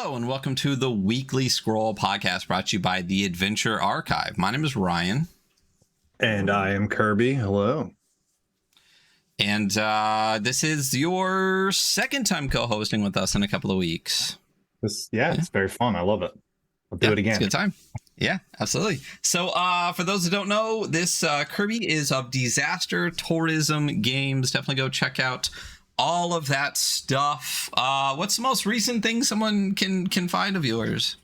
Hello and welcome to the Weekly Scroll podcast brought to you by the Adventure Archive. My name is Ryan. And I am Kirby. Hello. And this is your second time co-hosting with us in a couple of weeks. It's very fun. I love it. I'll do it again. It's a good time. Yeah, absolutely. So for those that don't know, this Kirby is of Disaster Tourism Games. Definitely go check out all of that stuff. What's the most recent thing someone can find of yours?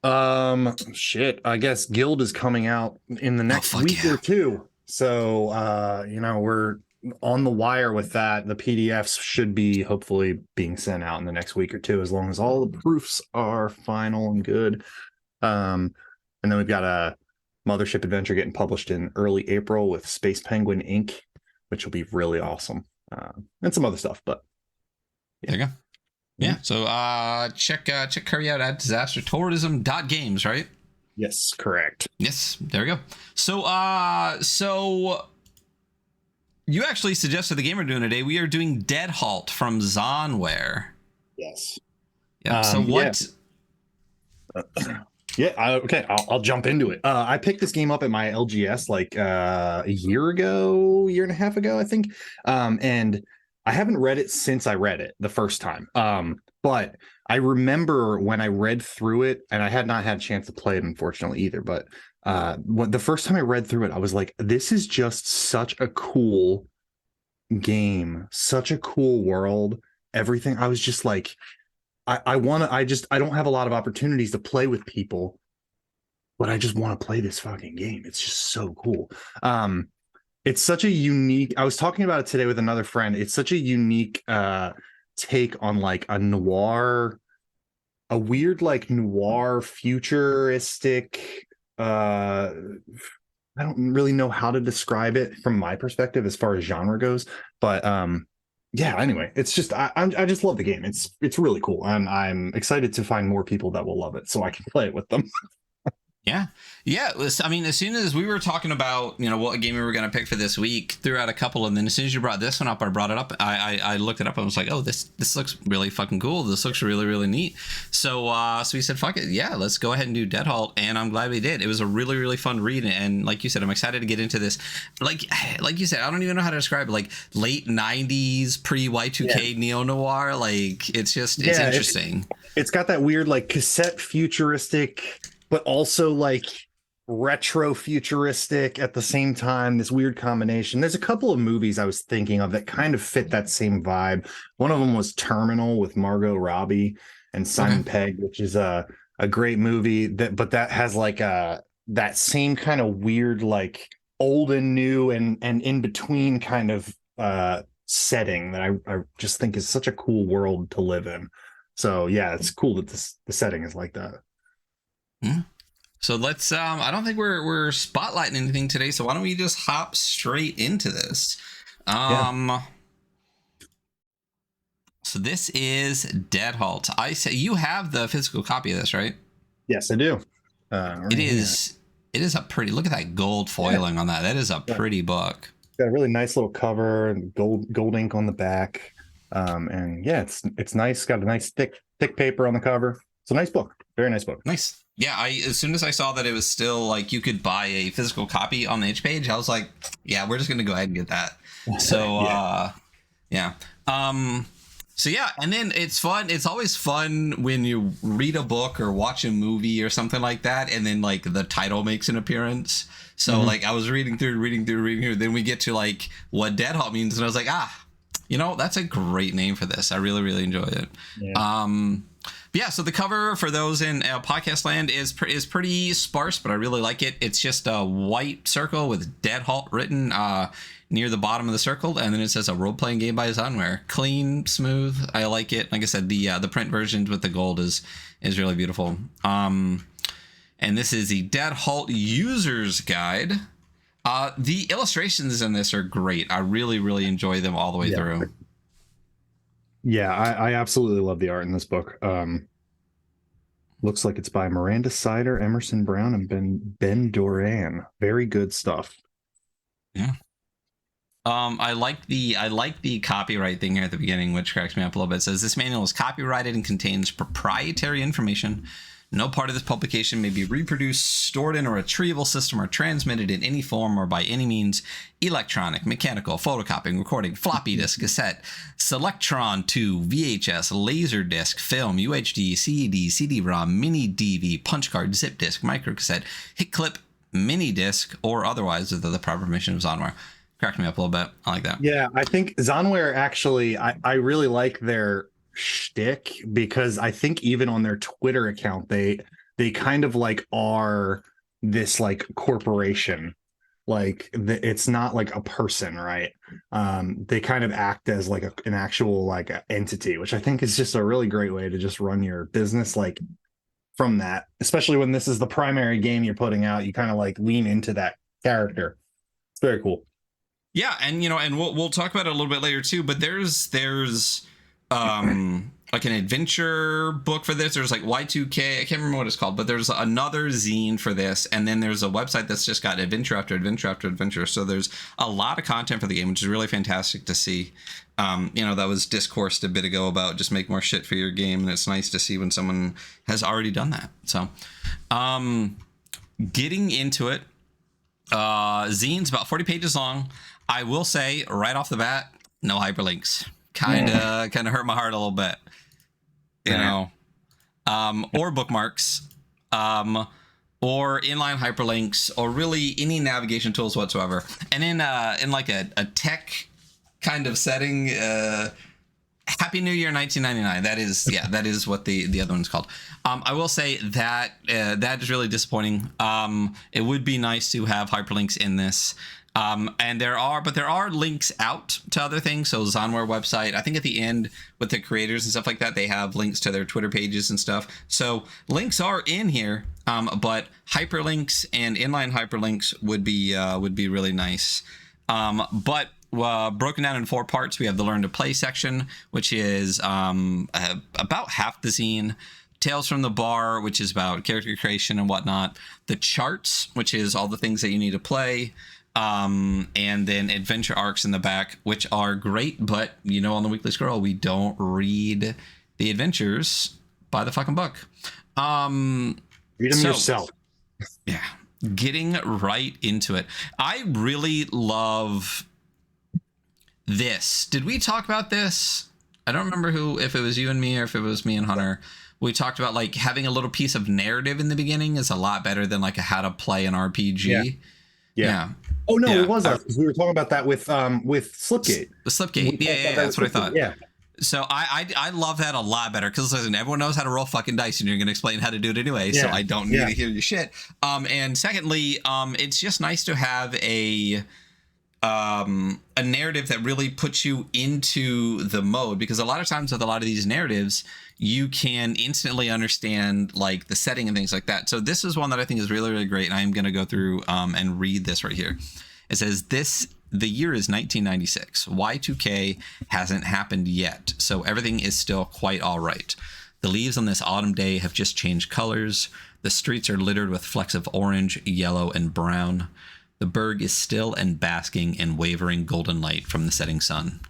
I guess Guild is coming out in the next week or two. So we're on the wire with that. The PDFs should be hopefully being sent out in the next week or two, as long as all the proofs are final and good. And then we've got a Mothership Adventure getting published in early April with Space Penguin Inc., which will be really awesome. And some other stuff, but yeah. There you go. Yeah. So check Kirby out at disastertourism.games, right? Yes, correct. Yes, there we go. So you actually suggested the game we're doing today. We are doing Dead Halt from Zonware. Yes. Yeah. So what? Okay. I'll jump into it. I picked this game up at my LGS like a year and a half ago, I think. And I haven't read it since I read it the first time. But I remember when I read through it, and I had not had a chance to play it, unfortunately, either. But the first time I read through it, I was like, this is just such a cool game, such a cool world, everything. I was just like, I don't have a lot of opportunities to play with people, but I just want to play this fucking game. It's just so cool. It's such a unique, I was talking about it today with another friend. It's such a unique take on like a weird like noir futuristic, I don't really know how to describe it from my perspective as far as genre goes, but anyway, it's just I just love the game. It's really cool, and I'm excited to find more people that will love it so I can play it with them. Yeah. I mean, as soon as we were talking about, what game we were going to pick for this week, threw out a couple, and then as soon as you brought this one up, I brought it up. I looked it up and was like, oh, this looks really fucking cool. This looks really, really neat. So we said, fuck it. Yeah, let's go ahead and do Dead Halt. And I'm glad we did. It was a really, really fun read. And like you said, I'm excited to get into this. Like you said, I don't even know how to describe it. Like late 90s, pre-Y2K neo-noir. Like it's interesting. It's got that weird like cassette futuristic, but also like retro futuristic at the same time, this weird combination. There's a couple of movies I was thinking of that kind of fit that same vibe. One of them was Terminal with Margot Robbie and Simon Pegg, which is a great movie but that has like that same kind of weird, like old and new and in between kind of setting that I just think is such a cool world to live in. So yeah, it's cool that the setting is like that. Yeah. So let's I don't think we're spotlighting anything today, so why don't we just hop straight into this? So this is Dead Halt. I say you have the physical copy of this, right? Yes, I do. It is a pretty, look at that gold foiling on that. That is a pretty book. Got a really nice little cover and gold ink on the back. And yeah, it's nice. Got a nice thick paper on the cover. It's a nice book. Very nice book. Nice. Yeah, as soon as I saw that it was still like you could buy a physical copy on the itch page, I was like, yeah, we're just gonna go ahead and get that. So so yeah, and then it's fun. It's always fun when you read a book or watch a movie or something like that, and then like the title makes an appearance. So like I was reading through, then we get to like what Dead Halt means, and I was like, that's a great name for this. I really, really enjoy it. Yeah. So the cover for those in podcast land is pretty sparse, but I really like it. It's just a white circle with Dead Halt written near the bottom of the circle, and then it says a role-playing game by Zonware. Clean, smooth. I like it. Like I said, the print version with the gold is really beautiful. And this is the Dead Halt User's Guide. The illustrations in this are great. I really, really enjoy them all the way through. Yeah, I absolutely love the art in this book. Looks like it's by Miranda Sider, Emerson Brown, and Ben Doran. Very good stuff. Yeah. I like the copyright thing here at the beginning, which cracks me up a little bit. It says this manual is copyrighted and contains proprietary information. No part of this publication may be reproduced, stored in a retrieval system, or transmitted in any form or by any means, electronic, mechanical, photocopying, recording, floppy disk, cassette, Selectron 2, VHS, Laserdisc, film, UHD, CED, CD-ROM, mini DV, punch card, zip disk, microcassette, hit clip, mini disc, or otherwise with the proper permission of Zonware. Cracked me up a little bit. I like that. Yeah, I think Zonware actually, I really like their shtick, because I think even on their Twitter account, they kind of like are this like corporation. Like it's not like a person, right? They kind of act as like an actual like a entity, which I think is just a really great way to just run your business like from that, especially when this is the primary game you're putting out. You kind of like lean into that character. It's very cool. Yeah, and and we'll talk about it a little bit later too, but there's like an adventure book for this. There's like Y2K, I can't remember what it's called, but there's another zine for this, and then there's a website that's just got adventure after adventure after adventure. So there's a lot of content for the game, which is really fantastic to see. That was discoursed a bit ago about just make more shit for your game, and it's nice to see when someone has already done that. So getting into it, zine's about 40 pages long. I will say right off the bat, no hyperlinks. Kind of hurt my heart a little bit, or bookmarks, or inline hyperlinks, or really any navigation tools whatsoever. And in like a tech kind of setting, Happy New Year 1999. That is what the other one's called. I will say that that is really disappointing. It would be nice to have hyperlinks in this. And there are links out to other things. So Zonware website, I think at the end with the creators and stuff like that, they have links to their Twitter pages and stuff. So links are in here, but hyperlinks and inline hyperlinks would be really nice. But broken down in 4 parts, we have the Learn to Play section, which is about half the zine. Tales from the Bar, which is about character creation and whatnot. The Charts, which is all the things that you need to play. And then adventure arcs in the back, which are great, but on the Weekly Scroll, we don't read the adventures by the fucking book. Read them yourself. Yeah, getting right into it. I really love this. Did we talk about this? I don't remember if it was you and me or if it was me and Hunter. We talked about like having a little piece of narrative in the beginning is a lot better than like how to play an RPG. Yeah. Oh no, it was us. We were talking about that with Slipgate. Slipgate, yeah, that's what I thought. Yeah. So I love that a lot better because listen, everyone knows how to roll fucking dice, and you're going to explain how to do it anyway. So I don't need to hear your shit. And secondly, it's just nice to have a narrative that really puts you into the mode, because a lot of times with a lot of these narratives, you can instantly understand like the setting and things like that. So this is one that I think is really, really great. And I'm going to go through and read this right here. It says the year is 1996. Y2K hasn't happened yet, so everything is still quite all right. The leaves on this autumn day have just changed colors. The streets are littered with flecks of orange, yellow, and brown. The berg is still and basking in wavering golden light from the setting sun.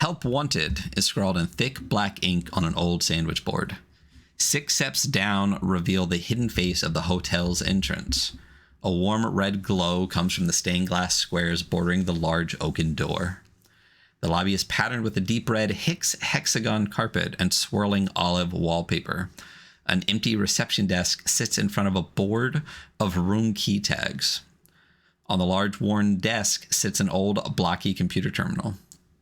Help Wanted is scrawled in thick black ink on an old sandwich board. 6 steps down reveal the hidden face of the hotel's entrance. A warm red glow comes from the stained glass squares bordering the large oaken door. The lobby is patterned with a deep red hexagon carpet and swirling olive wallpaper. An empty reception desk sits in front of a board of room key tags. On the large worn desk sits an old blocky computer terminal.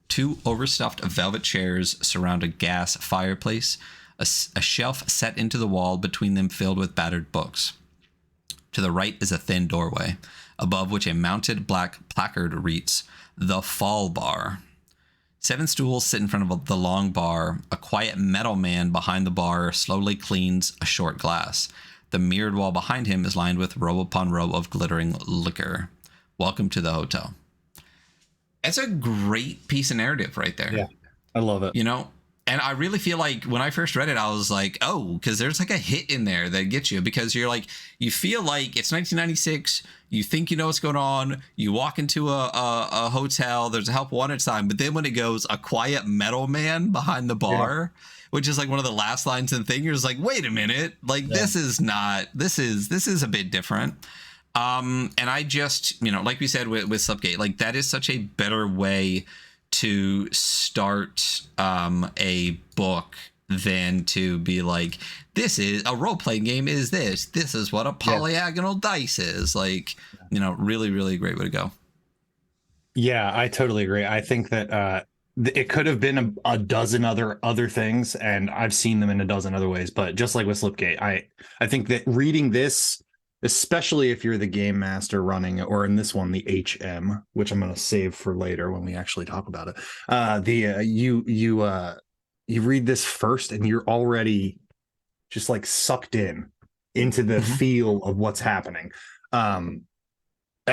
2 overstuffed velvet chairs surround a gas fireplace, a shelf set into the wall between them filled with battered books. To the right is a thin doorway, above which a mounted black placard reads, "The Fall Bar." 7 stools sit in front of the long bar. A quiet metal man behind the bar slowly cleans a short glass. The mirrored wall behind him is lined with row upon row of glittering liquor. Welcome to the hotel. It's a great piece of narrative right there. Yeah, I love it. And I really feel like when I first read it, I was like, oh, because there's like a hit in there that gets you, because you're like, you feel like it's 1996. You think you know what's going on. You walk into a hotel. There's a help wanted sign. But then when it goes, a quiet metal man behind the bar, which is like one of the last lines in the thing, you're just like, wait a minute. Like, this is a bit different. And I just, like we said with Slipgate, like that is such a better way to start a book than to be like, this is a role-playing game, this is what a polygonal dice is. Like, really, really great way to go. Yeah, I totally agree. I think that it could have been a dozen other things, and I've seen them in a dozen other ways, but just like with Slipgate, I think that reading this, especially if you're the game master running, or in this one, the HM, which I'm going to save for later when we actually talk about it. You read this first and you're already just like sucked into the feel of what's happening.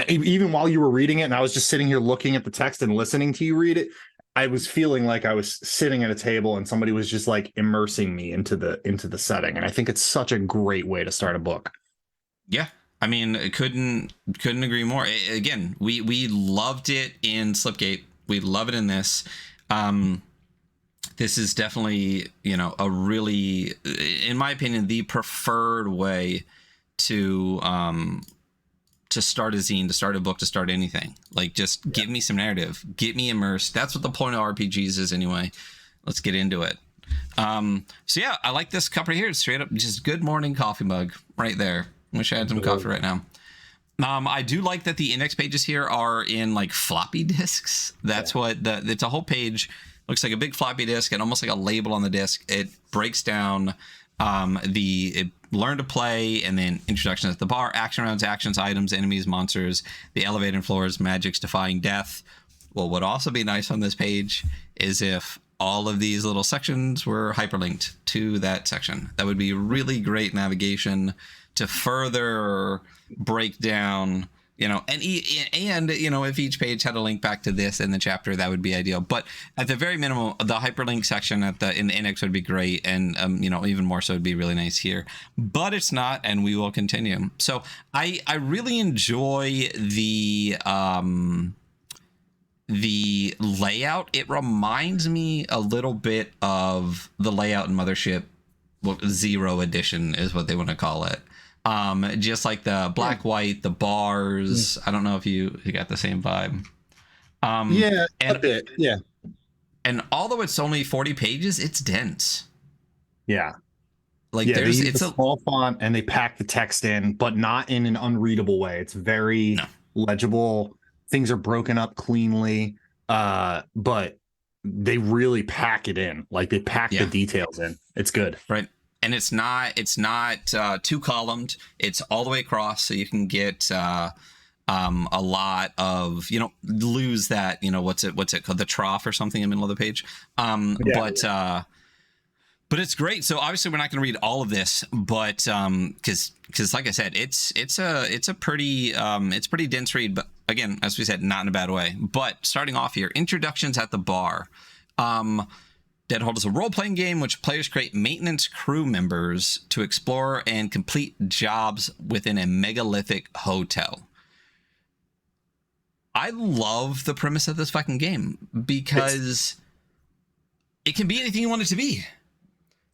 Even while you were reading it, and I was just sitting here looking at the text and listening to you read it, I was feeling like I was sitting at a table and somebody was just like immersing me into the setting. And I think it's such a great way to start a book. Yeah, I mean, couldn't agree more. Again, we loved it in Slipgate. We love it in this. This is definitely, a really, in my opinion, the preferred way to start a zine, to start a book, to start anything. Like, just give me some narrative, get me immersed. That's what the point of RPGs is anyway. Let's get into it. So yeah, I like this cup right here. It's straight up just good morning coffee mug right there. Wish I had some coffee right now. I do like that the index pages here are in like floppy disks. That's what it's a whole page. Looks like a big floppy disk and almost like a label on the disk. It breaks down it learn to play, and then introductions at the bar, action rounds, actions, items, enemies, monsters, the elevator floors, magics, defying death. Well, what would also be nice on this page is if all of these little sections were hyperlinked to that section. That would be really great navigation to further break down, and if each page had a link back to this in the chapter, that would be ideal. But at the very minimum, the hyperlink section in the index would be great, and even more so would be really nice here. But it's not, and we will continue. So I really enjoy the layout. It reminds me a little bit of the layout in Mothership. Well, Zero Edition is what they want to call it. Just like the black, white, the bars. I don't know if you got the same vibe. Yeah, a bit. Yeah. And although it's only 40 pages, it's dense. Yeah. Like it's a small font, and they pack the text in, but not in an unreadable way. It's very legible. Things are broken up cleanly, but they really pack it in. Like, they pack the details in. It's good. Right. And it's not two columned. It's all the way across, so you can get a lot of, lose that, what's it called, the trough or something in the middle of the page. But it's great. So obviously we're not going to read all of this, but because like I said, it's a pretty dense read. But again, as we said, not in a bad way. But starting off here, introductions at the bar. Dead Halt is a role-playing game which players create maintenance crew members to explore and complete jobs within a megalithic hotel. I love the premise of this fucking game because it can be anything you want it to be.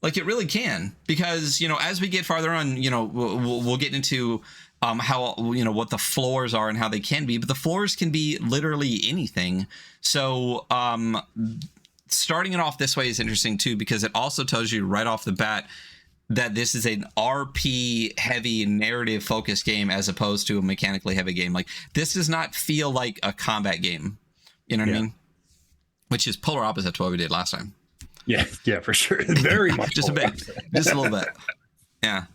Like, it really can. Because, as we get farther on, we'll get into how, what the floors are and how they can be. But the floors can be literally anything. So, starting it off this way is interesting too, because it also tells you right off the bat that this is an RP heavy narrative focused game as opposed to a mechanically heavy game. Like, this does not feel like a combat game. You know what I mean? Which is polar opposite to what we did last time. Yeah, for sure. Very much. Just a little bit. Yeah.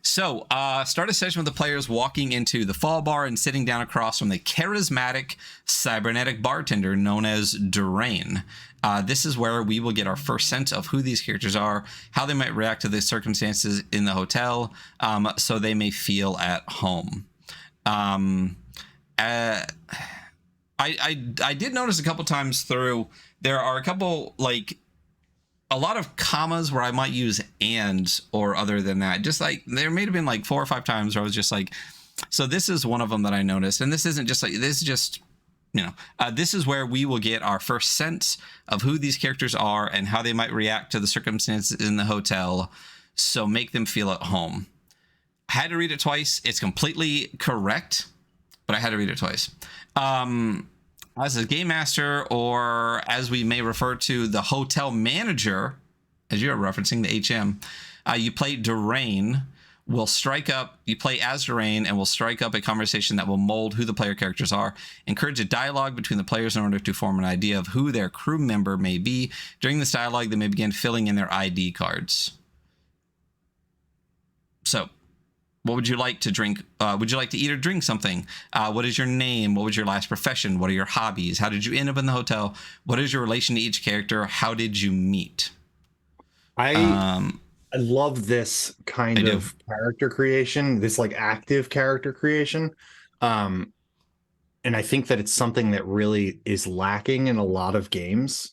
So, start a session with the players walking into the Fall Bar and sitting down across from the charismatic cybernetic bartender known as Durain. This is where we will get our first sense of who these characters are, how they might react to the circumstances in the hotel, so they may feel at home. I did notice a couple times through there are a couple, like a lot of commas where I might use and or other than that. Just like there may have been like 4 or 5 times where I was just like, so this is one of them that I noticed. And this isn't just like, this is just, this is where we will get our first sense of who these characters are and how they might react to the circumstances in the hotel. So make them feel at home. I had to read it twice. It's completely correct, but I had to read it twice. As a game master, or as we may refer to the hotel manager, as you're referencing the HM, you play Durain, will strike up, you play as Durain and will strike up a conversation that will mold who the player characters are, encourage a dialogue between the players in order to form an idea of who their crew member may be. During this dialogue, they may begin filling in their ID cards. So, what would you like to drink? Would you like to eat or drink something? What is your name? What was your last profession? What are your hobbies? How did you end up in the hotel? What is your relation to each character? How did you meet? I love this kind of character creation, this like active character creation. And I think that it's something that really is lacking in a lot of games,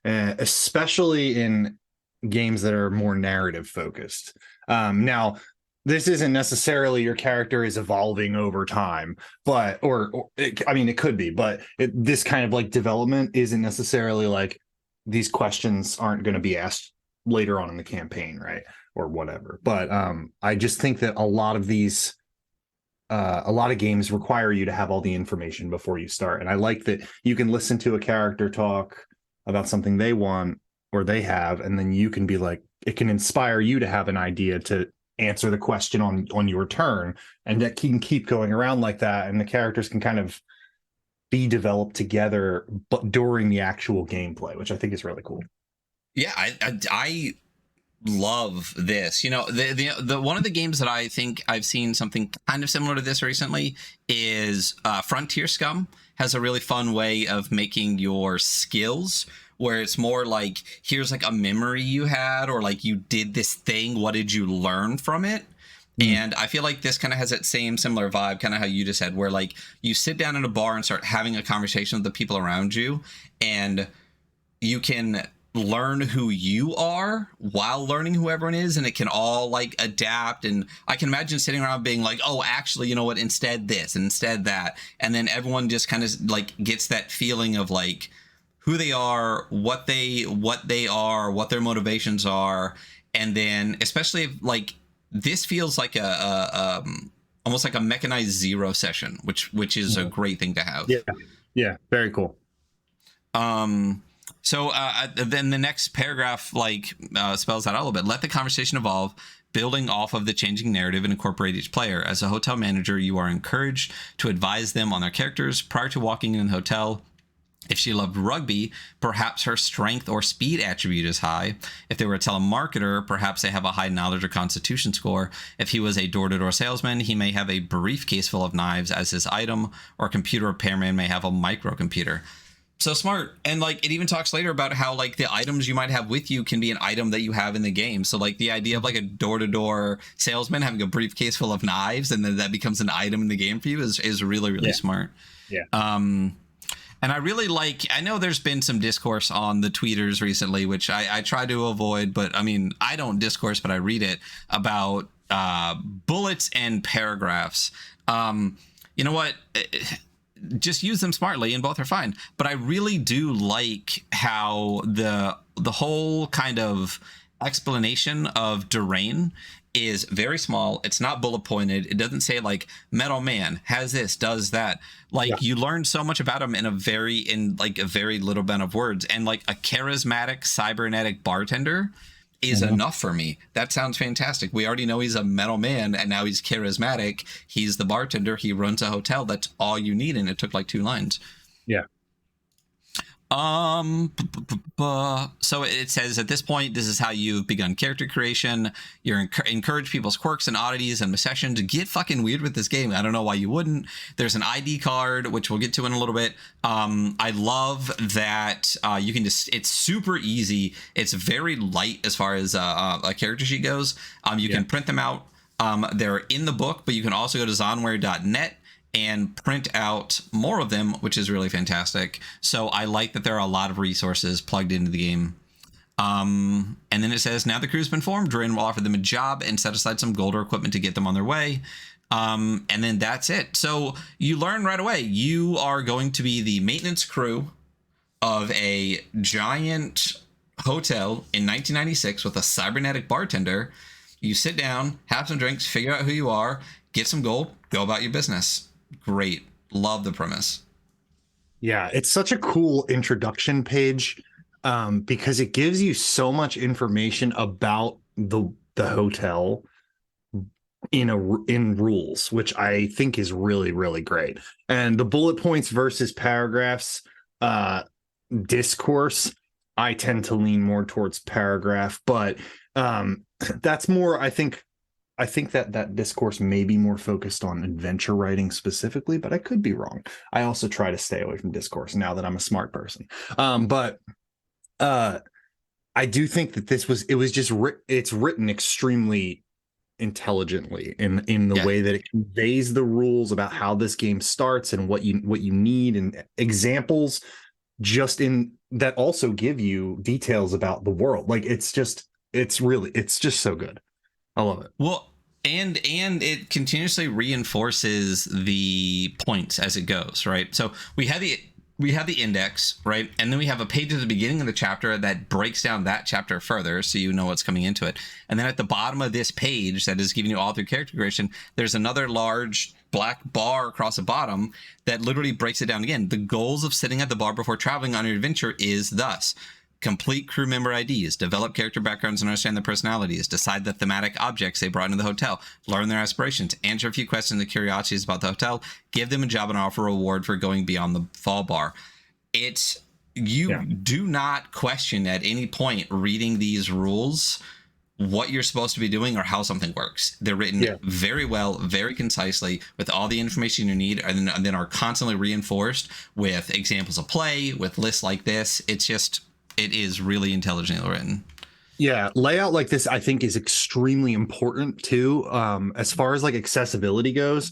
especially in games that are more narrative focused. Now, this isn't necessarily your character is evolving over time, but it could be, but this kind of like development isn't necessarily like these questions aren't going to be asked later on in the campaign, right, or whatever. But I just think that a lot of these a lot of games require you to have all the information before you start, and I like that you can listen to a character talk about something they want or they have, and then you can be like, it can inspire you to have an idea to answer the question on your turn, and that can keep going around like that, and the characters can kind of be developed together but during the actual gameplay, which I think is really cool. Yeah, I love this. The one of the games that I think I've seen something kind of similar to this recently is Frontier Scum has a really fun way of making your skills, where it's more like, here's like a memory you had, or like you did this thing, what did you learn from it? And I feel like this kind of has that same similar vibe, kind of how you just said, where like you sit down in a bar and start having a conversation with the people around you, and you can learn who you are while learning who everyone is, and it can all like adapt. And I can imagine sitting around being like, oh, actually, you know what, instead this, instead that, and then everyone just kind of like gets that feeling of like who they are, what they are, what their motivations are. And then especially if, like, this feels like a almost like a mechanized zero session, which is a great thing to have. Yeah, very cool. So then the next paragraph spells that out a little bit. Let the conversation evolve, building off of the changing narrative, and incorporate each player. As a hotel manager, you are encouraged to advise them on their characters prior to walking in the hotel. If she loved rugby, perhaps her strength or speed attribute is high. If they were a telemarketer, perhaps they have a high knowledge or constitution score. If he was a door-to-door salesman, he may have a briefcase full of knives as his item, or a computer repairman may have a microcomputer. So smart. And like it even talks later about how like the items you might have with you can be an item that you have in the game. So like the idea of like a door-to-door salesman having a briefcase full of knives, and then that becomes an item in the game for you is really smart. Yeah. And I really like, I know there's been some discourse on the tweeters recently, which I try to avoid, but I mean, I don't discourse, but I read it, about bullets and paragraphs. You know what? Just use them smartly and both are fine. But I really do like how the whole kind of explanation of Durain is very small. It's not bullet pointed. It doesn't say like Metal Man has this, does that. Like you learn so much about him in a very little bit of words. And like a charismatic cybernetic bartender is enough for me. That sounds fantastic. We already know he's a metal man, and now he's charismatic. He's the bartender. He runs a hotel. That's all you need. And it took like 2 lines. Yeah. So it says at this point, this is how you've begun character creation. You're encourage people's quirks and oddities and obsessions. Get fucking weird with this game. I don't know why you wouldn't. There's an ID card, which we'll get to in a little bit. I love that you can just, it's super easy. It's very light as far as a character sheet goes. You can print them out. They're in the book, but you can also go to zonware.net and print out more of them, which is really fantastic. So I like that there are a lot of resources plugged into the game. And then it says, now the crew's been formed, Durin will offer them a job and set aside some gold or equipment to get them on their way. And then that's it. So you learn right away, you are going to be the maintenance crew of a giant hotel in 1996 with a cybernetic bartender. You sit down, have some drinks, figure out who you are, get some gold, go about your business. Great. Love the premise. Yeah, it's such a cool introduction page, because it gives you so much information about the hotel in rules, which I think is really, really great. And the bullet points versus paragraphs discourse, I tend to lean more towards paragraph, but that's more, I think that discourse may be more focused on adventure writing specifically, but I could be wrong. I also try to stay away from discourse now that I'm a smart person. But I do think that it's written extremely intelligently in the way that it conveys the rules about how this game starts and what you need, and examples just in that also give you details about the world. Like it's just so good. I love it. Well, and it continuously reinforces the points as it goes, right? So we have the index, right? And then we have a page at the beginning of the chapter that breaks down that chapter further, so you know what's coming into it. And then at the bottom of this page that is giving you all through character creation, there's another large black bar across the bottom that literally breaks it down again. The goals of sitting at the bar before traveling on your adventure is thus: complete crew member IDs, develop character backgrounds and understand their personalities, decide the thematic objects they brought into the hotel, learn their aspirations, answer a few questions and curiosities about the hotel, give them a job and offer a reward for going beyond the fall bar. Do not question at any point reading these rules what you're supposed to be doing or how something works. They're written very well, very concisely, with all the information you need, and then are constantly reinforced with examples of play, with lists like this. It is really intelligently written. Yeah, layout like this I think is extremely important too, as far as like accessibility goes.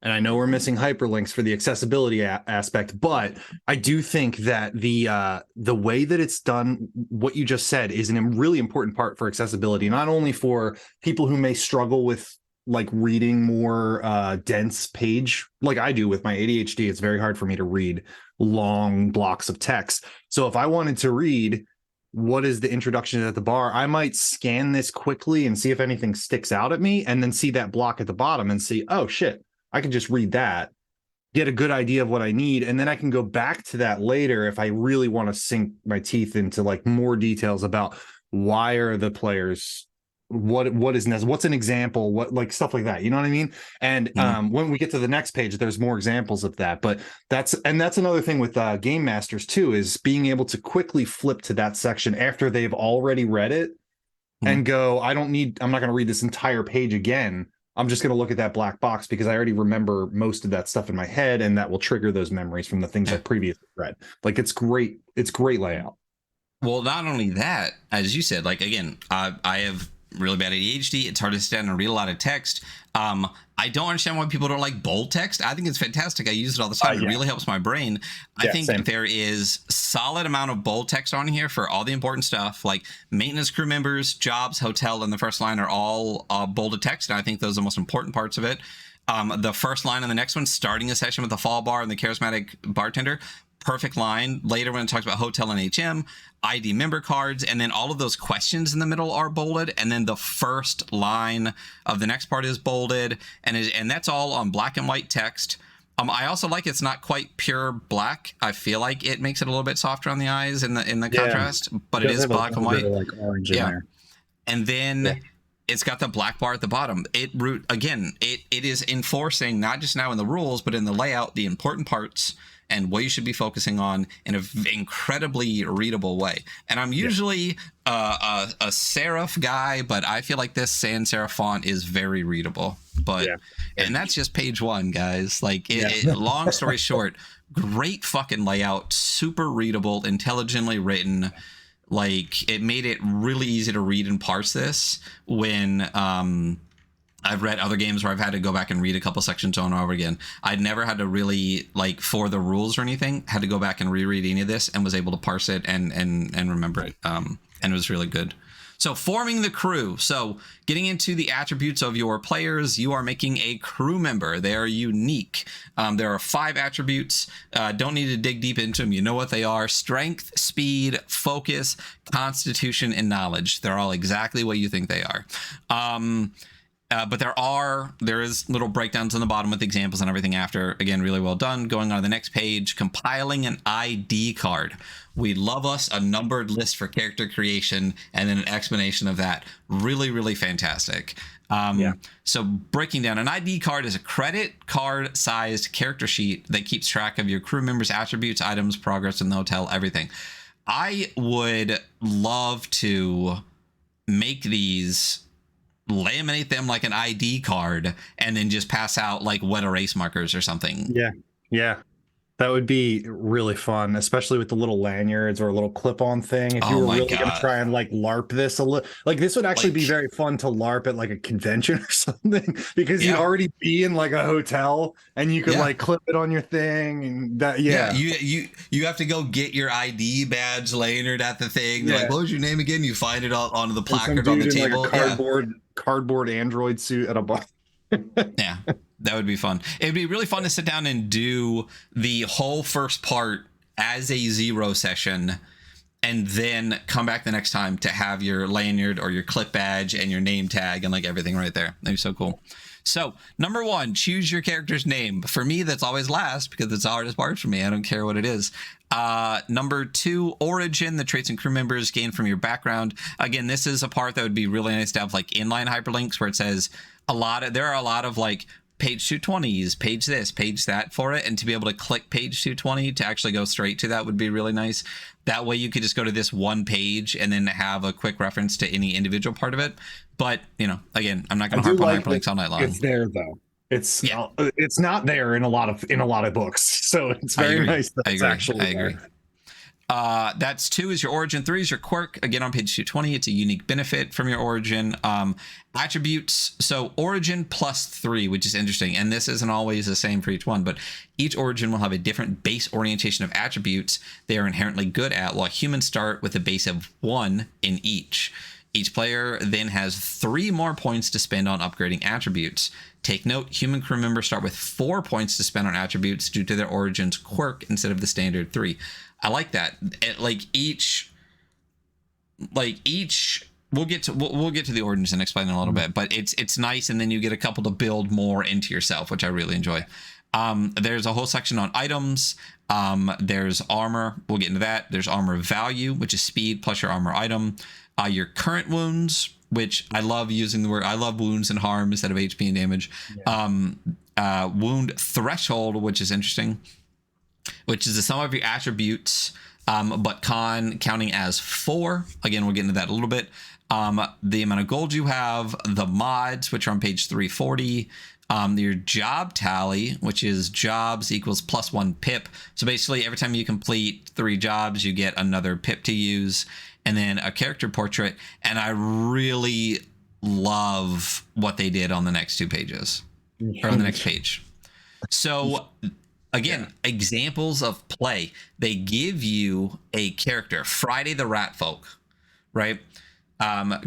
And I know we're missing hyperlinks for the accessibility aspect, but I do think that the way that it's done, what you just said, is a really important part for accessibility, not only for people who may struggle with like reading more dense page like I do with my ADHD. It's very hard for me to read long blocks of text. So if I wanted to read what is the introduction at the bar, I might scan this quickly and see if anything sticks out at me, and then see that block at the bottom and see, oh shit, I can just read that, get a good idea of what I need, and then I can go back to that later if I really want to sink my teeth into like more details about why are the players, what is necessary, what's an example, what, like stuff like that, you know what I mean? And when we get to the next page, there's more examples of that. But that's another thing with game masters too, is being able to quickly flip to that section after they've already read it and go, I'm not going to read this entire page again. I'm just going to look at that black box because I already remember most of that stuff in my head, and that will trigger those memories from the things I previously read. Like it's great layout. Well, not only that, as you said, like again, I have really bad ADHD. It's hard to sit down and read a lot of text. I don't understand why people don't like bold text. I think it's fantastic. I use it all the time. It really helps my brain. I think there is solid amount of bold text on here for all the important stuff, like maintenance crew members, jobs, hotel, and the first line are all bolded text. And I think those are the most important parts of it. The first line on the next one, starting a session with the fall bar and the charismatic bartender. Perfect line. Later when it talks about hotel and HM, ID member cards, and then all of those questions in the middle are bolded, and then the first line of the next part is bolded, and that's all on black and white text. I also like it's not quite pure black. I feel like it makes it a little bit softer on the eyes in the contrast, but it is black and white. Like orange in there. And then it's got the black bar at the bottom. It is enforcing, not just now in the rules, but in the layout, the important parts and what you should be focusing on in an incredibly readable way. And I'm usually a serif guy, but I feel like this sans serif font is very readable. But and that's just page one, guys. Like, long story short, great fucking layout, super readable, intelligently written. Like, it made it really easy to read and parse this when I've read other games where I've had to go back and read a couple sections over and over again. I'd never had to really, like, for the rules or anything, had to go back and reread any of this, and was able to parse it and remember it. And it was really good. So forming the crew. So getting into the attributes of your players, you are making a crew member. They are unique. There are 5 attributes. Don't need to dig deep into them. You know what they are: strength, speed, focus, constitution, and knowledge. They're all exactly what you think they are. But there is little breakdowns on the bottom with examples and everything after. Again, really well done. Going on to the next page, compiling an ID card. We love us a numbered list for character creation, and then an explanation of that. Really, really fantastic. So breaking down, an ID card is a credit card sized character sheet that keeps track of your crew members' attributes, items, progress in the hotel, everything. I would love to make these, laminate them like an ID card, and then just pass out like wet erase markers or something. Yeah, that would be really fun, especially with the little lanyards or a little clip-on thing. If you were really going to try and like LARP this a little, like this would actually be very fun to LARP at like a convention or something, because you'd already be in like a hotel and you could like clip it on your thing, and that you have to go get your ID badge lanyard at the thing. They're like, what was your name again? You find it onto the placard on the table. Like a cardboard android suit at a bar. Yeah, that would be fun. It'd be really fun to sit down and do the whole first part as a 0 session, and then come back the next time to have your lanyard or your clip badge and your name tag and like everything right there. That'd be so cool. So number 1, choose your character's name. For me, that's always last, because it's the hardest part for me. I don't care what it is. Number 2, origin, the traits and crew members gained from your background. Again, this is a part that would be really nice to have like inline hyperlinks, where it says there are a lot of like page 220s, page this, page that for it, and to be able to click page 220 to actually go straight to that would be really nice. That way you could just go to this one page and then have a quick reference to any individual part of it. But, you know, again, I'm not going to harp on hyperlinks all night long. It's there though. It's not there in a lot of books, so it's very nice that it's actually there. I agree. That's 2 is your origin. 3 is your quirk. Again, on page 220, it's a unique benefit from your origin. Attributes. So origin plus 3, which is interesting. And this isn't always the same for each one, but each origin will have a different base orientation of attributes they are inherently good at, while humans start with a base of 1 in each. Each player then has 3 more points to spend on upgrading attributes. Take note, human crew members start with 4 points to spend on attributes due to their origin's quirk instead of the standard 3. I like that. We'll get to the origins and explain in a little bit, but it's nice, and then you get a couple to build more into yourself, which I really enjoy. There's a whole section on items. There's armor. We'll get into that. There's armor value, which is speed plus your armor item. Your current wounds, which I love using the word. I love wounds and harm instead of HP and damage. Yeah. Wound threshold, which is interesting, which is the sum of your attributes, but counting as 4. Again, we'll get into that a little bit. The amount of gold you have, the mods, which are on page 340, your job tally, which is jobs equals +1 pip. So basically, every time you complete 3 jobs, you get another pip to use. And then a character portrait. And I really love what they did on the next 2 pages, or on the next page. So again, examples of play. They give you a character, Friday the Rat Folk, right?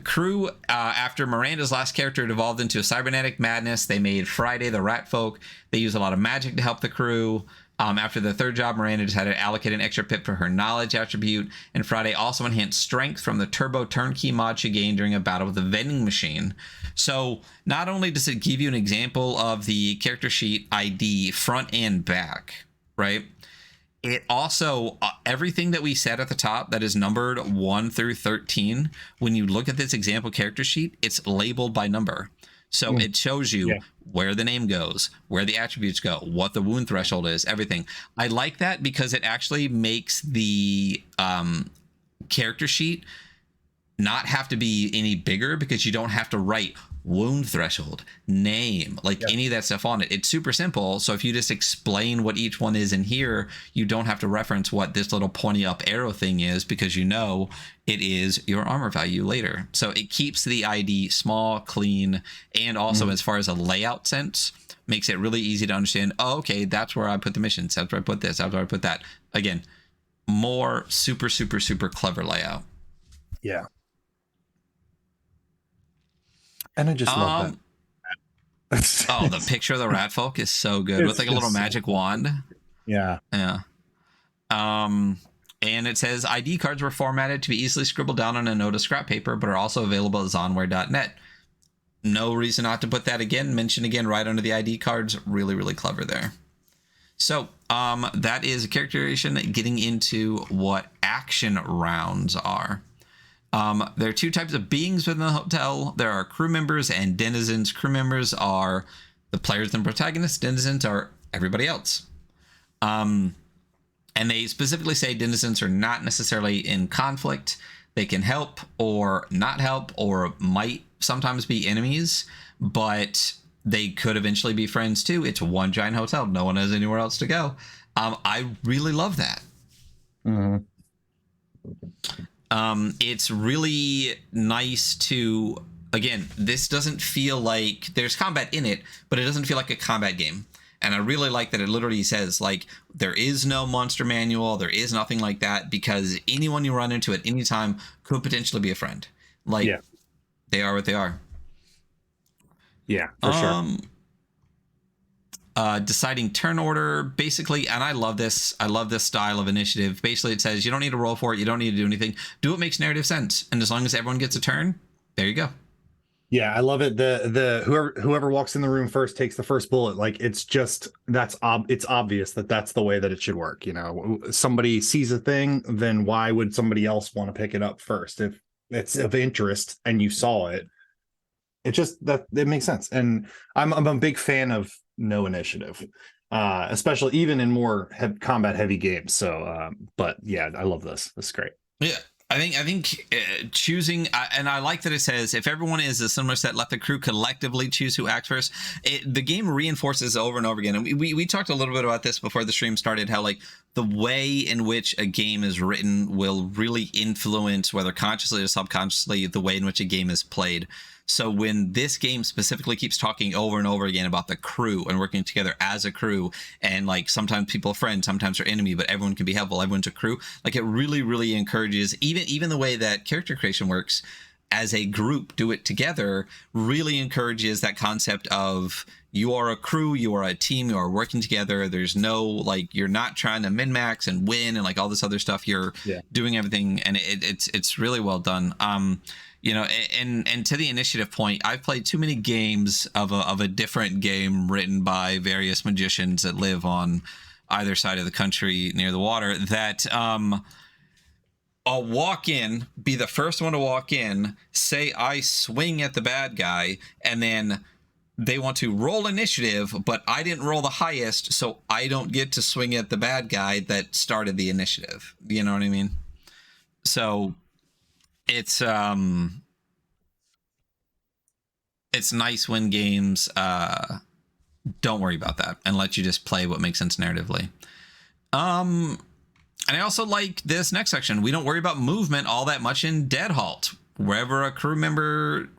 Crew, after Miranda's last character devolved into a cybernetic madness, they made Friday the Rat Folk. They use a lot of magic to help the crew. After the 3rd job, Miranda decided to allocate an extra pip for her knowledge attribute, and Friday also enhanced strength from the turbo turnkey mod she gained during a battle with the vending machine. So not only does it give you an example of the character sheet ID front and back, right? It also, everything that we said at the top that is numbered 1 through 13, when you look at this example character sheet, it's labeled by number. So it shows you where the name goes, where the attributes go, what the wound threshold is, everything. I like that because it actually makes the character sheet not have to be any bigger because you don't have to write wound threshold, name, like any of that stuff on it. It's super simple. So if you just explain what each one is in here, you don't have to reference what this little pointy up arrow thing is, because you know it is your armor value later. So it keeps the ID small, clean, and also as far as a layout sense, makes it really easy to understand. Oh, okay, that's where I put the missions. That's where I put this. That's where I put that. Again, more super, super, super clever layout. Yeah. And I just love that. Oh, the picture of the rat folk is so good with like a little magic wand. Yeah. Yeah. And it says ID cards were formatted to be easily scribbled down on a note of scrap paper, but are also available at zonware.net. No reason not to put that again, mention again right under the ID cards. Really, really clever there. So that is a characterization. Getting into what action rounds are. There are two types of beings within the hotel. There are crew members and denizens. Crew members are the players and protagonists. Denizens are everybody else. And they specifically say denizens are not necessarily in conflict. They can help or not help, or might sometimes be enemies, but they could eventually be friends too. It's one giant hotel. No one has anywhere else to go. I really love that. It's really nice to, again, this doesn't feel like there's combat in it, but it doesn't feel like a combat game. And I really like that it literally says, like, there is no monster manual, there is nothing like that, because anyone you run into at any time could potentially be a friend. Like, they are what they are. Yeah, for sure. Deciding turn order, basically, and I love this style of initiative. Basically, it says you don't need to roll for it, you don't need to do anything. Do what makes narrative sense, and as long as everyone gets a turn, there you go. Yeah, I love it. The whoever walks in the room first takes the first bullet. Like, it's just it's obvious that that's the way that it should work. You know, somebody sees a thing, then why would somebody else want to pick it up first if it's of interest and you saw it? It just that it makes sense. And I'm a big fan of no initiative, especially even in more combat heavy games. So, but yeah, I love this. This is great. Yeah. I think choosing, and I like that it says if everyone is a similar set, let the crew collectively choose who acts first. The game reinforces over and over again. And we talked a little bit about this before the stream started, how like the way in which a game is written will really influence, whether consciously or subconsciously, the way in which a game is played. So when this game specifically keeps talking over and over again about the crew and working together as a crew, and like sometimes people are friends, sometimes they're enemy, but everyone can be helpful, everyone's a crew, like it really, really encourages, even the way that character creation works, as a group, do it together, really encourages that concept of you are a crew, you are a team, you are working together. There's no, like, you're not trying to min-max and win and like all this other stuff. You're doing everything, and it's really well done. You know, and to the initiative point, I've played too many games of a different game written by various magicians that live on either side of the country near the water that I'll walk in, be the first one to walk in, say I swing at the bad guy, and then they want to roll initiative, but I didn't roll the highest, so I don't get to swing at the bad guy that started the initiative. You know what I mean? So it's nice when games don't worry about that and let you just play what makes sense narratively. And I also like this next section. We don't worry about movement all that much in Dead Halt. Whenever a crew member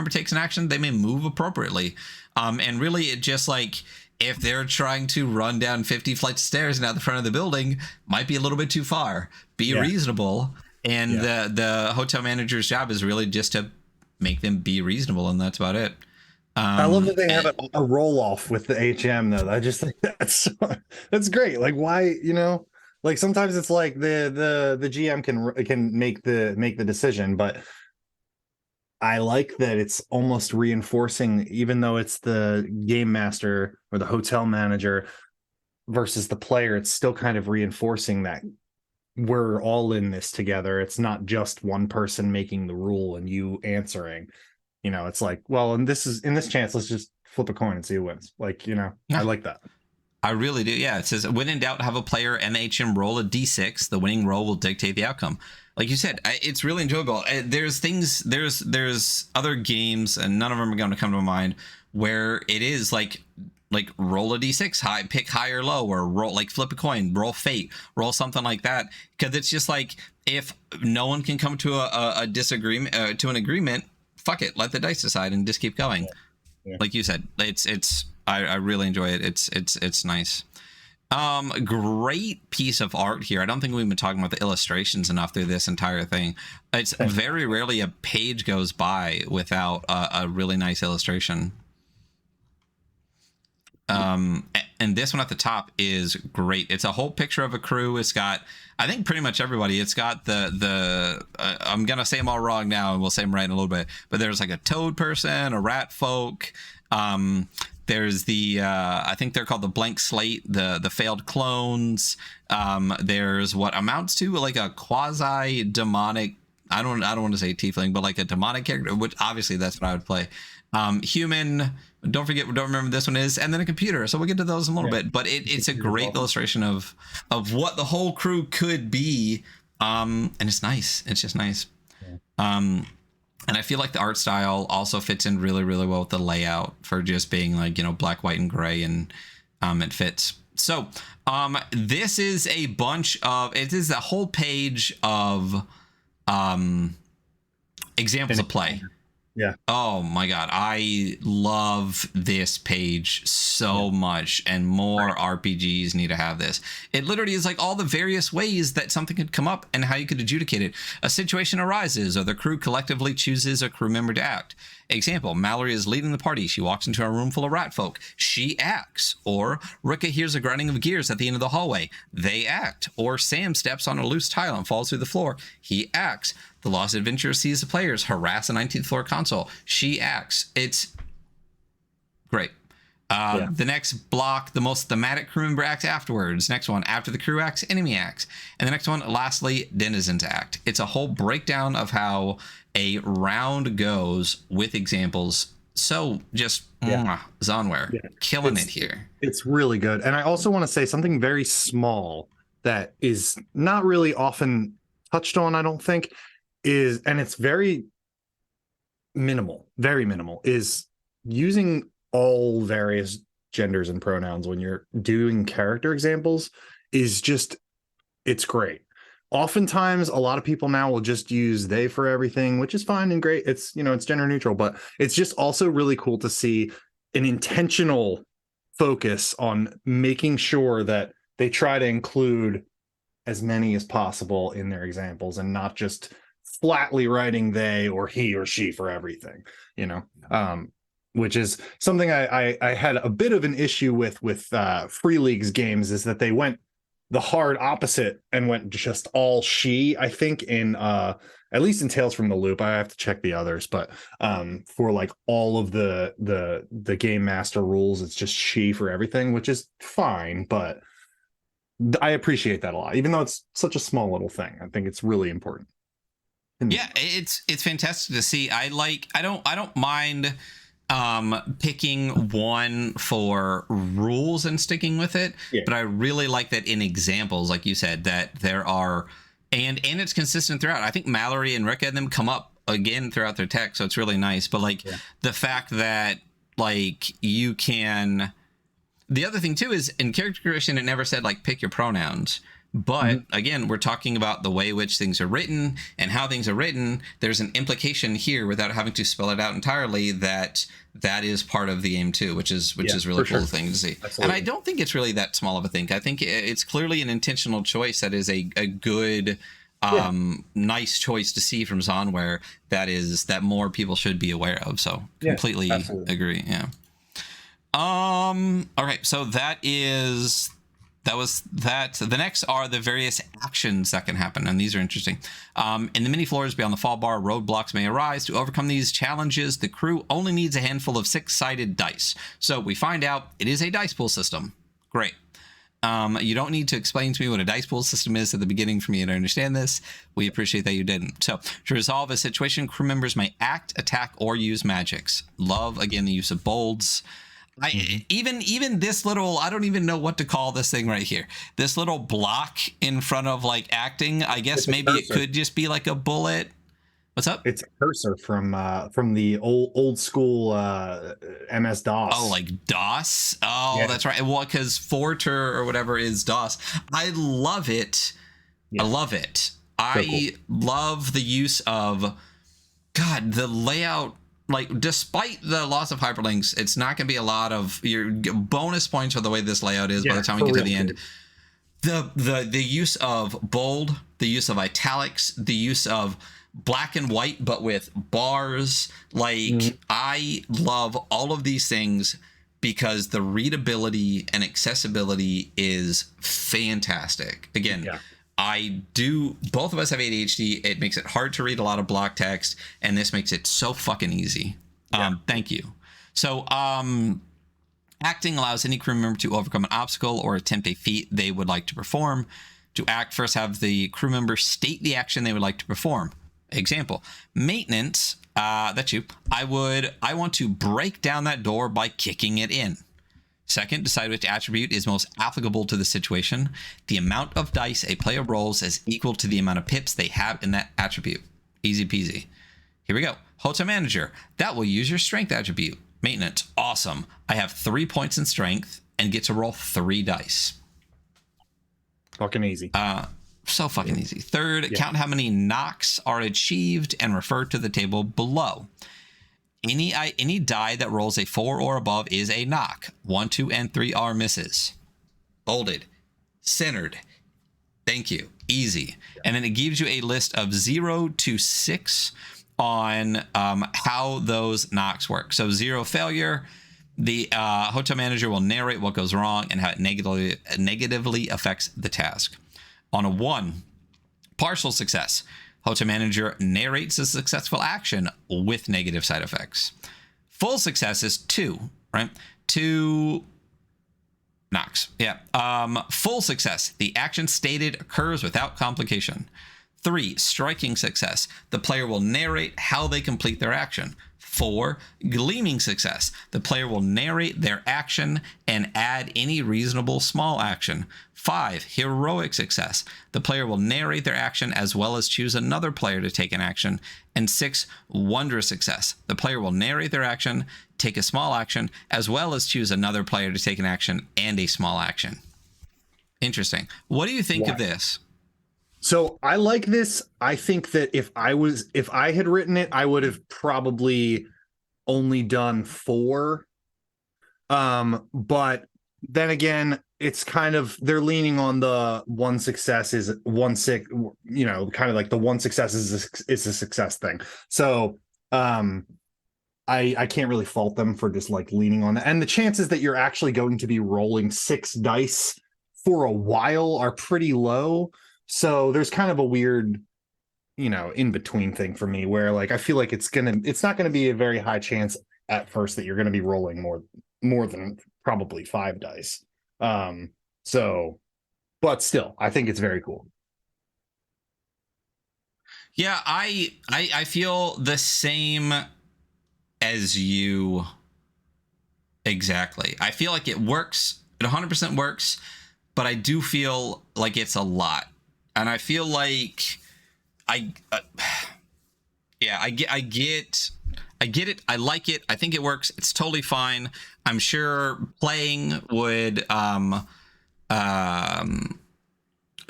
takes an action, they may move appropriately. And really, it just like, if they're trying to run down 50 flights of stairs and out the front of the building, might be a little bit too far. Be reasonable. And the hotel manager's job is really just to make them be reasonable, and that's about it. I love that they have a roll off with the HM though. I just think that's great. Like, why, you know, like sometimes it's like the GM can make the decision, but I like that it's almost reinforcing, even though it's the game master or the hotel manager versus the player, it's still kind of reinforcing that we're all in this together. It's not just one person making the rule and you answering. You know, it's like, well, in this chance, let's just flip a coin and see who wins. Like, you know, I like that. I really do. Yeah, it says when in doubt, have a player and the HM roll a d6. The winning roll will dictate the outcome. like you said, it's really enjoyable. There's things, there's other games, and none of them are going to come to mind, where it is like roll a d6 high, pick high or low, or roll, like flip a coin, roll fate, roll something like that, because it's just like, if no one can come to a disagreement, to an agreement, fuck it, let the dice decide and just keep going. Yeah. Like you said, I really enjoy it. It's nice. Great piece of art here. I don't think we've been talking about the illustrations enough through this entire thing. It's very rarely a page goes by without a really nice illustration. And this one at the top is great. It's a whole picture of a crew. It's got, I think, pretty much everybody. It's got the I'm gonna say them all wrong now, and we'll say them right in a little bit, but there's like a toad person, a rat folk, there's the I think they're called the blank slate, the failed clones. There's what amounts to like a quasi demonic, I don't want to say tiefling, but like a demonic character, which obviously that's what I would play. Human, don't remember this one is, and then a computer. So we'll get to those in a little bit, but it's a great illustration of what the whole crew could be. And it's nice. It's just nice. And I feel like the art style also fits in really, really well with the layout for just being like, black, white, and gray, and it fits. So this is a bunch of, it is a whole page of examples of play. Yeah. Oh my God. I love this page so much, and more RPGs need to have this. It literally is like all the various ways that something could come up and how you could adjudicate it. A situation arises, or the crew collectively chooses a crew member to act. Example, Mallory is leading the party. She walks into a room full of rat folk. She acts. Or Ricka hears a grinding of gears at the end of the hallway. They act. Or Sam steps on a loose tile and falls through the floor. He acts. The Lost Adventurer sees the players harass a 19th floor console. She acts. It's great. The next block, the most thematic crew member acts afterwards. Next one, after the crew acts, enemy acts. And the next one, lastly, denizens act. It's a whole breakdown of how a round goes with examples. So just Zonware, killing it here. It's really good. And I also want to say something very small that is not really often touched on, I don't think, is, and it's very minimal, is using all various genders and pronouns when you're doing character examples is just, it's great. Oftentimes, a lot of people now will just use they for everything, which is fine and great. It's, it's gender neutral, but it's just also really cool to see an intentional focus on making sure that they try to include as many as possible in their examples, and not just flatly writing they or he or she for everything, which is something I had a bit of an issue with Free League's games, is that they went the hard opposite and went just all she, I think, in at least in Tales from the Loop. I have to check the others, but for like all of the game master rules, it's just she for everything, which is fine, but I appreciate that a lot, even though it's such a small little thing. I think it's really important. Yeah, it's fantastic to see. I don't mind picking one for rules and sticking with it, but I really like that in examples, like you said, that there are, and it's consistent throughout. I think Mallory and Ricka and them come up again throughout their text, so it's really nice. But like the fact that like you can, the other thing too is in character creation, it never said like pick your pronouns. But again, we're talking about the way in which things are written and how things are written. There's an implication here, without having to spell it out entirely, that is part of the game too, which is really cool thing to see. Absolutely. And I don't think it's really that small of a thing. I think it's clearly an intentional choice that is a good, nice choice to see from Zonware that more people should be aware of. So completely agree. Yeah. All right. So that was that. The next are the various actions that can happen, and these are interesting. In the mini floors beyond the fall bar, roadblocks may arise. To overcome these challenges, the crew only needs a handful of 6-sided dice. So we find out it is a dice pool system. Great. You don't need to explain to me what a dice pool system is at the beginning for me to understand this. We appreciate that you didn't. So to resolve a situation, crew members may act, attack, or use magics. Love, again, the use of bolds. Even this little, I don't even know what to call this thing right here. This little block in front of like acting, I guess maybe it could just be like a bullet. What's up? It's a cursor from the old school MS DOS. Oh, like DOS? Oh, yeah. That's right. Well, because Forter or whatever is DOS. I love it. Yeah. I love it. So I love the use of, God, the layout. Like, despite the loss of hyperlinks, it's not going to be a lot of your bonus points for the way this layout is by the time we get to the end. The use of bold, the use of italics, the use of black and white, but with bars. Like, I love all of these things because the readability and accessibility is fantastic. Again, both of us have ADHD. It makes it hard to read a lot of block text, and this makes it so fucking easy. Thank you. So, acting allows any crew member to overcome an obstacle or attempt a feat they would like to perform. To act, first have the crew member state the action they would like to perform. Example, maintenance, that's you. I want to break down that door by kicking it in. Second, decide which attribute is most applicable to the situation. The amount of dice a player rolls is equal to the amount of pips they have in that attribute. Easy peasy. Here we go. Hotel manager, that will use your strength attribute. Maintenance, awesome. I have 3 points in strength and get to roll 3 dice. Fucking easy. So fucking easy. Third, count how many knocks are achieved and refer to the table below. Any die that rolls a 4 or above is a knock. 1, 2, and 3 are misses. Bolded. Centered. Thank you. Easy. And then it gives you a list of 0 to 6 on how those knocks work. So 0 failure. The hotel manager will narrate what goes wrong and how it negatively affects the task. On a 1, partial success. Hotel manager narrates a successful action with negative side effects. Full success is 2, right? 2 knocks. Yeah. Full success. The action stated occurs without complication. 3, striking success. The player will narrate how they complete their action. 4, gleaming success. The player will narrate their action and add any reasonable small action. 5, heroic success. The player will narrate their action as well as choose another player to take an action. And 6, wondrous success. The player will narrate their action, take a small action, as well as choose another player to take an action and a small action. Interesting. What do you think of this? So I like this. I think that if I had written it, I would have probably only done 4. But then again, it's kind of, they're leaning on the one success is kind of like the one success is a success thing. So I can't really fault them for just like leaning on that. And the chances that you're actually going to be rolling 6 dice for a while are pretty low. So there's kind of a weird, in between thing for me where like I feel like it's not gonna be a very high chance at first that you're gonna be rolling more than probably 5 dice. So, but still, I think it's very cool. Yeah, I feel the same as you. Exactly. I feel like it works. It 100% works, but I do feel like it's a lot. And I feel like I get it. I like it. I think it works. It's totally fine. I'm sure playing would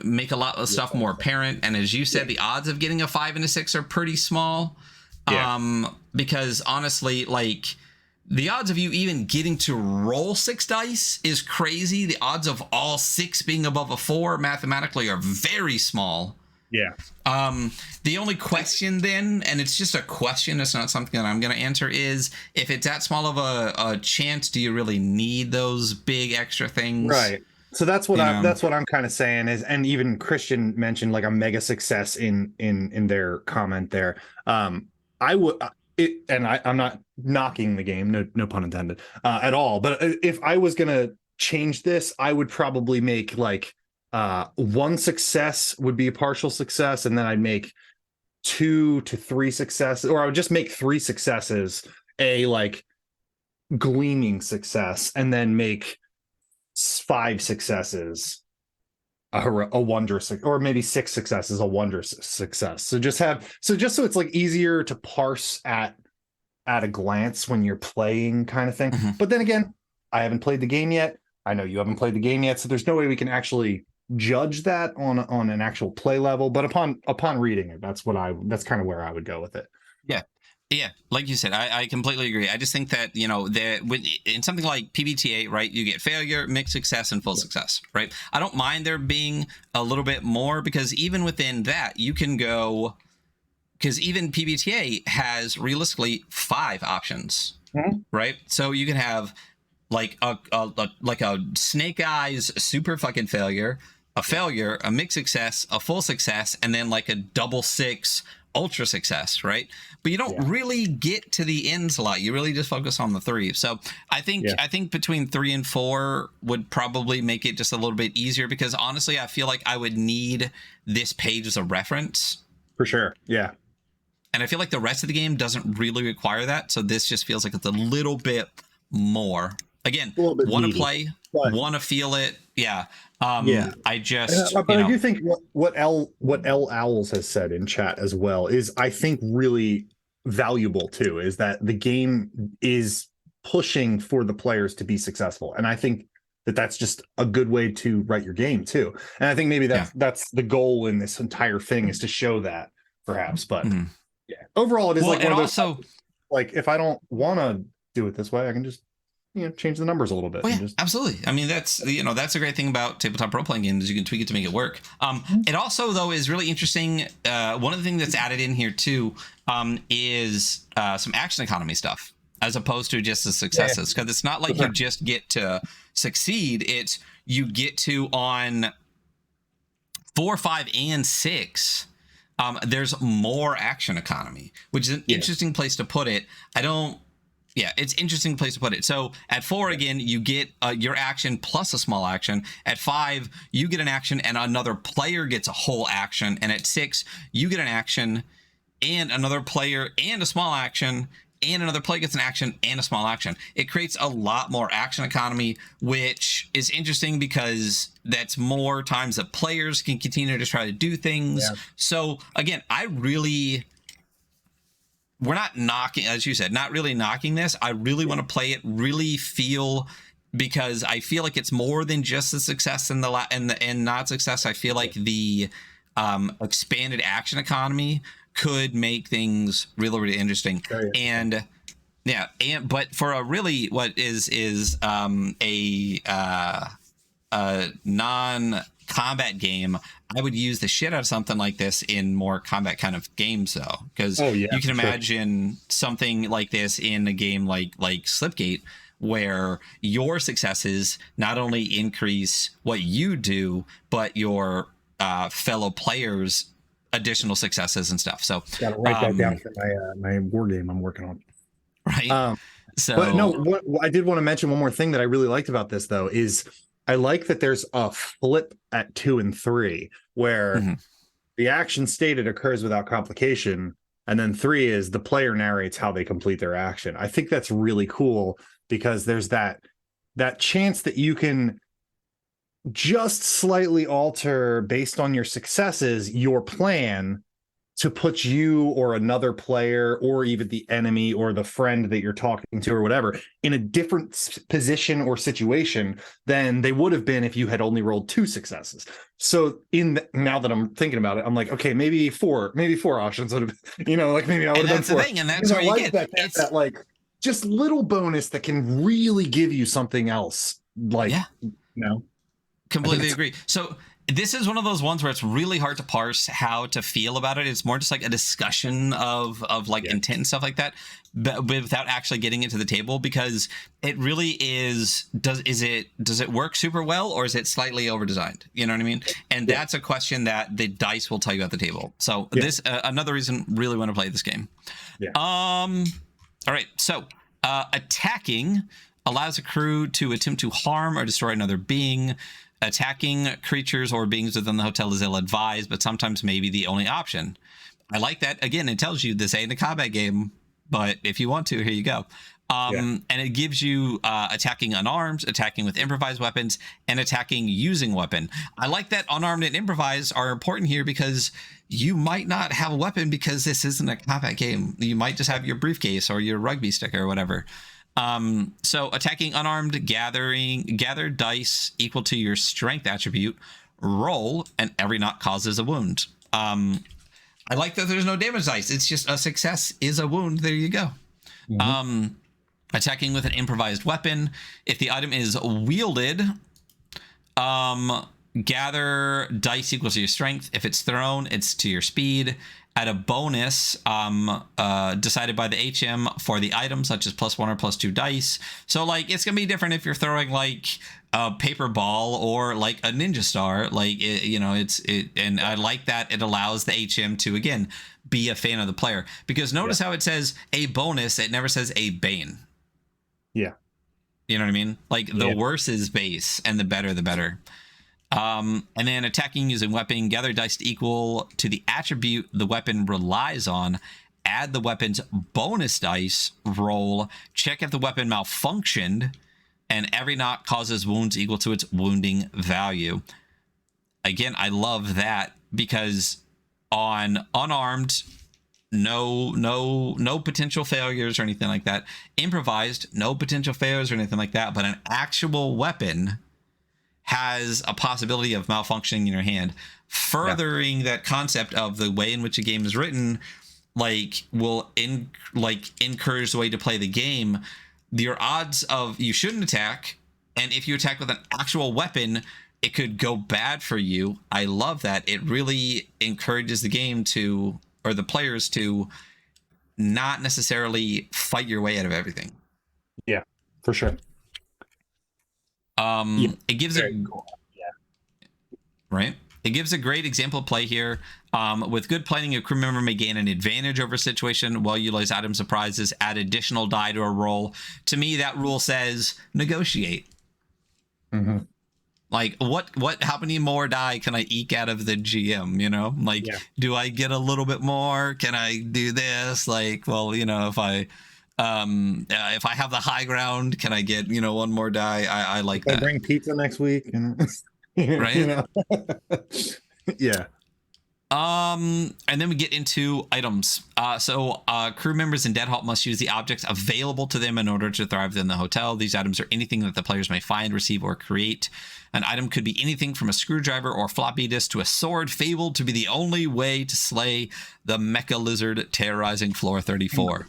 make a lot of stuff more apparent. And as you said, the odds of getting a 5 and a 6 are pretty small. Because honestly, like the odds of you even getting to roll 6 dice is crazy. The odds of all 6 being above a 4 mathematically are very small. Yeah. The only question then, and it's just a question, it's not something that I'm going to answer, is if it's that small of a chance, do you really need those big extra things? Right. So that's what I'm kind of saying is, and even Christian mentioned like a mega success in their comment there. I would. I'm not knocking the game, no pun intended, at all. But if I was gonna change this, I would probably make like 1 success would be a partial success, and then I'd make 2 to 3 successes, or I would just make 3 successes. A like gleaming success and then make 5 successes a wondrous, or maybe 6 successes a wondrous success. So just so it's like easier to parse at a glance when you're playing, kind of thing. But then again, I haven't played the game yet. I know you haven't played the game yet, so there's no way we can actually judge that on an actual play level. But upon reading it, that's kind of where I would go with it. Yeah, like you said, I completely agree. I just think that, you know, in something like PBTA, right, you get failure, mixed success, and full success, right? I don't mind there being a little bit more, because even within that, you can go, because even PBTA has realistically 5 options, right? So you can have like a snake eyes super fucking failure, a failure, a mixed success, a full success, and then like a double 6 ultra success, right? But you don't really get to the ends a lot. You really just focus on the 3. So I think between 3 and 4 would probably make it just a little bit easier, because honestly, I feel like I would need this page as a reference. For sure. Yeah. And I feel like the rest of the game doesn't really require that. So this just feels like it's a little bit more. Again, want to play, want to feel it. Yeah. I just, but I do think what L Owls has said in chat as well is, I think, really valuable too, is that the game is pushing for the players to be successful. And I think that that's just a good way to write your game too. And I think maybe that's the goal in this entire thing, is to show that, perhaps. But overall, it is like one of those, like, if I don't want to do it this way, I can just, you know, change the numbers a little bit. Absolutely. I mean, that's a great thing about tabletop role-playing games. You can tweak it to make it work. It also, though, is really interesting. One of the things that's added in here too is some action economy stuff, as opposed to just the successes, because it's not like you just get to succeed. It's you get to, on 4, 5, and 6. There's more action economy, which is an interesting place to put it. It's interesting place to put it. So at 4, again, you get your action plus a small action. At 5, you get an action and another player gets a whole action. And at 6, you get an action and another player and a small action, and another player gets an action and a small action. It creates a lot more action economy, which is interesting because that's more times that players can continue to try to do things. So again, we're not knocking, as you said, not really knocking this. I really want to play it, really feel, because I feel like it's more than just the success and and not success. I feel like the expanded action economy could make things really, really interesting. But for a really what is a non-combat game, I would use the shit out of something like this in more combat kind of games, though, because you can imagine something like this in a game like Slipgate, where your successes not only increase what you do, but your fellow players' additional successes and stuff. So gotta write that down for my war game I'm working on. Right. But no, what I did want to mention, one more thing that I really liked about this, though, is I like that there's a flip at 2 and 3, where the action stated occurs without complication, and then 3 is the player narrates how they complete their action. I think that's really cool, because there's that chance that you can just slightly alter, based on your successes, your plan to put you or another player, or even the enemy or the friend that you're talking to or whatever, in a different position or situation than they would have been if you had only rolled 2 successes. So now that I'm thinking about it, I'm like, okay, maybe four options would have, like maybe I would have done 4. And that's where you get that like just little bonus that can really give you something else. Completely agree. So this is one of those ones where it's really hard to parse how to feel about it. It's more just like a discussion of intent and stuff like that, but without actually getting into the table, because it really is. Does it work super well, or is it slightly over designed? You know what I mean? And that's a question that the dice will tell you at the table. So this another reason really want to play this game. All right. So attacking allows a crew to attempt to harm or destroy another being. Attacking creatures or beings within the hotel is ill-advised, but sometimes maybe the only option. I like that. Again, it tells you this ain't a combat game, but if you want to, here you go. And it gives you attacking unarmed, attacking with improvised weapons, and attacking using weapon. I like that unarmed and improvised are important here because you might not have a weapon because this isn't a combat game. You might just have your briefcase or your rugby stick or whatever. So attacking unarmed, gather dice equal to your strength attribute, roll, and every knock causes a wound. I like that there's no damage dice. It's just a success is a wound. There you go. Attacking with an improvised weapon. If the item is wielded, gather dice equals to your strength. If it's thrown, it's to your speed. Add a bonus decided by the HM for the item, such as +1 or +2 dice. So like it's gonna be different if you're throwing like a paper ball or like a ninja star. Like and I like that it allows the HM to again be a fan of the player, because notice how it says a bonus, it never says a bane. Yeah. You know what I mean? Like the worse is base and the better the better. And then attacking using weapon, gather dice equal to the attribute the weapon relies on, add the weapon's bonus dice, roll, check if the weapon malfunctioned, and every knock causes wounds equal to its wounding value. Again, I love that because on unarmed, no potential failures or anything like that. Improvised, no potential failures or anything like that, but an actual weapon has a possibility of malfunctioning in your hand, furthering that concept of the way in which a game is written, like will encourage the way to play the game. Your odds of you shouldn't attack, and if you attack with an actual weapon, it could go bad for you. I love that. It really encourages the game to, or the players to, not necessarily fight your way out of everything. Yeah, for sure. It gives right. It gives a great example of play here. With good planning, a crew member may gain an advantage over a situation while utilize item surprises, add additional die to a roll. To me, that rule says negotiate. Like what how many more die can I eke out of the GM, you know? Like do I get a little bit more? Can I do this? Like, well, you know, if I have the high ground, can I get, you know, one more die? I like that. I bring pizza next week, you know? Right? You know? Yeah. And then we get into items. So crew members in Dead Halt must use the objects available to them in order to thrive within the hotel. These items are anything that the players may find, receive, or create. An item could be anything from a screwdriver or floppy disk to a sword fabled to be the only way to slay the mecha lizard terrorizing floor 34.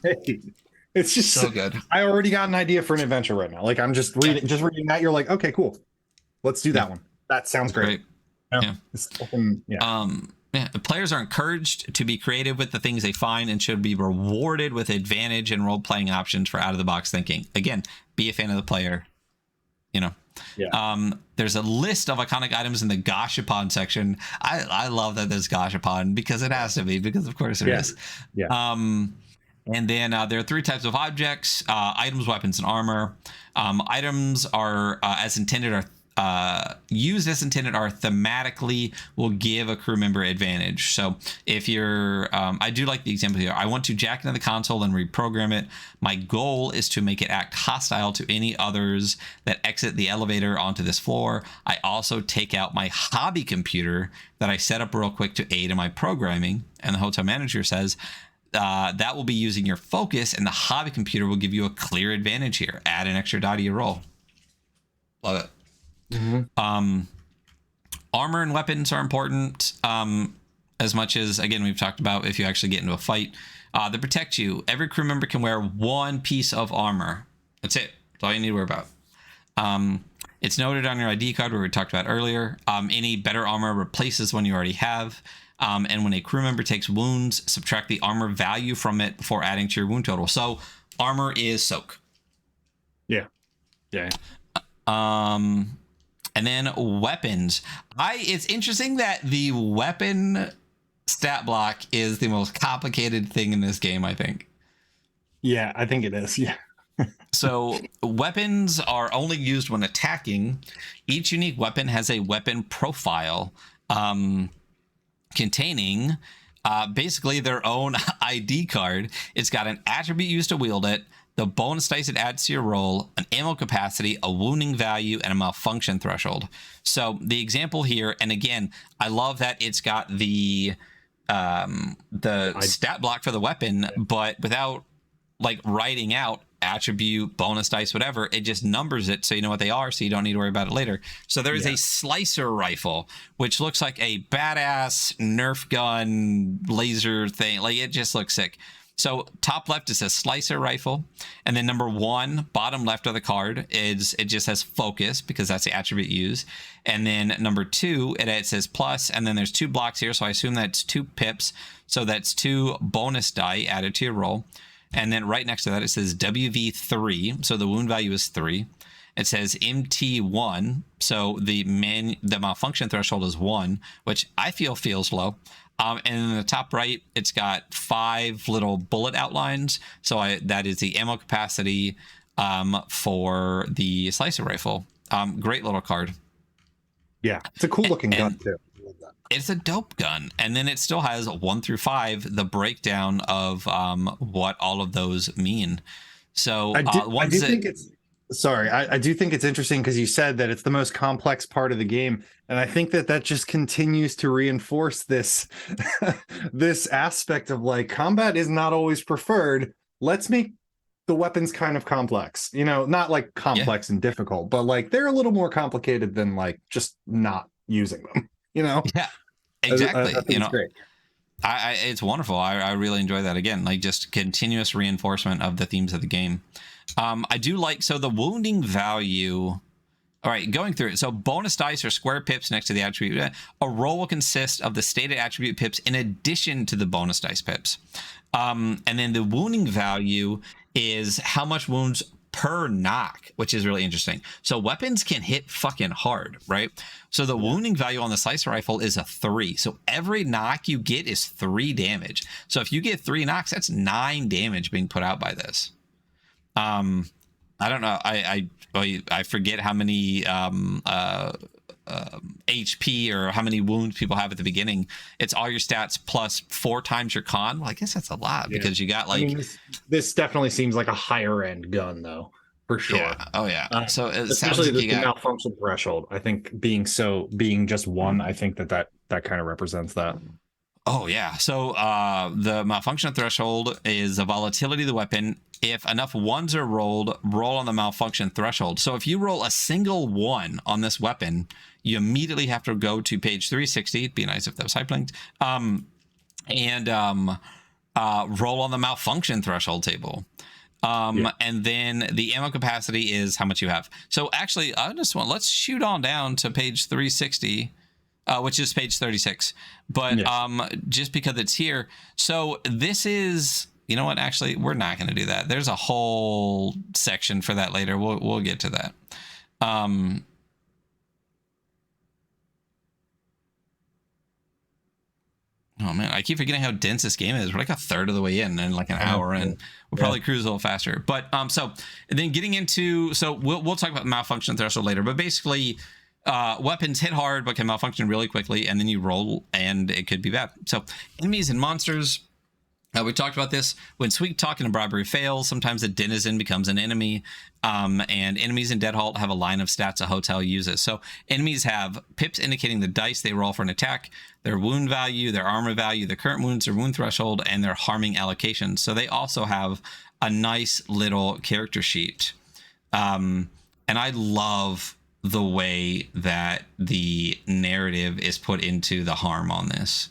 It's just so good. I already got an idea for an adventure right now. Like I'm just reading that. You're like, okay, cool. Let's do that one. That sounds great. Yeah. The players are encouraged to be creative with the things they find and should be rewarded with advantage and role-playing options for out-of-the-box thinking. Again, be a fan of the player. You know. Yeah. There's a list of iconic items in the Gashapon section. I love that there's Gashapon because it has to be, because of course there is. Yeah. And then there are 3 types of objects: items, weapons, and armor. Items are as intended are used as intended are thematically will give a crew member advantage. So if you're I do like the example here. I want to jack into the console and reprogram it. My goal is to make it act hostile to any others that exit the elevator onto this floor. I also take out my hobby computer that I set up real quick to aid in my programming, and the hotel manager says that will be using your focus, and the hobby computer will give you a clear advantage here. Add an extra die to your roll. Love it. Armor and weapons are important, as much as, again, we've talked about if you actually get into a fight. They protect you. Every crew member can wear 1 piece of armor. That's it. That's all you need to worry about. It's noted on your ID card, where we talked about earlier. Any better armor replaces one you already have. And when a crew member takes wounds, subtract the armor value from it before adding to your wound total. So armor is soak. Yeah. And then weapons. It's interesting that the weapon stat block is the most complicated thing in this game, I think. Yeah, I think it is. Yeah. So weapons are only used when attacking. Each unique weapon has a weapon profile containing basically their own ID card. It's got an attribute used to wield it, the bonus dice it adds to your roll, an ammo capacity, a wounding value, and a malfunction threshold. So the example here, and again, I love that it's got the stat block for the weapon, but without like writing out attribute, bonus dice, whatever, it just numbers it so you know what they are, so you don't need to worry about it later. So there is a slicer rifle, which looks like a badass Nerf gun laser thing. Like, it just looks sick. So top left is a slicer rifle, and then number 1, bottom left of the card, it just says focus because that's the attribute used. And then number 2, it says plus, and then there's 2 blocks here, so I assume that's 2 pips. So that's 2 bonus die added to your roll. And then right next to that, it says WV3, so the wound value is 3. It says MT1, so the malfunction threshold is 1, which I feel feels low. And in the top right, it's got 5 little bullet outlines. So that is the ammo capacity for the slicer rifle. Great little card. Yeah, it's a cool looking gun too. It's a dope gun. And then it still has 1 through 5, the breakdown of what all of those mean. So I do think it's interesting because you said that it's the most complex part of the game. And I think that just continues to reinforce this, this aspect of like, combat is not always preferred. Let's make the weapons kind of complex, you know, not like complex and difficult, but like they're a little more complicated than like just not using them, you know? Yeah, exactly. I think it's great. It's wonderful. I really enjoy that. Again, like just continuous reinforcement of the themes of the game. I do like, so the wounding value. All right, going through it. So bonus dice are square pips next to the attribute. A roll will consist of the stated attribute pips in addition to the bonus dice pips. And then the wounding value is how much wounds per knock, which is really interesting. So weapons can hit fucking hard, right? So the wounding value on the slicer rifle is a 3. So every knock you get is 3 damage. So if you get 3 knocks, that's 9 damage being put out by this. I don't know. I forget how many HP or how many wounds people have at the beginning. It's all your stats plus 4 times your con. Well, I guess that's a lot because you got like. I mean, this definitely seems like a higher end gun though, for sure. Yeah. Oh yeah. So it especially sounds like the malfunction threshold. I think being just 1, I think that kind of represents that. Oh yeah. So the malfunction threshold is the volatility of the weapon. If enough 1s are rolled, roll on the malfunction threshold. So if you roll a single 1 on this weapon, you immediately have to go to page 360. It'd be nice if that was hyperlinked. Roll on the malfunction threshold table. And then the ammo capacity is how much you have. So actually, let's shoot on down to page 360. Which is page 36. But just because it's here. So this is, you know what? Actually, we're not going to do that. There's a whole section for that later. We'll get to that. Oh man, I keep forgetting how dense this game is. We're like a third of the way in and like an hour in. We'll probably cruise a little faster. But so then getting into, so we'll talk about malfunction threshold later. But basically, weapons hit hard but can malfunction really quickly, and then you roll and it could be bad. So enemies and monsters, we talked about this. When sweet talking and bribery fails, sometimes a denizen becomes an enemy, and enemies in Dead Halt have a line of stats a hotel uses. So enemies have pips indicating the dice they roll for an attack, their wound value, their armor value, their current wounds, their wound threshold, and their harming allocation. So they also have a nice little character sheet. And I love the way that the narrative is put into the harm on this.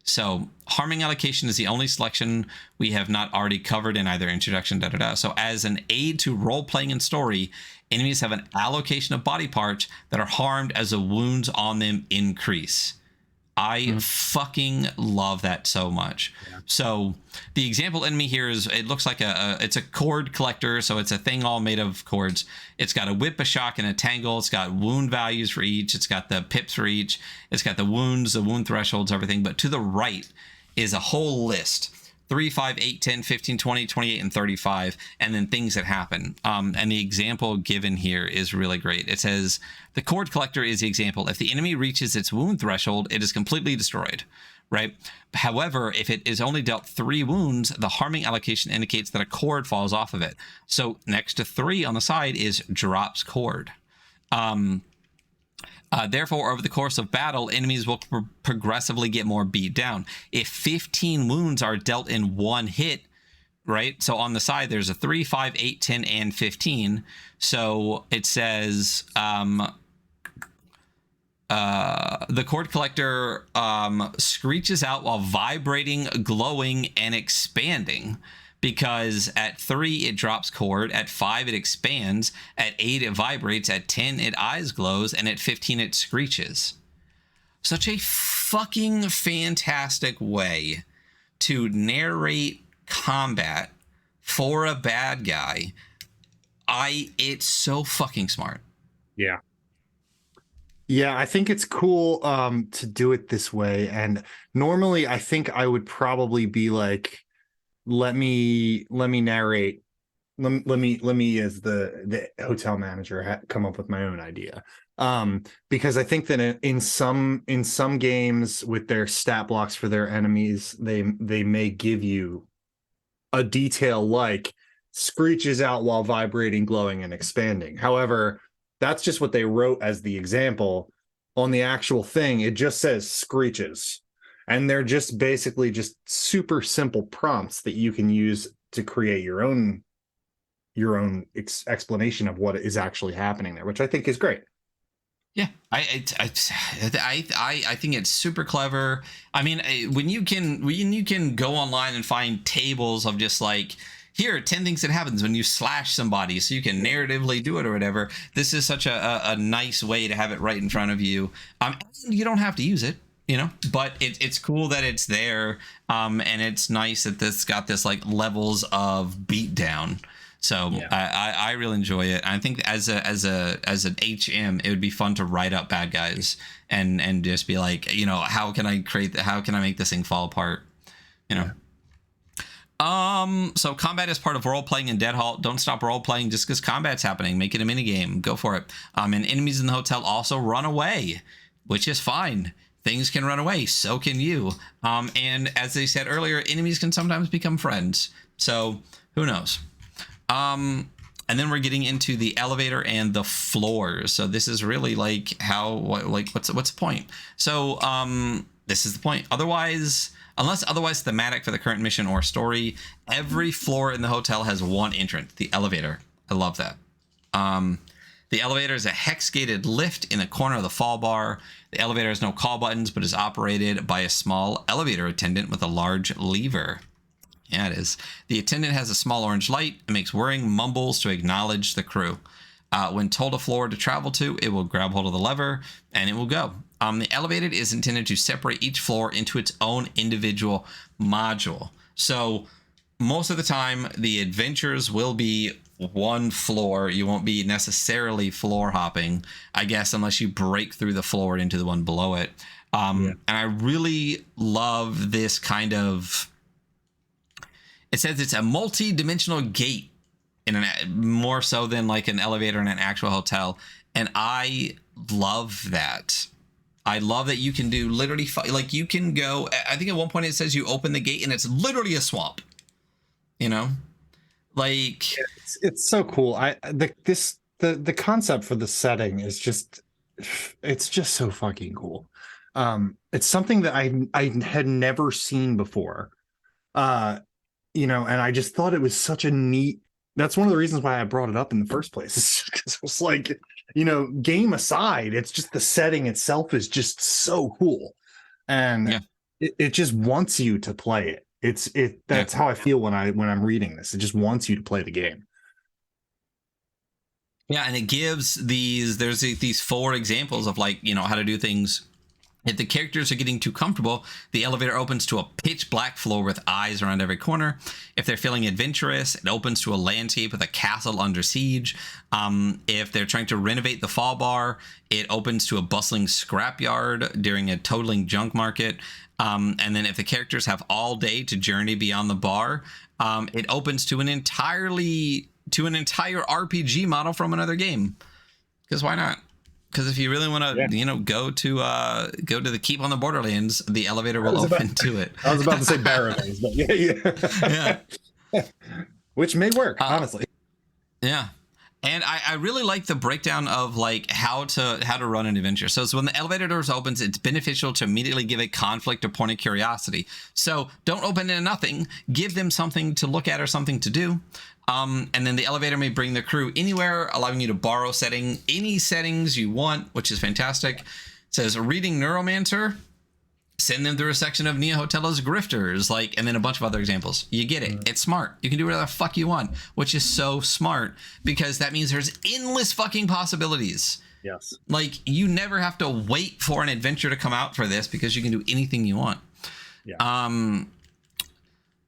So harming allocation is the only selection we have not already covered in either introduction, So as an aid to role-playing and story, enemies have an allocation of body parts that are harmed as the wounds on them increase. I fucking love that so much. Yeah. So the example enemy here is, it looks like it's a cord collector. So it's a thing all made of cords. It's got a whip, a shock, and a tangle. It's got wound values for each. It's got the pips for each. It's got the wounds, the wound thresholds, everything. But to the right is a whole list. 3, 5, 8, 10, 15, 20, 28, and 35, and then things that happen. And the example given here is really great. It says, the cord collector is the example. If the enemy reaches its wound threshold, it is completely destroyed. right? However, if it is only dealt 3 wounds, the harming allocation indicates that a cord falls off of it. So next to 3 on the side is drops cord. Therefore, over the course of battle, enemies will progressively get more beat down. If 15 wounds are dealt in one hit, right? So on the side, there's a 3, 5, 8, 10, and 15. So it says the cord collector screeches out while vibrating, glowing, and expanding. Because at 3 it drops cord, at 5 it expands, at 8 it vibrates, at 10 it eyes glows, and at 15 it screeches. Such a fucking fantastic way to narrate combat for a bad guy. It's so fucking smart. Yeah. Yeah, I think it's cool to do it this way. And normally I think I would probably be like, let me narrate, let me as the hotel manager come up with my own idea, because I think that in some games with their stat blocks for their enemies, they may give you a detail like screeches out while vibrating, glowing, and expanding. However, that's just what they wrote as the example. On the actual thing, it just says screeches. And they're just basically just super simple prompts that you can use to create your own explanation of what is actually happening there, which I think is great. Yeah, I think it's super clever. I mean, when you can go online and find tables of just like, here are 10 things that happens when you slash somebody, so you can narratively do it or whatever. This is such a nice way to have it right in front of you. You don't have to use it, you know, but it's cool that it's there, and it's nice that this got this like levels of beatdown. So yeah. I really enjoy it. I think as an HM, it would be fun to write up bad guys and just be like, you know, how can I make this thing fall apart, you know? Yeah. So combat is part of role playing in Dead Halt. Don't stop role playing just because combat's happening. Make it a mini game. Go for it. And enemies in the hotel also run away, which is fine. Things can run away, so can you. And as they said earlier, enemies can sometimes become friends. So who knows? And then we're getting into the elevator and the floors. So this is really like what's the point? So this is the point. Unless otherwise thematic for the current mission or story, every floor in the hotel has one entrance, the elevator. I love that. The elevator is a hex-gated lift in the corner of the fall bar. The elevator has no call buttons, but is operated by a small elevator attendant with a large lever. Yeah, it is. The attendant has a small orange light and makes whirring mumbles to acknowledge the crew. When told a floor to travel to, it will grab hold of the lever and it will go. The elevator is intended to separate each floor into its own individual module. So most of the time, the adventures will be one floor. You won't be necessarily floor hopping, I guess, unless you break through the floor into the one below it. And I really love this kind of... It says it's a multi-dimensional gate more so than like an elevator in an actual hotel. And I love that. I love that you can do literally like you can go. I think at one point it says you open the gate and it's literally a swamp, you know, like it's so cool. The concept for the setting is just, it's just so fucking cool. It's something that I had never seen before. You know, and I just thought it was such a neat. That's one of the reasons why I brought it up in the first place. It's because it was like, you know, game aside, it's just the setting itself is just so cool, and it just wants you to play it. That's how I feel when I'm reading this. It just wants you to play the game. Yeah, and it gives these 4 examples of like, you know, how to do things. If the characters are getting too comfortable, the elevator opens to a pitch black floor with eyes around every corner. If they're feeling adventurous, it opens to a landscape with a castle under siege. If they're trying to renovate the fall bar, it opens to a bustling scrapyard during a totaling junk market. And then if the characters have all day to journey beyond the bar, it opens to an entire RPG model from another game. Because why not? Because if you really want to, go to the keep on the Borderlands, the elevator will open to it. I was about to say Barrowlands, but yeah. Which may work, honestly. Yeah. And I really like the breakdown of like how to run an adventure. So when the elevator doors opens, it's beneficial to immediately give a conflict or point of curiosity. So don't open into nothing. Give them something to look at or something to do. And then the elevator may bring the crew anywhere, allowing you to borrow any settings you want, which is fantastic. It says reading Neuromancer. Send them through a section of Nia Hotella's grifters, and then a bunch of other examples. You get it. It's smart. You can do whatever the fuck you want, which is so smart because that means there's endless fucking possibilities. Yes. You never have to wait for an adventure to come out for this because you can do anything you want. Yeah.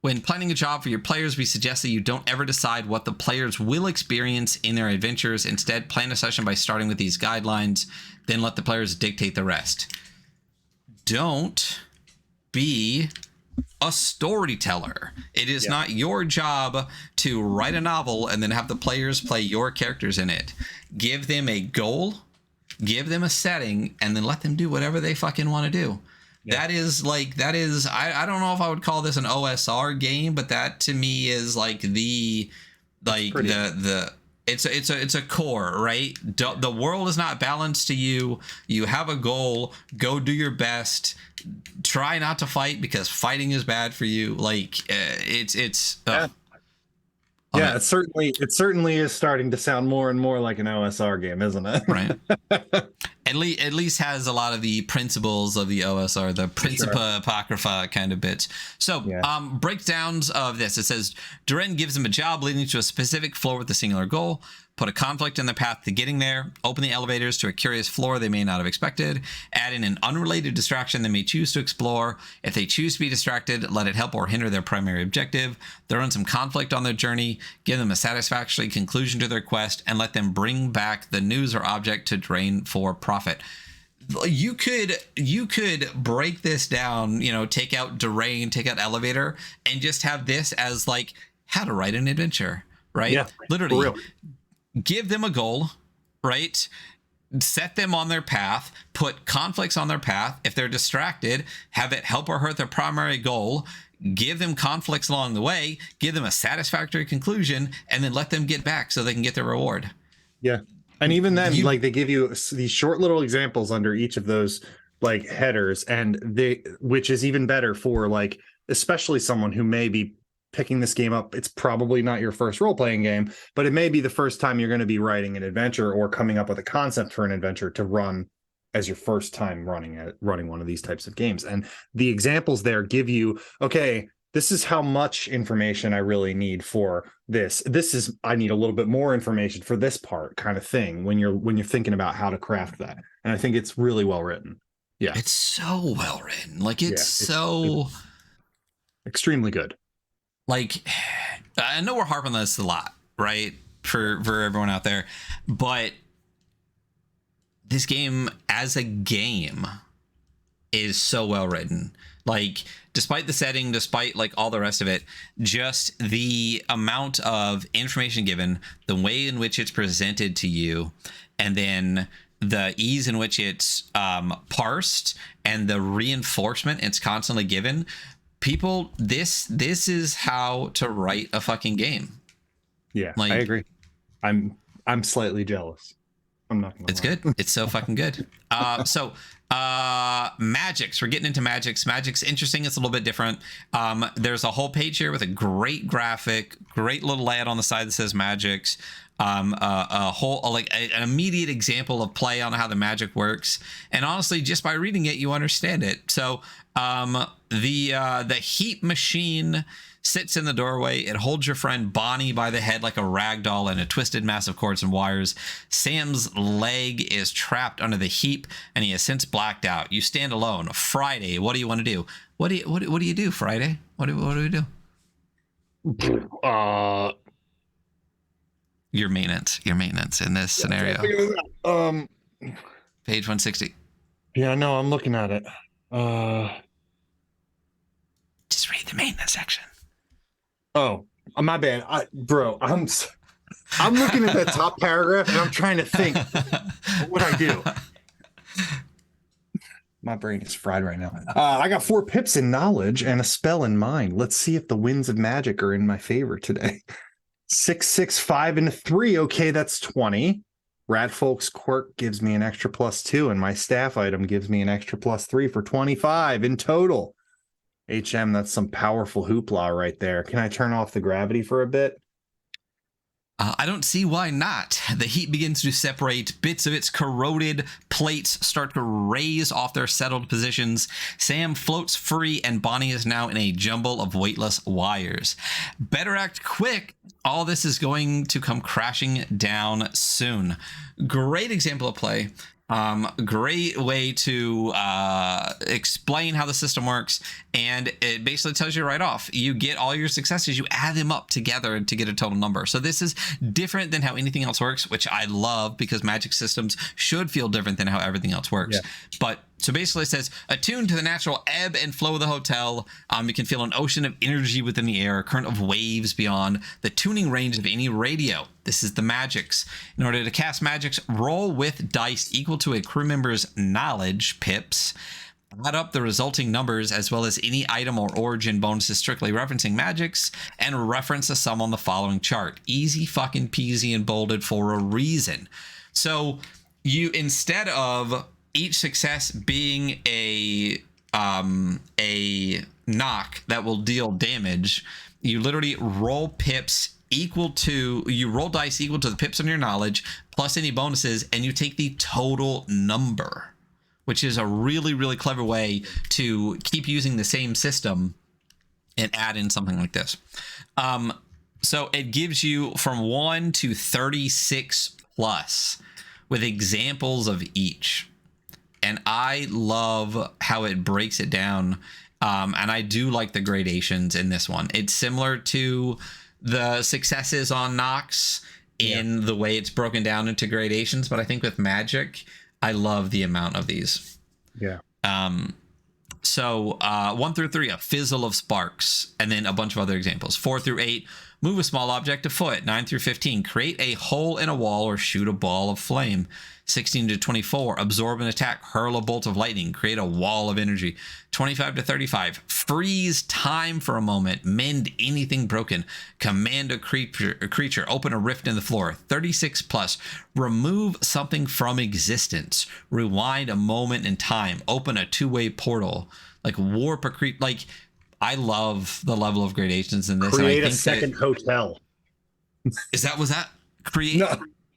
When planning a job for your players, we suggest that you don't ever decide what the players will experience in their adventures. Instead, plan a session by starting with these guidelines, then let the players dictate the rest. Don't be a storyteller. It is not your job to write a novel and then have the players play your characters in it. Give them a goal, give them a setting, and then let them do whatever they fucking want to do. Yeah. That is I don't know if I would call this an OSR game, but that to me is it's a core, right? The world is not balanced to you. You have a goal. Go do your best. Try not to fight because fighting is bad for you. It certainly is starting to sound more and more like an OSR game, isn't it? Right. At least has a lot of the principles of the OSR, the Principia Apocrypha kind of bits. So breakdowns of this. It says Duran gives them a job leading to a specific floor with a singular goal. Put a conflict in the path to getting there. Open the elevators to a curious floor they may not have expected. Add in an unrelated distraction they may choose to explore. If they choose to be distracted, let it help or hinder their primary objective. Throw in some conflict on their journey. Give them a satisfactory conclusion to their quest, and let them bring back the news or object to drain for profit. You could break this down, take out Durain, take out elevator, and just have this as how to write an adventure, right? Yeah, literally. Give them a goal, right? Set them on their path, put conflicts on their path. If they're distracted, have it help or hurt their primary goal. Give them conflicts along the way, give them a satisfactory conclusion, and then let them get back so they can get their reward. Yeah. And even then, they give you these short little examples under each of those headers, and which is even better for especially someone who may be picking this game up. It's probably not your first role-playing game, but it may be the first time you're going to be writing an adventure or coming up with a concept for an adventure to run as your first time running one of these types of games. And the examples there give you, okay, this is how much information I really need for this. I need a little bit more information for this part, kind of thing, when you're thinking about how to craft that. And I think it's really well written. Yeah. It's so well written. It's extremely good. I know we're harping on this a lot, right? For everyone out there, but this game as a game is so well written. Despite the setting, despite all the rest of it, just the amount of information given, the way in which it's presented to you, and then the ease in which it's parsed and the reinforcement it's constantly given. People, this is how to write a fucking game. Yeah, I agree. I'm slightly jealous. I'm not gonna lie. It's good. It's so fucking good. Magics. We're getting into magics. Magic's interesting. It's a little bit different. There's a whole page here with a great graphic, great little layout on the side that says magics. A whole an immediate example of play on how the magic works, and honestly, just by reading it, you understand it. So the heat machine sits in the doorway. It holds your friend Bonnie by the head like a rag doll in a twisted mass of cords and wires. Sam's leg is trapped under the heap, and he has since blacked out. You stand alone. Friday, what do you want to do? What do you do, Friday? What do we do? Your maintenance in this scenario. Page 160. Yeah, no, I'm looking at it. Just read the maintenance section. Oh, my bad. I'm looking at that top paragraph and I'm trying to think, what would I do? My brain is fried right now. I got 4 pips in knowledge and a spell in mind. Let's see if the winds of magic are in my favor today. 6, 6, 5, and 3. Okay, that's 20. Radfolk's quirk gives me an extra +2, and my staff item gives me an extra +3 for 25 in total. HM, that's some powerful hoopla right there. Can I turn off the gravity for a bit? I don't see why not. The heat begins to separate. Bits of its corroded plates start to raise off their settled positions. Sam floats free, and Bonnie is now in a jumble of weightless wires. Better act quick. All this is going to come crashing down soon. Great example of play. Great way to explain how the system works, and it basically tells you right off. You get all your successes, you add them up together to get a total number. So this is different than how anything else works, which I love, because Magic systems should feel different than how everything else works. Yeah. But so basically it says, attuned to the natural ebb and flow of the hotel. You can feel an ocean of energy within the air, a current of waves beyond the tuning range of any radio. This is the magics. In order to cast magics, roll with dice equal to a crew member's knowledge, pips. Add up the resulting numbers as well as any item or origin bonuses strictly referencing magics, and reference a sum on the following chart. Easy fucking peasy and bolded for a reason. So you, instead of each success being a knock that will deal damage, you literally roll pips equal to, you roll dice equal to the pips on your knowledge plus any bonuses, and you take the total number, which is a really, really clever way to keep using the same system and add in something like this. So it gives you from 1 to 36 plus with examples of each. And I love how it breaks it down. And I do like the gradations in this one. It's similar to the successes on Nox in the way it's broken down into gradations. But I think with Magic, I love the amount of these. Yeah. So 1 through 3, a fizzle of sparks, and then a bunch of other examples. 4 through 8, move a small object a foot. 9 through 15, create a hole in a wall or shoot a ball of flame. 16 to 24, absorb an attack, hurl a bolt of lightning, create a wall of energy. 25 to 35, freeze time for a moment, mend anything broken, command a creature, open a rift in the floor. 36 plus, remove something from existence, rewind a moment in time, open a two-way portal, like warp a creature. Like, I love the level of gradations in this. Create and I a think second hotel. Was that create?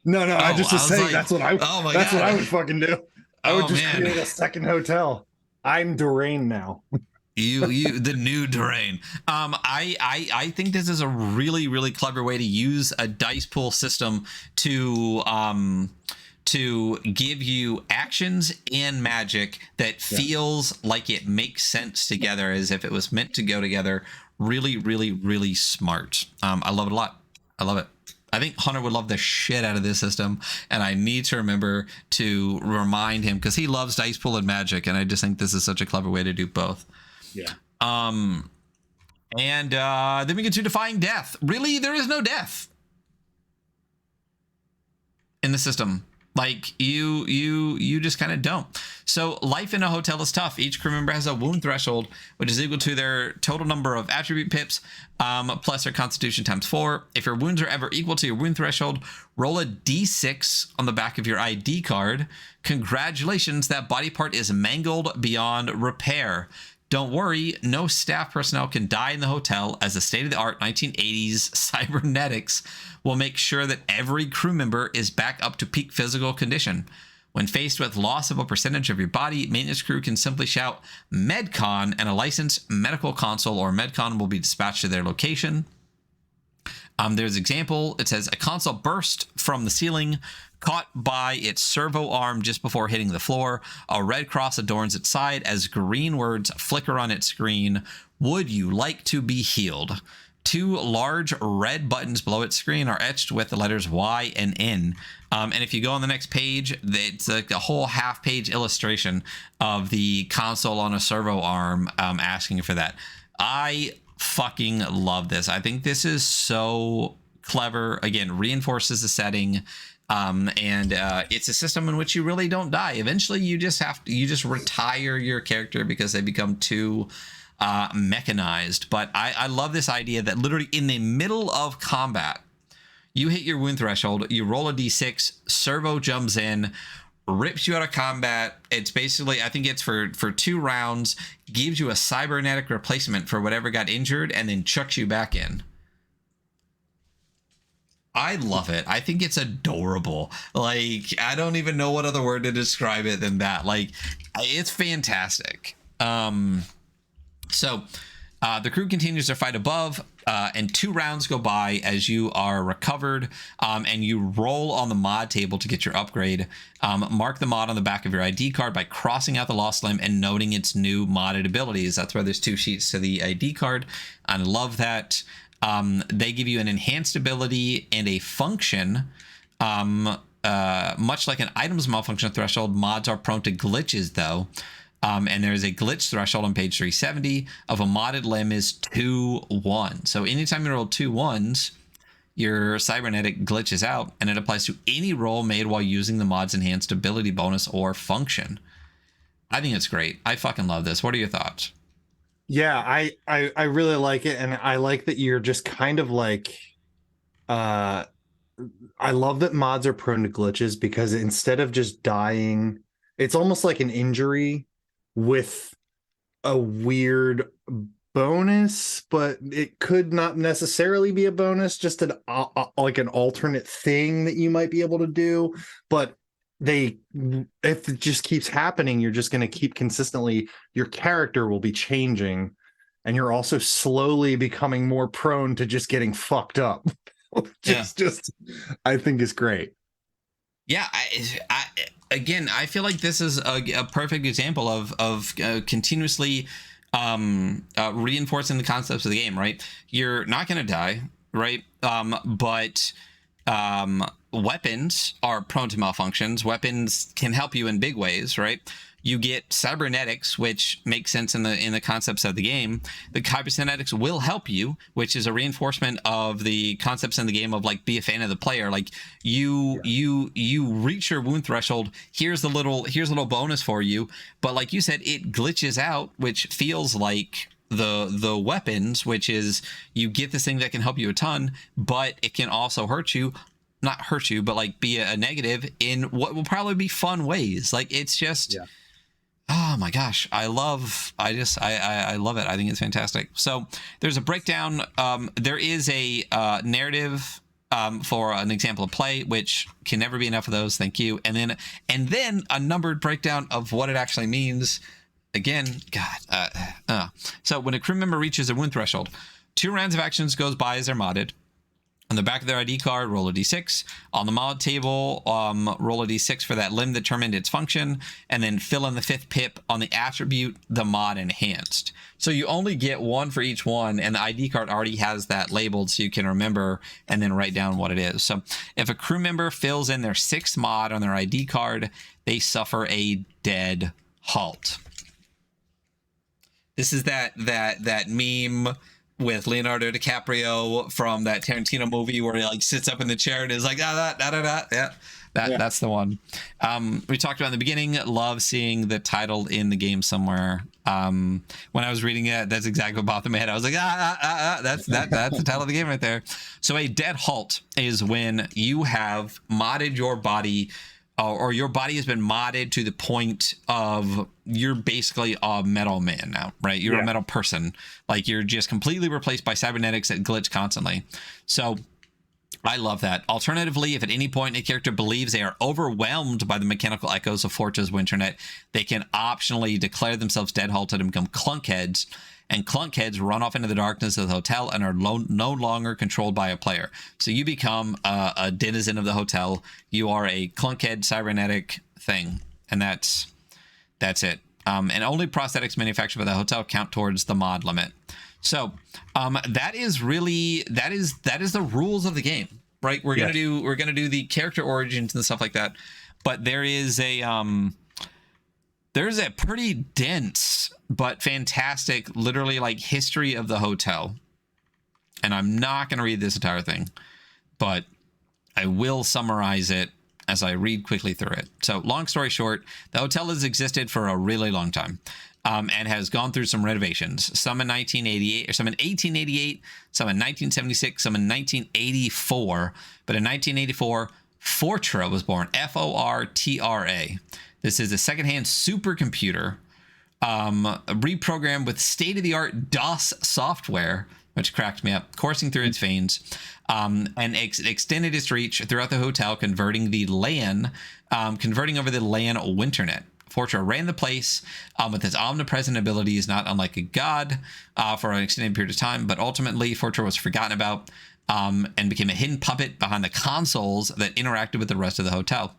No. I just was saying, like, that's what I. Oh my that's God. what I would fucking do. I would just create a second hotel. I'm Durain now. you the new Durain. I think this is a really, really clever way to use a dice pool system to give you actions and magic that feels like it makes sense together, as if it was meant to go together. Really, really, really smart. I love it a lot. I love it. I think Hunter would love the shit out of this system, and I need to remember to remind him, because he loves dice pool and magic, and I just think this is such a clever way to do both. Yeah. And then we get to defying death. Really, there is no death in the system. Like, you just kind of don't. So life in a hotel is tough. Each crew member has a wound threshold, which is equal to their total number of attribute pips plus their constitution times 4. If your wounds are ever equal to your wound threshold, roll a d6 on the back of your ID card. Congratulations, that body part is mangled beyond repair. Don't worry, no staff personnel can die in the hotel, as the state-of-the-art 1980s cybernetics will make sure that every crew member is back up to peak physical condition. When faced with loss of a percentage of your body, maintenance crew can simply shout MedCon, and a licensed medical console or MedCon will be dispatched to their location. There's an example. It says a console burst from the ceiling, caught by its servo arm just before hitting the floor. A red cross adorns its side as green words flicker on its screen. Would you like to be healed? 2 large red buttons below its screen are etched with the letters Y and N. And if you go on the next page, it's like a whole half-page illustration of the console on a servo arm asking for that. I fucking love this. I think this is so clever. Again, reinforces the setting. And it's a system in which you really don't die. Eventually you just retire your character because they become too mechanized. But I love this idea that literally in the middle of combat, you hit your wound threshold, you roll a d6, servo jumps in, rips you out of combat. It's basically, I think it's for 2 rounds, gives you a cybernetic replacement for whatever got injured, and then chucks you back in. I love it. I think it's adorable. Like, I don't even know what other word to describe it than that. Like, it's fantastic. So the crew continues their fight above, and 2 rounds go by as you are recovered, and you roll on the mod table to get your upgrade. Mark the mod on the back of your ID card by crossing out the lost limb and noting its new modded abilities. That's why there's 2 sheets to the ID card. I love that. They give you an enhanced ability and a function. Much like an items malfunction threshold, mods are prone to glitches, though. And there's a glitch threshold on page 370 of a modded limb is 2-1. So anytime you roll 2 1s, your cybernetic glitches out, and it applies to any roll made while using the mod's enhanced ability bonus or function. I think it's great. I fucking love this. What are your thoughts? Yeah, I really like it, and I like that you're just kind of like I love that mods are prone to glitches, because instead of just dying, it's almost like an injury with a weird bonus, but it could not necessarily be a bonus, just an like an alternate thing that you might be able to do. But if it just keeps happening, you're just going to keep consistently, your character will be changing, and you're also slowly becoming more prone to just getting fucked up. just I think is great. Yeah, again, I feel like this is a perfect example of continuously reinforcing the concepts of the game, right? You're not going to die, right? But weapons are prone to malfunctions. Weapons can help you in big ways, right? You get cybernetics, which makes sense in the concepts of the game. The cybernetics will help you, which is a reinforcement of the concepts in the game of like, be a fan of the player. Like you reach your wound threshold. Here's a little bonus for you. But like you said, it glitches out, which feels like the weapons, which is you get this thing that can help you a ton, but it can also hurt you. Not hurt you, but like be a negative in what will probably be fun ways. Like it's just. Yeah. Oh my gosh, I love it. I think it's fantastic. So there's a breakdown. There is a narrative for an example of play, which can never be enough of those. Thank you. And then a numbered breakdown of what it actually means. Again, God. So when a crew member reaches a wound threshold, 2 rounds of actions goes by as they're modded. On the back of their ID card, roll a d6. On the mod table, roll a d6 for that limb that determined its function, and then fill in the 5th pip on the attribute the mod enhanced. So you only get 1 for each one, and the ID card already has that labeled so you can remember and then write down what it is. So if a crew member fills in their 6th mod on their ID card, they suffer a Dead Halt. This is that meme with Leonardo DiCaprio from that Tarantino movie where he like sits up in the chair and is like, that's the one. We talked about in the beginning, love seeing the title in the game somewhere. When I was reading it, that's exactly what popped in my head. I was like, that's the title of the game right there. So a Dead Halt is when you have modded your body, or your body has been modded to the point of you're basically a metal man now, right? You're a metal person. Like you're just completely replaced by cybernetics that glitch constantly. So I love that. Alternatively, if at any point a character believes they are overwhelmed by the mechanical echoes of Forge's Winternet, they can optionally declare themselves dead halted and become clunkheads. And clunkheads run off into the darkness of the hotel and are no longer controlled by a player. So you become a denizen of the hotel. You are a clunkhead cybernetic thing, and that's it. And only prosthetics manufactured by the hotel count towards the mod limit. So that is the rules of the game, right? We're gonna do the character origins and stuff like that, but there's a pretty dense but fantastic, literally like history of the hotel. And I'm not going to read this entire thing. but I will summarize it as I read quickly through it. So long story short, the hotel has existed for a really long time. And has gone through some renovations, some in 1988, or some in 1888, some in 1976, some in 1984. But in 1984, Fortra was born, Fortra. This is a secondhand supercomputer reprogrammed with state-of-the-art DOS software, which cracked me up, coursing through its veins, and extended its reach throughout the hotel, converting over the LAN Winternet. Fortra ran the place with its omnipresent abilities, not unlike a god, for an extended period of time. But ultimately, Fortra was forgotten about and became a hidden puppet behind the consoles that interacted with the rest of the hotel.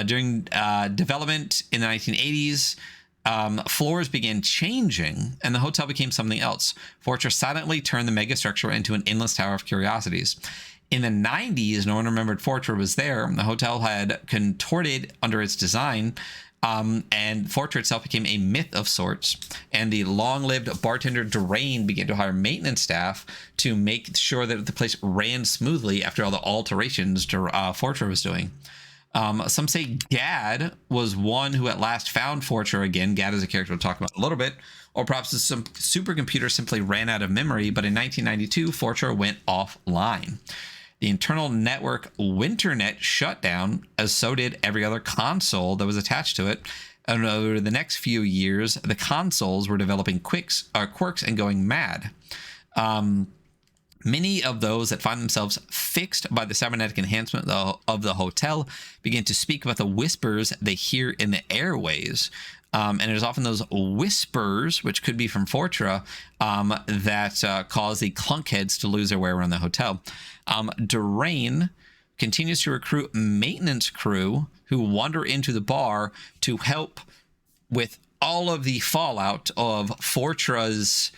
During development in the 1980s, floors began changing, and the hotel became something else. Fortra silently turned the megastructure into an endless tower of curiosities. In the 90s, no one remembered Fortra was there. The hotel had contorted under its design. And Fortra itself became a myth of sorts, and the long-lived bartender Drain began to hire maintenance staff to make sure that the place ran smoothly after all the alterations Fortra was doing. Some say Gad was one who at last found Fortra again. Gad is a character we'll talk about in a little bit. Or perhaps some supercomputer simply ran out of memory, but in 1992, Fortra went offline. The internal network Winternet shut down, as so did every other console that was attached to it. And over the next few years, the consoles were developing quirks and going mad. Many of those that find themselves fixed by the cybernetic enhancement of the hotel begin to speak about the whispers they hear in the airways. And it is often those whispers, which could be from Fortra, that cause the clunkheads to lose their way around the hotel. Durain continues to recruit maintenance crew who wander into the bar to help with all of the fallout of Fortra's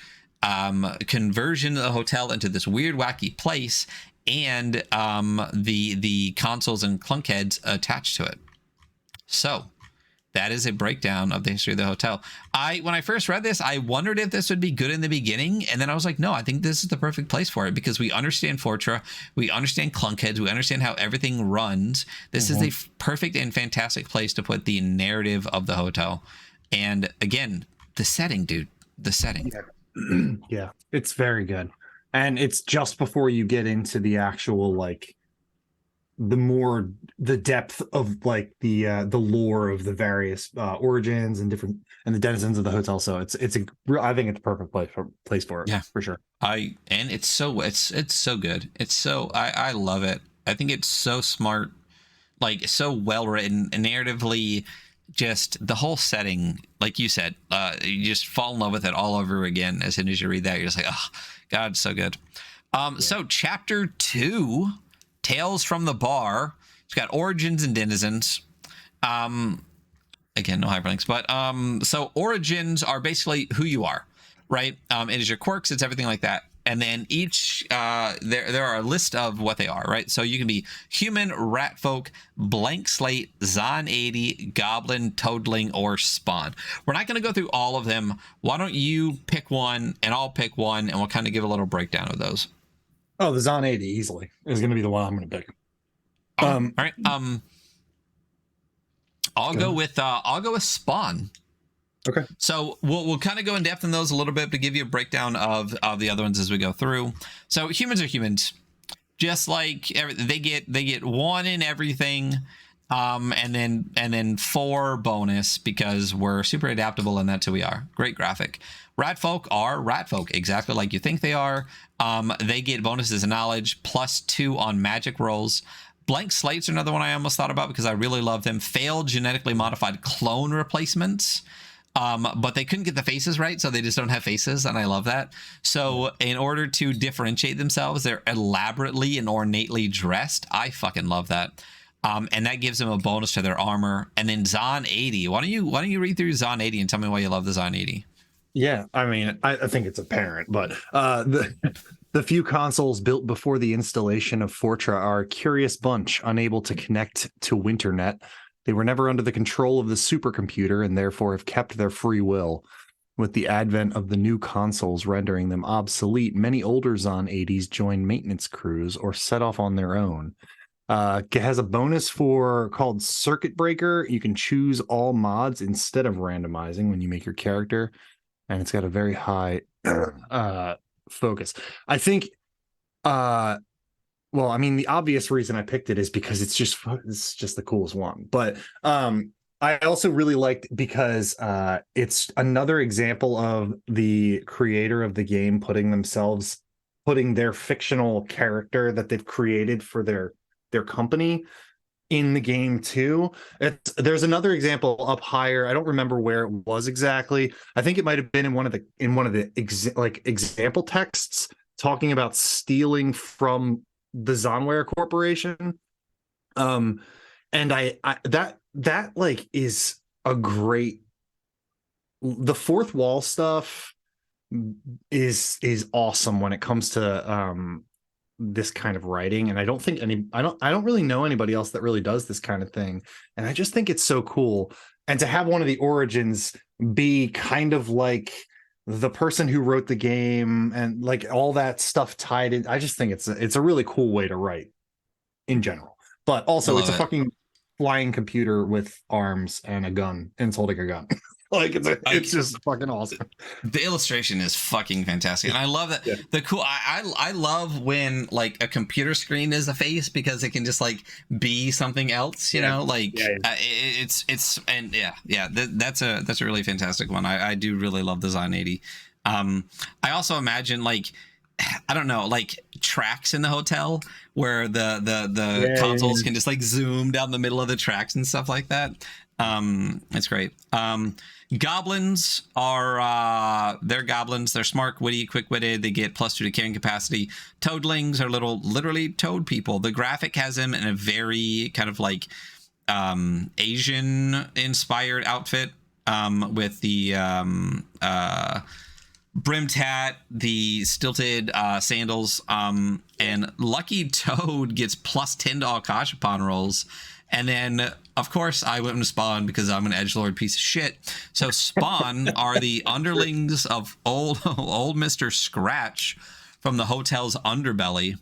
conversion of the hotel into this weird, wacky place, and the consoles and clunkheads attached to it. So that is a breakdown of the history of the hotel. When I first read this, I wondered if this would be good in the beginning. And then I was like, no, I think this is the perfect place for it, because we understand Fortra, we understand clunkheads, we understand how everything runs. This is a perfect and fantastic place to put the narrative of the hotel. And again, the setting, dude, the setting. Yeah, it's very good. And it's just before you get into the actual, like, the depth of like the lore of the various origins and the denizens of the hotel. So I think it's a perfect place for it. Yeah, for sure. And it's so good. It's so I love it. I think it's so smart, like so well written and narratively. Just the whole setting, like you said, you just fall in love with it all over again. As soon as you read that, you're just like, oh God, it's so good. So chapter 2. Tales from the Bar. It's got origins and denizens. Again, no hyperlinks, but so origins are basically who you are, right? It is your quirks, it's everything like that. And then each there are a list of what they are, right? So you can be human, rat folk, blank slate, Zon 80, goblin, toadling, or spawn. We're not going to go through all of them. Why don't you pick one and I'll pick one, and we'll kind of give a little breakdown of those. Oh, the Zon 80 easily is going to be the one I'm going to pick. All right. I'll go with Spawn. Okay. So we'll kind of go in depth in those a little bit to give you a breakdown of the other ones as we go through. So humans are humans, just like they get one in everything, and then 4 bonus because we're super adaptable and that's who we are. Great graphic. Rat folk are rat folk, exactly like you think they are. They get bonuses in knowledge, +2 on magic rolls. Blank slates are another one I almost thought about because I really love them. Failed genetically modified clone replacements. But they couldn't get the faces right, so they just don't have faces, and I love that. So in order to differentiate themselves, they're elaborately and ornately dressed. I fucking love that. And that gives them a bonus to their armor. And then Zon 80. Why don't you read through Zon 80 and tell me why you love the Zon 80? Yeah, I mean, I think it's apparent, but the few consoles built before the installation of Fortra are a curious bunch, unable to connect to Winternet. They were never under the control of the supercomputer and therefore have kept their free will. With the advent of the new consoles rendering them obsolete, many older Zon 80s join maintenance crews or set off on their own. It has a bonus called Circuit Breaker. You can choose all mods instead of randomizing when you make your character, and it's got a very high focus. I think well, I mean, the obvious reason I picked it is because it's just the coolest one. But I also really liked because it's another example of the creator of the game putting their fictional character that they've created for their company in the game too. There's another example up higher. I don't remember where it was exactly. I think it might have been in one of the example texts talking about stealing from the Zonware Corporation. And I that like is a great, the fourth wall stuff is awesome when it comes to this kind of writing, and I don't really know anybody else that really does this kind of thing, and I just think it's so cool. And to have one of the origins be kind of like the person who wrote the game and like all that stuff tied in, I just think it's a really cool way to write in general. But also it's a fucking flying computer with arms and a gun, and it's holding a gun. Like it's just fucking awesome. The illustration is fucking fantastic, and I love that. Yeah. I love when like a computer screen is a face, because it can just like be something else, you know. Like it's that's a really fantastic one. I do really love the Zon 80. I also imagine like, I don't know, like tracks in the hotel where the consoles can just like zoom down the middle of the tracks and stuff like that. It's great. Goblins are they're goblins. They're smart, witty, quick-witted. They get +2 to carrying capacity. Toadlings are literally toad people. The graphic has them in a very kind of like Asian inspired outfit, with the brimmed hat, the stilted sandals, and Lucky Toad gets +10 to all Kashapon rolls. And then, of course, I went with Spawn because I'm an edgelord piece of shit. So Spawn are the underlings of old Mr. Scratch from the hotel's underbelly.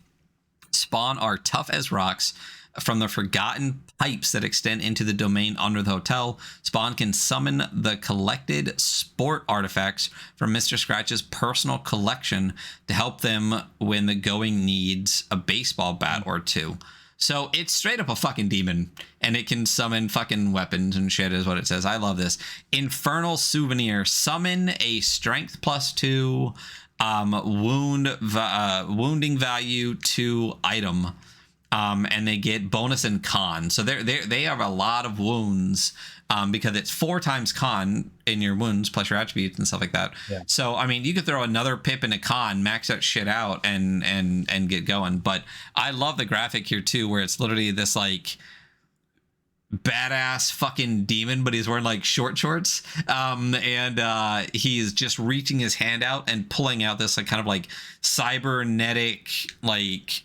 Spawn are tough as rocks from the forgotten pipes that extend into the domain under the hotel. Spawn can summon the collected sport artifacts from Mr. Scratch's personal collection to help them when the going needs a baseball bat or two. So it's straight up a fucking demon, and it can summon fucking weapons and shit is what it says. I love this. Infernal Souvenir. Summon a strength +2, wounding value 2 item. And they get bonus and con. So they have a lot of wounds, because it's 4 times con in your wounds plus your attributes and stuff like that. Yeah. So I mean, you could throw another pip in a con, max that shit out, and get going. But I love the graphic here too, where it's literally this like badass fucking demon, but he's wearing like short shorts, and he's just reaching his hand out and pulling out this like kind of like cybernetic like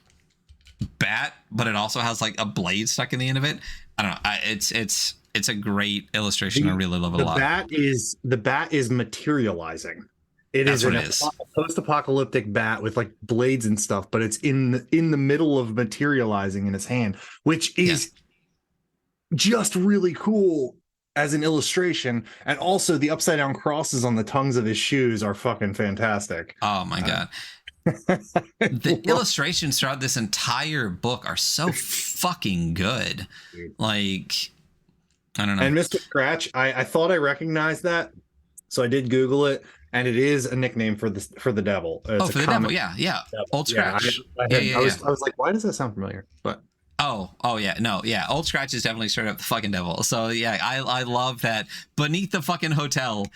bat, but it also has like a blade stuck in the end of it. I don't know. It's a great illustration. I really love it a lot. The bat is materializing. That's a post-apocalyptic bat with like blades and stuff, but it's in the middle of materializing in his hand, which is just really cool as an illustration. And also the upside down crosses on the tongues of his shoes are fucking fantastic. Oh my god. The illustrations throughout this entire book are so fucking good. Like, I don't know. And Mr. Scratch, I thought I recognized that, so I did Google it, and it is a nickname for the devil. It's for the devil, yeah. Devil. Old Scratch. I was like, why does that sound familiar? But Old Scratch is definitely straight up the fucking devil. So yeah, I love that. Beneath the fucking hotel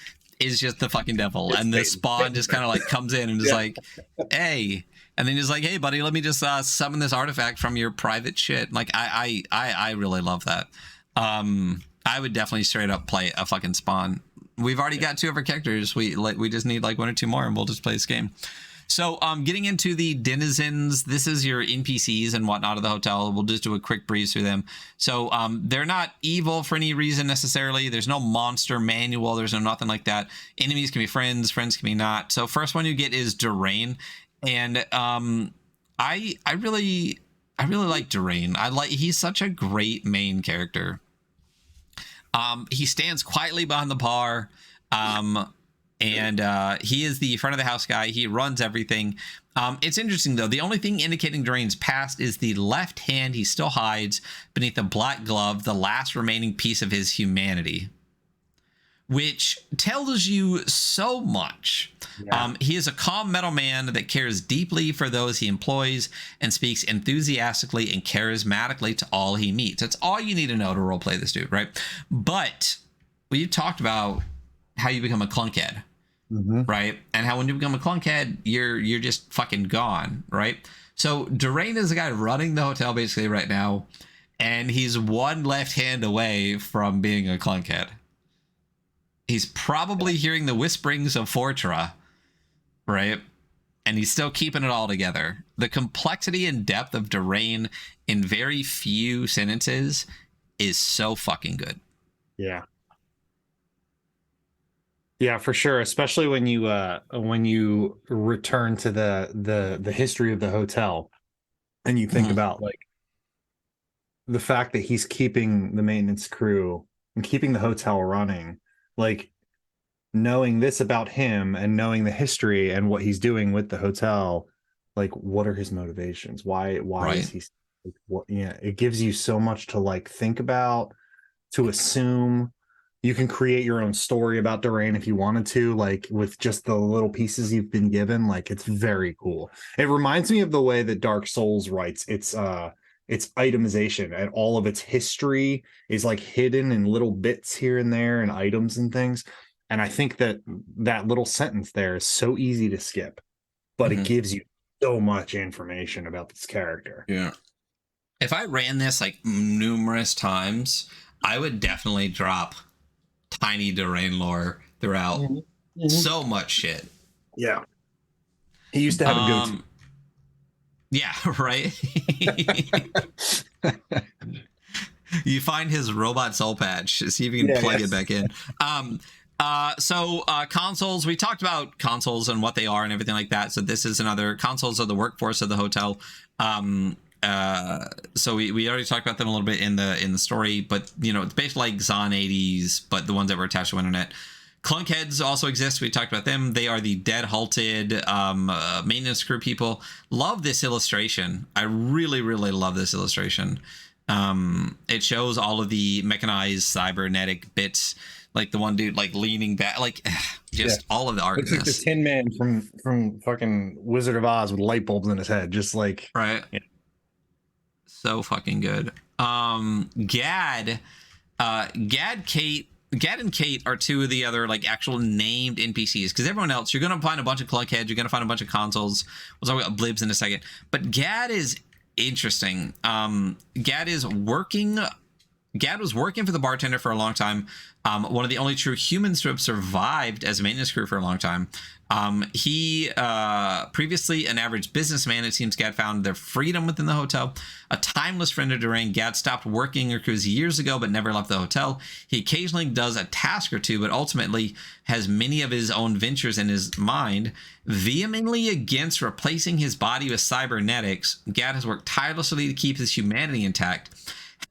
is just the fucking devil, and the Spawn just kind of like comes in and is like, hey, and then he's like, hey buddy, let me just summon this artifact from your private shit. Like I really love that. I would definitely straight up play a fucking Spawn. We've already got 2 of our characters. We just need like 1 or 2 more, and we'll just play this game. So, getting into the denizens, this is your NPCs and whatnot of the hotel. We'll just do a quick breeze through them. So, they're not evil for any reason necessarily. There's no monster manual. There's no nothing like that. Enemies can be friends. Friends can be not. So, first one you get is Durain, and I really like Durain. He's such a great main character. He stands quietly behind the bar. And he is the front of the house guy. He runs everything. It's interesting, though. The only thing indicating Durain's past is the left hand he still hides beneath the black glove, the last remaining piece of his humanity, which tells you so much. Yeah. He is a calm metal man that cares deeply for those he employs and speaks enthusiastically and charismatically to all he meets. That's all you need to know to roleplay this dude, right? But we talked about how you become a clunkhead. Mm-hmm. Right, and how when you become a clunkhead, you're just fucking gone, right? So Durain is the guy running the hotel basically right now, and he's one left hand away from being a clunkhead. He's probably hearing the whisperings of Fortra, right? And he's still keeping it all together. The complexity and depth of Durain in very few sentences is so fucking good. Yeah. Yeah, for sure. Especially when you return to the history of the hotel, and you think about like the fact that he's keeping the maintenance crew and keeping the hotel running, like knowing this about him and knowing the history and what he's doing with the hotel, like what are his motivations? Why right. Is he? Like, what? Yeah, it gives you so much to like think about, to assume. You can create your own story about Durain if you wanted to, like with just the little pieces you've been given. Like it's very cool. It reminds me of the way that Dark Souls writes its itemization, and all of its history is like hidden in little bits here and there and items and things. And I think that little sentence there is so easy to skip, but it gives you so much information about this character. Yeah. If I ran this like numerous times, I would definitely drop tiny Durain lore throughout. So much shit. Yeah. He used to have a go-to. Yeah, right? You find his robot soul patch, see if you can plug it back in. So consoles, we talked about consoles and what they are and everything like that. So this is another consoles of the workforce of the hotel. So we already talked about them a little bit in the story, but you know, it's basically like Xon 80s, but the ones that were attached to internet. Clunkheads also exist. We talked about them. They are the Dead Halted maintenance crew people. Love this illustration. I really love this illustration. It shows all of the mechanized cybernetic bits, like the one dude like leaning back, like just all of the art. It's like the Tin Man from fucking Wizard of Oz with light bulbs in his head, just like right. Yeah. So fucking good. Gad and Kate are two of the other like actual named NPCs, because everyone else, you're gonna find a bunch of clunkheads, you're gonna find a bunch of consoles. We'll talk about blibs in a second, but Gad is interesting. Gad was working for the bartender for a long time. One of the only true humans to have survived as a maintenance crew for a long time. He previously an average businessman. It seems Gad found their freedom within the hotel. A timeless friend of Durain, Gad stopped working or crews years ago, but never left the hotel. He occasionally does a task or two, but ultimately has many of his own ventures in his mind. Vehemently against replacing his body with cybernetics, Gad has worked tirelessly to keep his humanity intact.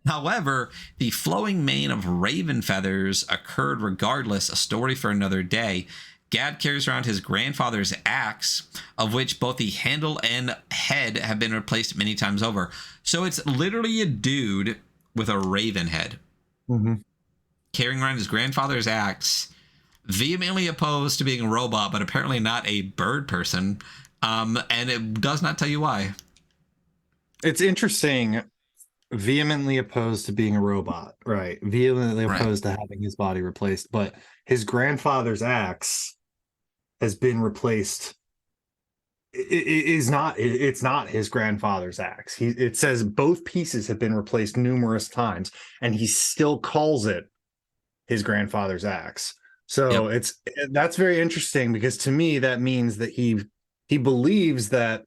However, the flowing mane of raven feathers occurred regardless, a story for another day. Gad carries around his grandfather's axe, of which both the handle and head have been replaced many times over. So it's literally a dude with a raven head. Carrying around his grandfather's axe, vehemently opposed to being a robot, but apparently not a bird person. And it does not tell you why. It's interesting. Vehemently opposed to being a robot, right? Vehemently opposed to having his body replaced, but his grandfather's axe has been replaced. It's not his grandfather's axe. It says both pieces have been replaced numerous times, and he still calls it his grandfather's axe. So that's very interesting, because to me that means that he he believes that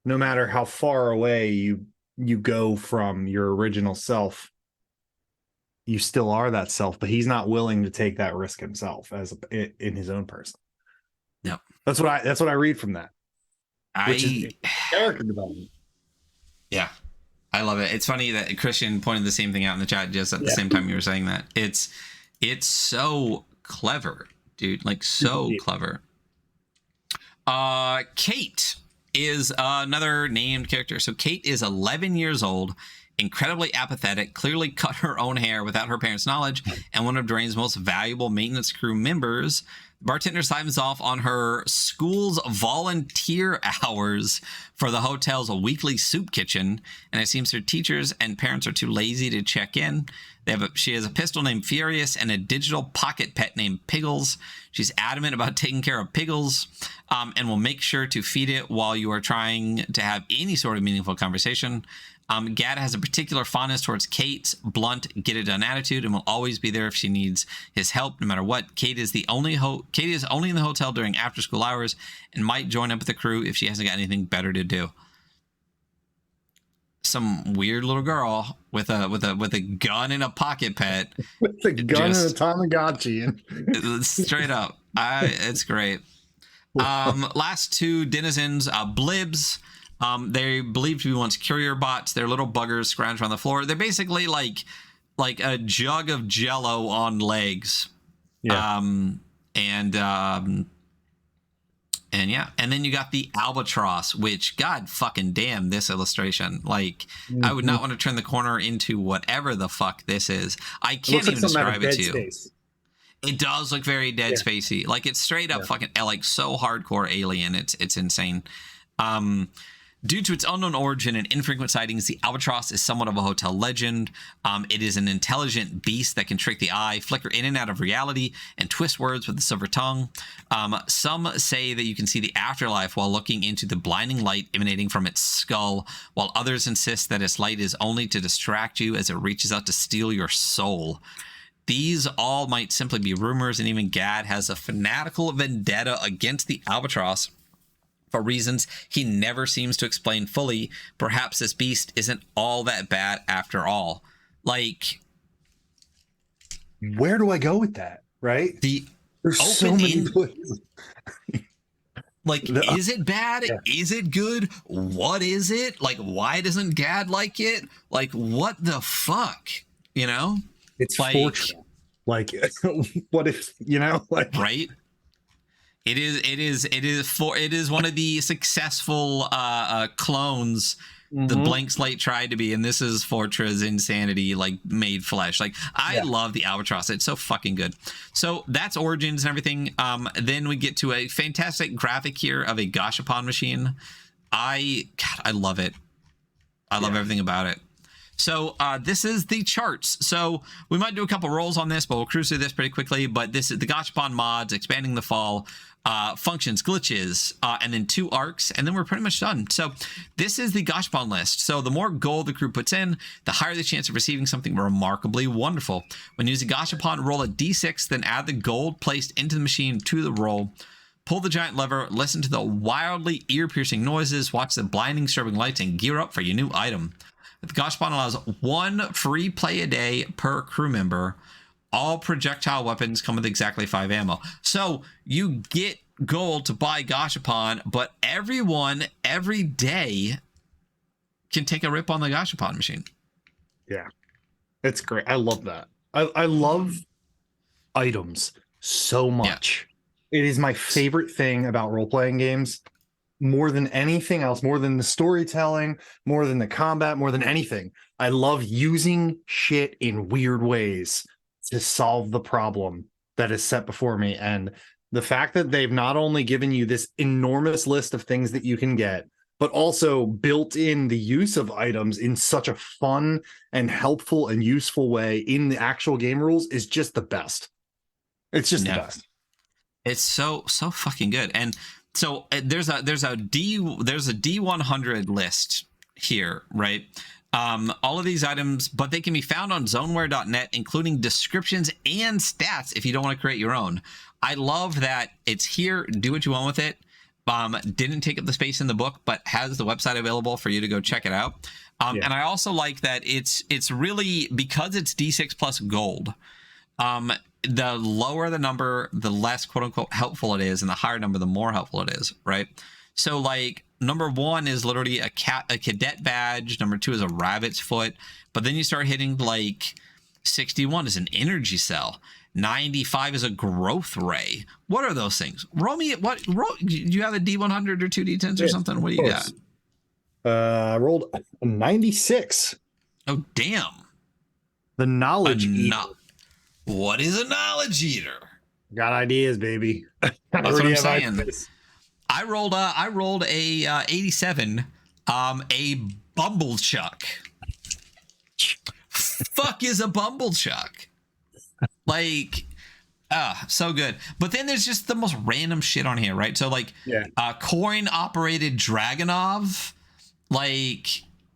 no matter how far away you go from your original self, you still are that self, but he's not willing to take that risk himself in his own person. No, that's what I read from that. Which is character development. Yeah, I love it. It's funny that Christian pointed the same thing out in the chat just at the same time you were saying that. It's so clever, dude. Like, so clever. Kate is another named character. So Kate is 11 years old, incredibly apathetic, clearly cut her own hair without her parents' knowledge, and one of Drain's most valuable maintenance crew members. The bartender signs off on her school's volunteer hours for the hotel's weekly soup kitchen, and it seems her teachers and parents are too lazy to check in. She has a pistol named Furious and a digital pocket pet named Piggles. She's adamant about taking care of Piggles, and will make sure to feed it while you are trying to have any sort of meaningful conversation. Gad has a particular fondness towards Kate's blunt, get-it-done attitude and will always be there if she needs his help, no matter what. Kate is only in the hotel during after-school hours and might join up with the crew if she hasn't got anything better to do. Some weird little girl with a gun and a pocket pet. With a gun and a Tamagotchi. Straight up. It's great. Last two denizens, Blibs. They believed to be once courier bots. They're little buggers scrounged around the floor. They're basically like a jug of Jello on legs. Yeah. And yeah, and then you got the albatross, which, god fucking damn, this illustration. Like, I would not want to turn the corner into whatever the fuck this is. I can't even describe it to you. Space. It does look very Dead Spacey. Like, it's straight up fucking like so hardcore alien. It's insane. Due to its unknown origin and infrequent sightings, the albatross is somewhat of a hotel legend. It is an intelligent beast that can trick the eye, flicker in and out of reality, and twist words with the silver tongue. Some say that you can see the afterlife while looking into the blinding light emanating from its skull, while others insist that its light is only to distract you as it reaches out to steal your soul. These all might simply be rumors, and even Gad has a fanatical vendetta against the albatross for reasons he never seems to explain fully. Perhaps this beast isn't all that bad after all. Like, where do I go with that? Right? There's so many places. Like, is it bad? Yeah. Is it good? What is it? Like, why doesn't Gad like it? Like, what the fuck? You know? It's like, fortunate. Like, what if, you know? Like, right? It is one of the successful clones the Blank Slate tried to be, and this is Fortra's insanity, like, made flesh. Like, I love the albatross. It's so fucking good. So that's origins and everything. Then we get to a fantastic graphic here of a Gashapon machine. I love it. I love everything about it. So this is the charts. So we might do a couple rolls on this, but we'll cruise through this pretty quickly. But this is the Gachapon mods, expanding the fall, functions, glitches, and then 2 arcs, and then we're pretty much done. So this is the Gachapon list. So the more gold the crew puts in, the higher the chance of receiving something remarkably wonderful. When using Gachapon, roll a d6, then add the gold placed into the machine to the roll. Pull the giant lever, listen to the wildly ear-piercing noises, watch the blinding strobing lights, and gear up for your new item. The Gashapon allows 1 free play a day per crew member. All projectile weapons come with exactly 5 ammo. So you get gold to buy Gashapon, but everyone every day can take a rip on the Gashapon machine. Yeah, it's great. I love that. I love items so much. Yeah. It is my favorite thing about role-playing games. More than anything else, more than the storytelling, more than the combat, more than anything. I love using shit in weird ways to solve the problem that is set before me. And the fact that they've not only given you this enormous list of things that you can get, but also built in the use of items in such a fun and helpful and useful way in the actual game rules is just the best. It's just the best. It's so fucking good. And so there's a D100 list here, right? All of these items, but they can be found on zoneware.net, including descriptions and stats if you don't want to create your own. I love that it's here. Do what you want with it. Didn't take up the space in the book, but has the website available for you to go check it out. And I also like that it's really, because it's D6 plus gold. The lower the number, the less quote unquote helpful it is, and the higher number, the more helpful it is, right? So like number 1 is literally a cadet badge. Number 2 is a rabbit's foot. But then you start hitting like 61 is an energy cell. 95 is a growth ray. What are those things? Roll me. Do you have a D100 or 2D10s or something? What do you got? I rolled a 96. Oh, damn. The knowledge eater. What is a knowledge eater? Got ideas, baby. That's what I'm saying. I rolled a 87, a bumblechuck. Fuck is a bumblechuck? Like, so good. But then there's just the most random shit on here, right? So like, coin operated Dragonov. Like,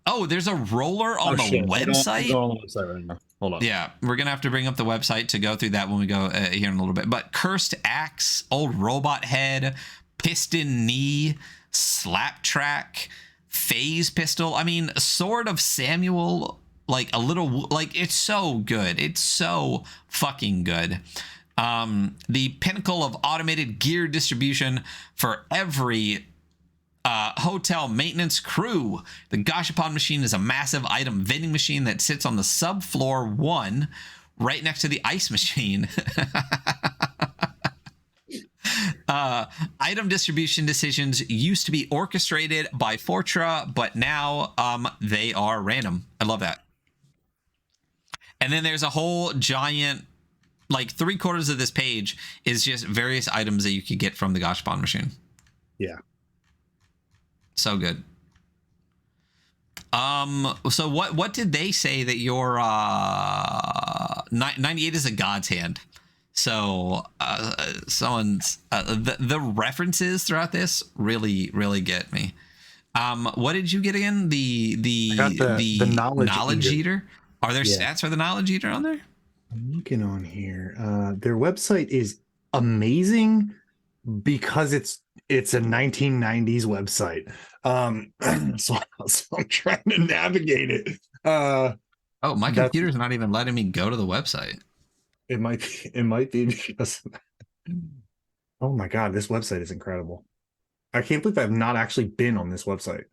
oh, there's a roller on the website. Go on the website right now. Hold on. Yeah, we're gonna have to bring up the website to go through that when we go here in a little bit. But cursed axe, old robot head, piston knee, slap track, phase pistol. I mean, sword of Samuel. Like a little, like, it's so good. It's so fucking good. The pinnacle of automated gear distribution for every hotel maintenance crew. The Gashapon machine is a massive item vending machine that sits on the subfloor 1 right next to the ice machine. Item distribution decisions used to be orchestrated by Fortra, but now they are random. I love that. And then there's a whole giant, like 3/4 of this page is just various items that you could get from the Gashapon machine. Yeah. So good. So what did they say that your 98 is a god's hand? So someone's the references throughout this really get me. What did you get again? The knowledge eater. Are there stats for the knowledge eater on there? I'm looking on here. Their website is amazing because it's a 1990s website. So I'm trying to navigate it. Oh, my computer's not even letting me go to the website. It might be because oh my god, this website is incredible. I can't believe I've not actually been on this website.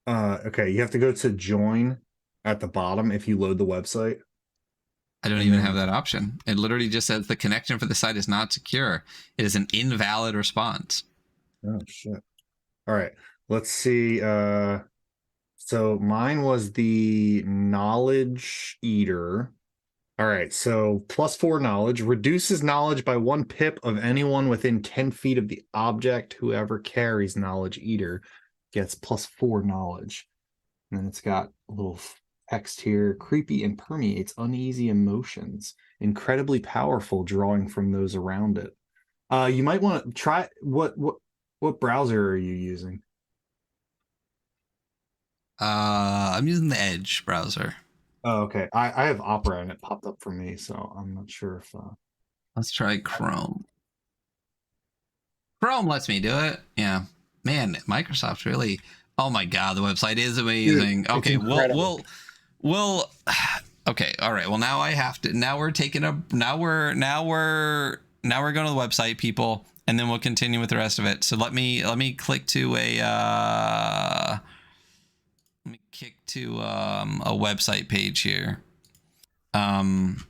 Okay, you have to go to join at the bottom if you load the website. I don't even have that option. It literally just says the connection for the site is not secure. It is an invalid response. Oh shit. All right, let's see. So mine was the knowledge eater. All right, so +4 knowledge, reduces knowledge by 1 pip of anyone within 10 feet of the object. Whoever carries knowledge eater gets +4 knowledge. And then it's got a little text here. Creepy and permeates uneasy emotions. Incredibly powerful, drawing from those around it. You might want to try what browser are you using? I'm using the Edge browser. Oh, okay. I have Opera and it popped up for me, so I'm not sure if let's try Chrome. Chrome lets me do it. Yeah. Man, Microsoft's really, oh my god, the website is amazing. Dude, okay, we'll okay, all right. Well, now I have to, now we're going to the website, people, and then we'll continue with the rest of it. So let me click to a a website page here. And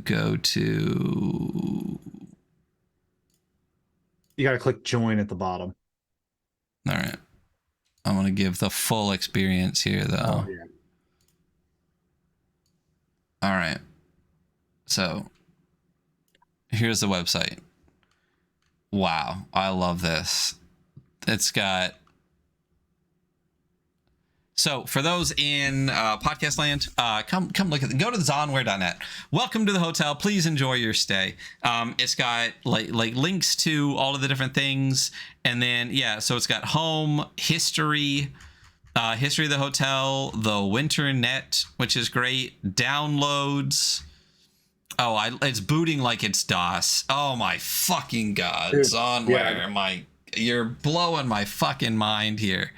go to, you got to click join at the bottom. All right. I want to give the full experience here, though. Oh, yeah. All right. So here's the website. Wow. I love this. It's got, so for those in podcast land, come look at it. Go to zonware.net. Welcome to the hotel. Please enjoy your stay. It's got like links to all of the different things, and then so it's got home, history of the hotel, the winter net, which is great, downloads, Oh, it's booting like it's DOS. Oh my fucking god, Dude, Son, yeah. where am I? You're blowing my fucking mind here.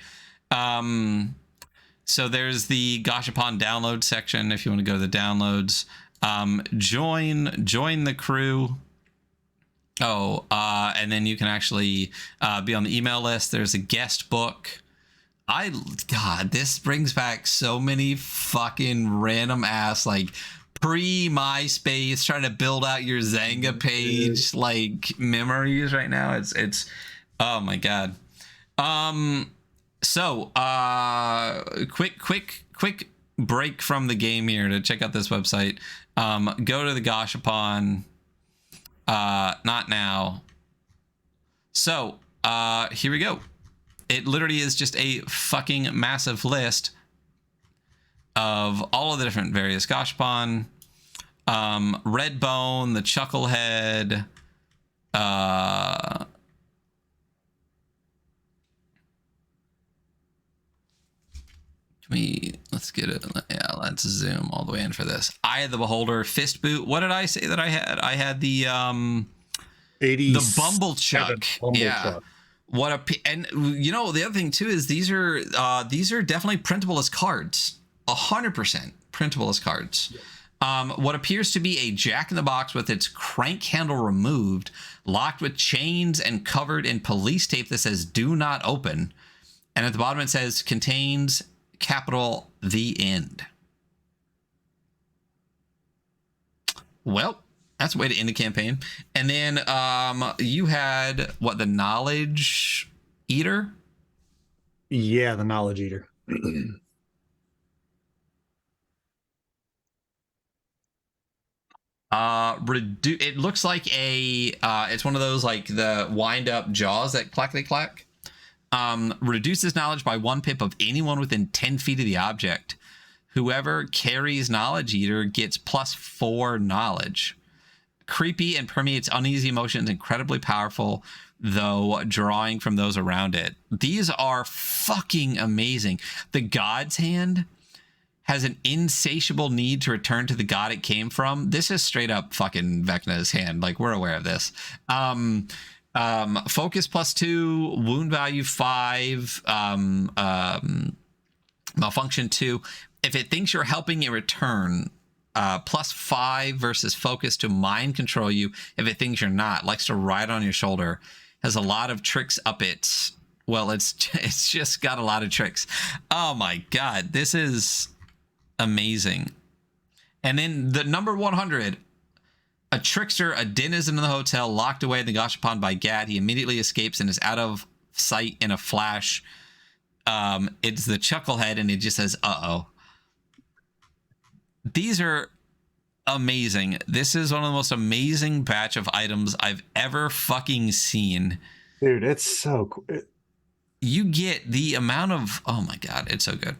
So there's the Gashapon download section if you want to go to the downloads. Join the crew. Oh, and then you can actually be on the email list. There's a guest book. God, this brings back so many fucking random ass, like, pre MySpace trying to build out your Zanga page, like, memories right now. It's oh my god. So quick break from the game here to check out this website. Go to the Gashapon. Not now. So here we go. It literally is just a fucking massive list of all of the different various Gashapon. Redbone, the Chucklehead, let's get it. Yeah, let's zoom all the way in for this. Eye of the Beholder, Fist Boot. What did I say that I had? I had the 80 the Bumble Chuck. Yeah. Chuck. What a and you know the other thing too is these are definitely printable as cards. 100% printable as cards. What appears to be a Jack in the Box with its crank handle removed, locked with chains and covered in police tape that says "Do not open," and at the bottom it says contains capital the end. Well, that's a way to end the campaign. And then you had what, the Knowledge Eater? Yeah, the Knowledge Eater. It looks like a it's one of those, like, the wind up jaws that clackety clack. Reduces knowledge by 1 pip of anyone within 10 feet of the object. Whoever carries Knowledge Eater gets +4 knowledge. Creepy and permeates uneasy emotions, incredibly powerful, though drawing from those around it. These are fucking amazing. The God's Hand has an insatiable need to return to the god it came from. This is straight up fucking Vecna's hand. Like, we're aware of this. Focus +2, wound value 5, malfunction 2. If it thinks you're helping it return, +5 versus focus to mind control you. If it thinks you're not, likes to ride on your shoulder, has a lot of tricks up its. Well, it's just got a lot of tricks. Oh my god, this is amazing. And then the number 100, a trickster, a denizen in the hotel, locked away in the Gashapon by Gad. He immediately escapes and is out of sight in a flash. It's the Chucklehead, and it just says, uh-oh. These are amazing. This is one of the most amazing batch of items I've ever fucking seen. Dude, it's so cool. You get the amount of, oh my god, it's so good.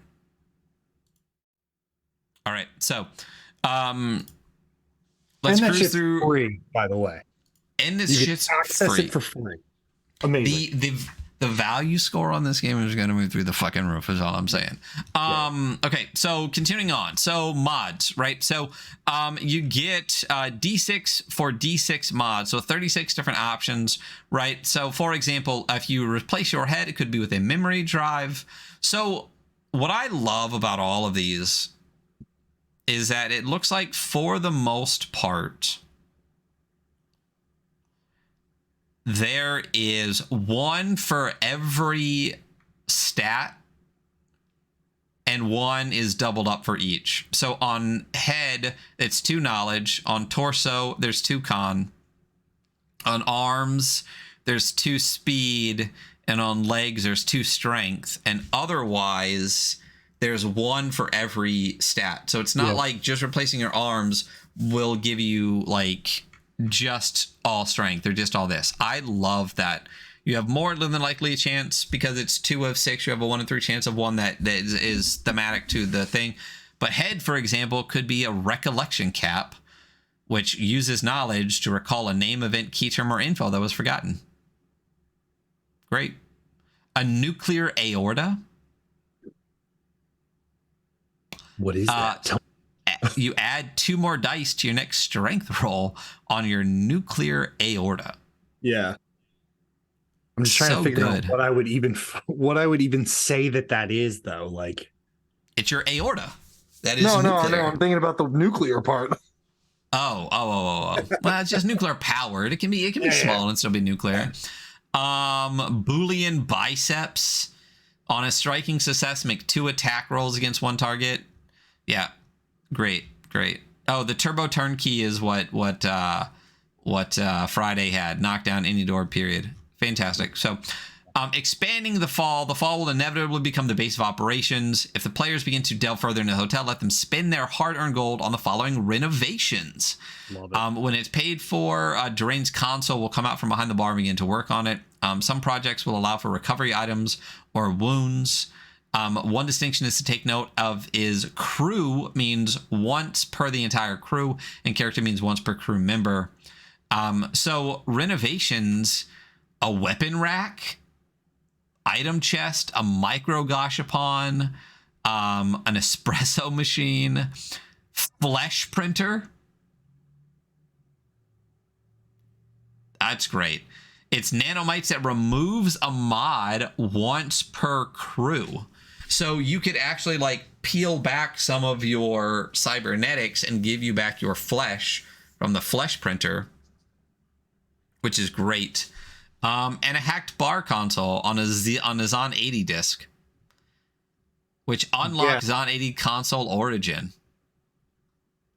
All right, so let's cruise through. Free, by the way. And this shit's access free. It for free. Amazing. The value score on this game is going to move through the fucking roof, is all I'm saying. Okay, so continuing on. So mods, right? So you get D6 for D6 mods. So 36 different options, right? So for example, if you replace your head, it could be with a memory drive. So what I love about all of these is that it looks like, for the most part, there is one for every stat, and one is doubled up for each. So on head, it's 2 knowledge. On torso, there's 2 con. On arms, there's 2 speed. And on legs, there's 2 strength. And otherwise, there's 1 for every stat. So it's not like just replacing your arms will give you, like, just all strength or just all this. I love that. You have more than likely a chance, because it's 2 of 6. You have a 1 in 3 chance of one that is thematic to the thing. But head, for example, could be a recollection cap, which uses knowledge to recall a name, event, key term, or info that was forgotten. Great. A nuclear aorta. What is that? You add 2 more dice to your next strength roll on your nuclear aorta. Yeah. I'm just trying to figure out what I would even say that is, though. Like, it's your aorta. That is no. nuclear. I'm thinking about the nuclear part. Oh. Well, it's just nuclear powered. It can be small and still be nuclear. Boolean biceps. On a striking success, make 2 attack rolls against 1 target. Yeah, great. Oh, the turbo turnkey is what Friday had. Knock down any door. Period. Fantastic. So, expanding the fall will inevitably become the base of operations. If the players begin to delve further into the hotel, let them spend their hard-earned gold on the following renovations. Love it. When it's paid for, Drain's console will come out from behind the bar and begin to work on it. Some projects will allow for recovery items or wounds. One distinction is to take note of is crew means once per the entire crew, and character means once per crew member. So renovations, a weapon rack, item chest, a micro gashapon, an espresso machine, flesh printer. That's great. It's nanomites that removes a mod once per crew. So you could actually like peel back some of your cybernetics and give you back your flesh from the flesh printer, which is great. And a hacked bar console on a Zon 80 disc, which unlocks Zon 80 console origin.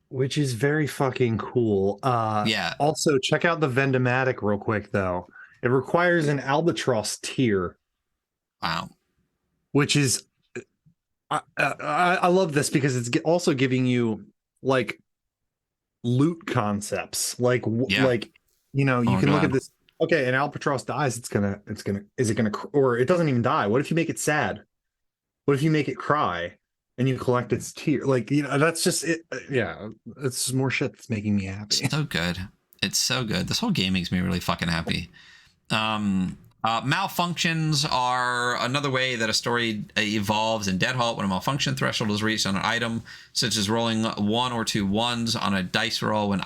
Which is very fucking cool. Yeah. Also, check out the Vendomatic real quick, though. It requires an albatross tier. Wow. Which is... I love this because it's also giving you, like, loot concepts. Like, you know, you can look at this. Okay, an albatross dies. Or it doesn't even die. What if you make it sad? What if you make it cry and you collect its tear? Like, you know, that's just it. Yeah, it's just more shit that's making me happy. It's so good. It's so good. This whole game makes me really fucking happy. Malfunctions are another way that a story evolves in Dead Halt. When a malfunction threshold is reached on an item, such as rolling 1 or 2 ones on a dice roll when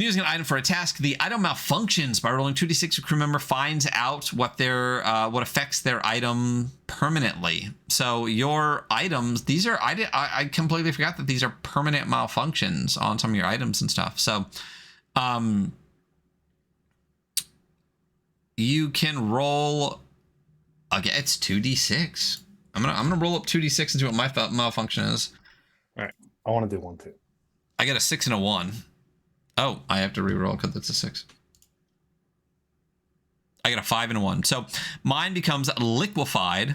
using an item for a task, the item malfunctions by rolling 2d6. A crew member finds out what affects their item permanently. So your items, these are I completely forgot that these are permanent malfunctions on some of your items and stuff. So, you can roll. Okay, it's 2d6. I'm gonna roll up 2d6 and see what my malfunction is. All right, I want to do one too. I got a 6 and a 1. Oh, I have to re-roll because it's a 6. I got a 5 and a 1. So mine becomes liquefied,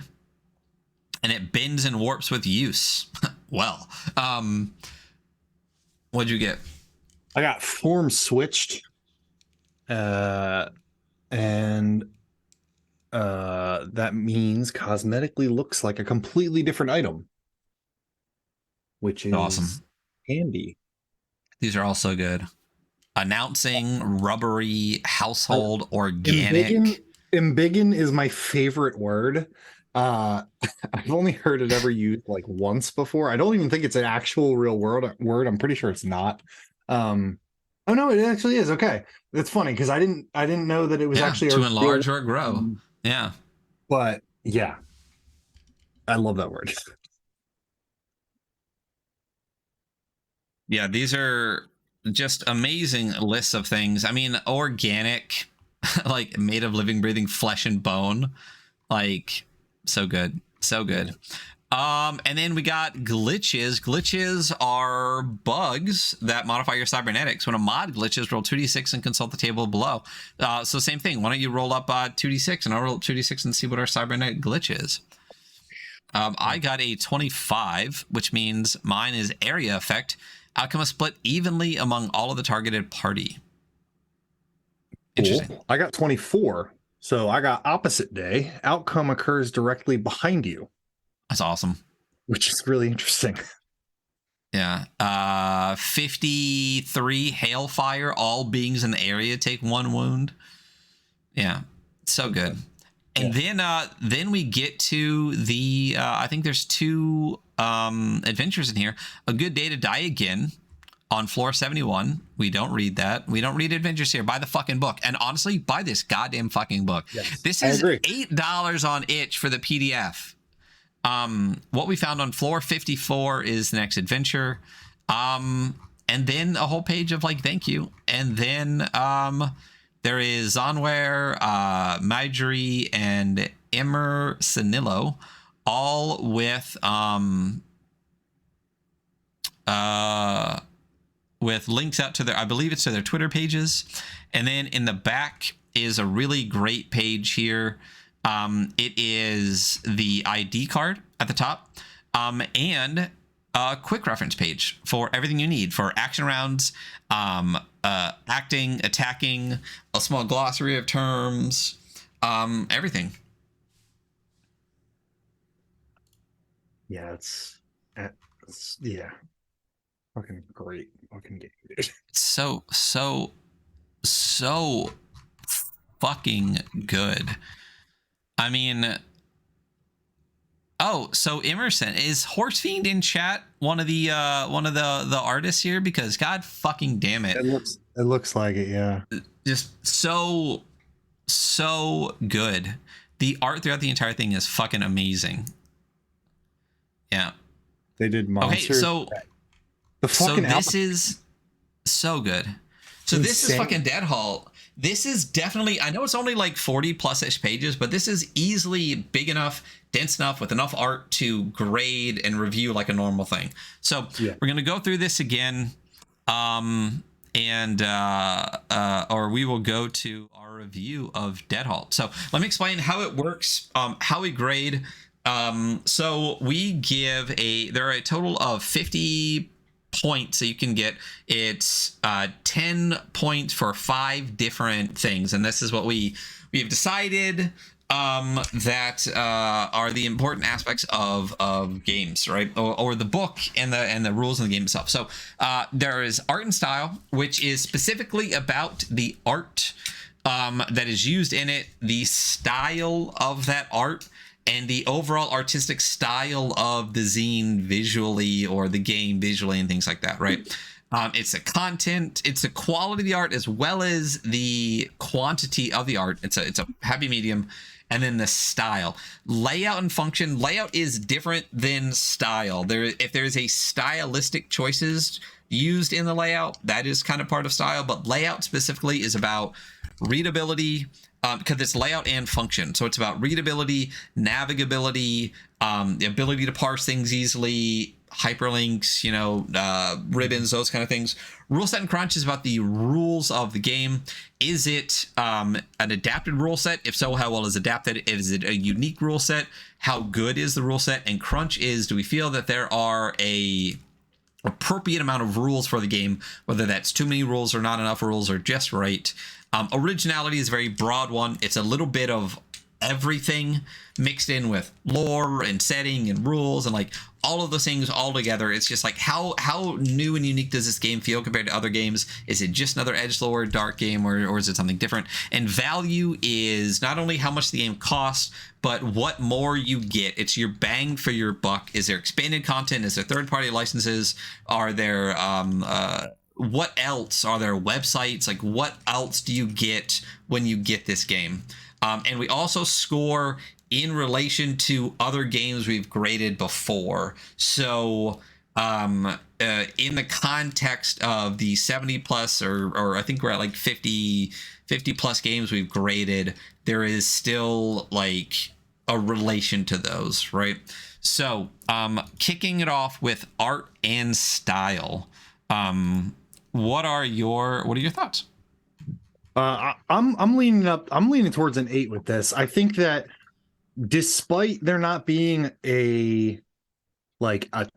and it bends and warps with use. Well, what'd you get? I got form switched, and that means cosmetically looks like a completely different item, which is awesome, handy. These are all so good. Announcing, rubbery, household, organic. Embiggen is my favorite word. I've only heard it ever used like once before. I don't even think it's an actual real word. I'm pretty sure it's not. Oh no, it actually is. Okay, that's funny because I didn't know that it was actually to enlarge or grow. Yeah, but yeah, I love that word. Yeah, these are just amazing lists of things. I mean, organic, like made of living, breathing flesh and bone, like so good. And then we got glitches. Glitches are bugs that modify your cybernetics. When a mod glitches, roll 2d6 and consult the table below. So same thing. Why don't you roll up 2d6 and I'll roll up 2d6 and see what our cybernetic glitch is. I got a 25, which means mine is area effect. Outcome is split evenly among all of the targeted party. Interesting. Cool. I got 24. So I got opposite day. Outcome occurs directly behind you. That's awesome. Which is really interesting. Yeah. 53 hailfire. All beings in the area take 1 wound. Yeah. So good. And then we get to the I think there's 2 adventures in here. A Good Day to Die Again on floor 71. We don't read that. We don't read adventures here. Buy the fucking book. And honestly, buy this goddamn fucking book. Yes, This is $8 on itch for the PDF. What we found on floor 54 is the next adventure. And then a whole page of like thank you. And then there is Zonware, Marjorie, and Emmer Sanillo, all with links out to their, I believe it's to their Twitter pages. And then in the back is a really great page here. It is the ID card at the top, and a quick reference page for everything you need for action rounds, acting, attacking, a small glossary of terms, everything. Yeah, it's yeah, fucking great fucking game, dude. So fucking good. I mean, oh, so Emerson, is Horsefiend in chat one of the artists here? Because god fucking damn it. It looks like it, yeah. Just so good. The art throughout the entire thing is fucking amazing. Yeah. They did monsters. Okay, so this is so good. So this is fucking Dead Halt. This is definitely, I know it's only like 40 plus-ish pages, but this is easily big enough, dense enough, with enough art to grade and review like a normal thing. So we're going to go through this again, or we will go to our review of Dead Halt. So let me explain how it works, how we grade. So we give there are a total of 50 points that you can get. It's 10 points for 5 different things, and this is what we have decided that are the important aspects of games, right? Or the book and the rules of the game itself. So there is art and style, which is specifically about the art that is used in it, the style of that art, and the overall artistic style of the zine visually, or the game visually, and things like that, right? It's the content, it's the quality of the art, as well as the quantity of the art. It's a happy medium. And then the style, layout, and function. Layout is different than style. If there's a stylistic choices used in the layout, that is kind of part of style. But layout specifically is about readability, because it's layout and function. So it's about readability, navigability, the ability to parse things easily, hyperlinks, ribbons, those kind of things. Rule set and crunch is about the rules of the game. Is it an adapted rule set? If so, how well is adapted? Is it a unique rule set? How good is the rule set? And crunch is, do we feel that there are a appropriate amount of rules for the game, whether that's too many rules or not enough rules or just right. Originality is a very broad one. It's a little bit of everything mixed in with lore and setting and rules and like all of those things all together. It's just like how new and unique does this game feel compared to other games? Is it just another edgelord dark game, or is it something different? And value is not only how much the game costs, but what more you get. It's your bang for your buck. Is there expanded content? Is there third-party licenses? Are there what else? Are there websites? Like, what else do you get when you get this game? And we also score in relation to other games we've graded before. So in the context of the 70 plus, or I think we're at like 50 plus games we've graded, there is still like a relation to those, right? So kicking it off with art and style. What are your thoughts? I'm leaning towards an 8 with this. I think that despite there not being a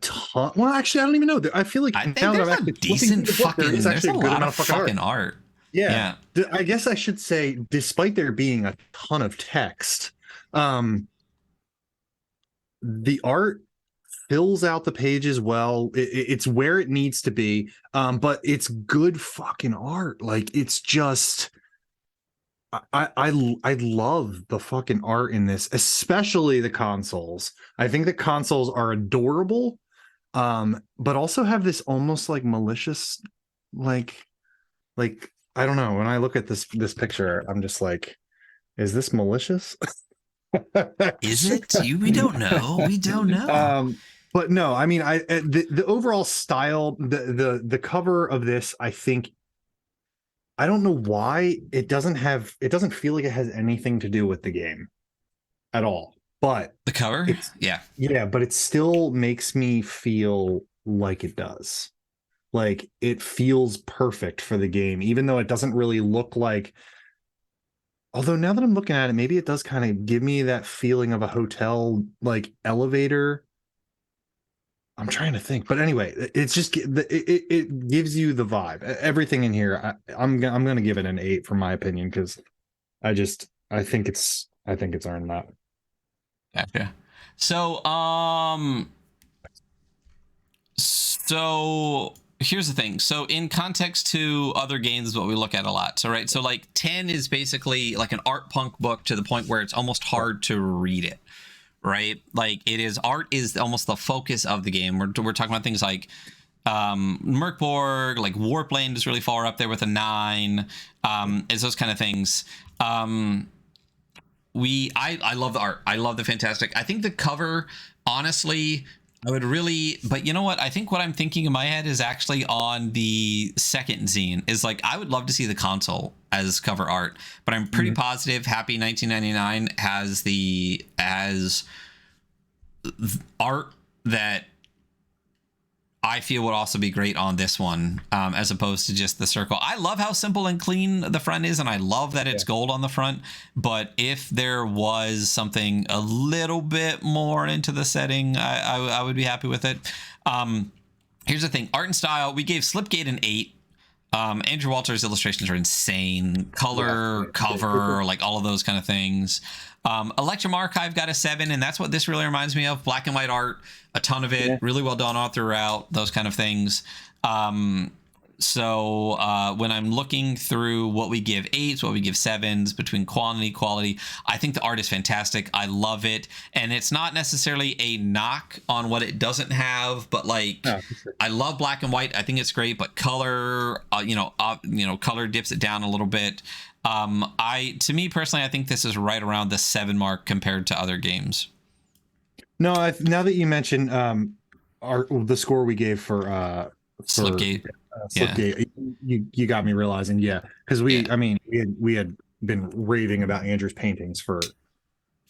ton, well, actually, I don't even know. I feel like now that I'm actually decent the book, fucking, there's actually a good amount of fucking art. Yeah. I guess I should say, despite there being a ton of text, the art fills out the pages well. It's where it needs to be, but it's good fucking art. Like, it's just, I love the fucking art in this, especially the consoles. I think the consoles are adorable, but also have this almost like malicious, like I don't know. When I look at this picture, I'm just like, is this malicious? Is it? We don't know. We don't know. But no, I mean, the overall style, the cover of this, I think, I don't know why it doesn't feel like it has anything to do with the game at all. But The cover? it's Yeah. yeah, but it still makes me feel like it does. Like it feels perfect for the game, even though it doesn't really look like. Although now that I'm looking at it, maybe it does kind of give me that feeling of a hotel like elevator. I'm trying to think, but anyway, it's just it gives you the vibe. Everything in here, I'm gonna give it an 8 for my opinion, because I think it's earned that. Gotcha. So, so here's the thing. So in context to other games, what we look at a lot. So, right. So like 10 is basically like an art punk book to the point where it's almost hard to read it. Right. Like it is, art is almost the focus of the game. We're talking about things like Merkborg, like Warplane is really far up there with a 9. It's those kind of things. I love the art. I love the fantastic. I think the cover, honestly, I would really, but you know what? I think what I'm thinking in my head is actually on the second zine is like, I would love to see the console as cover art, but I'm pretty positive Happy 1999 has art that I feel would also be great on this one, as opposed to just the circle. I love how simple and clean the front is, and I love that it's gold on the front. But if there was something a little bit more into the setting, I would be happy with it. Here's the thing. Art and style, we gave Slipgate an 8. Andrew Walter's illustrations are insane. Color, cover, like all of those kind of things. Electrum Archive got a 7, and that's what this really reminds me of. Black and white art, a ton of it, really well done all throughout, those kind of things. So when I'm looking through what we give 8s, what we give 7s, between quantity, quality, I think the art is fantastic. I love it. And it's not necessarily a knock on what it doesn't have, but like, sure. I love black and white. I think it's great, but color, color dips it down a little bit. To me personally, I think this is right around the 7 mark compared to other games. No, now that you mentioned the score we gave for Slipgate. Slipgate, you got me realizing, because I mean, we had been raving about Andrew's paintings for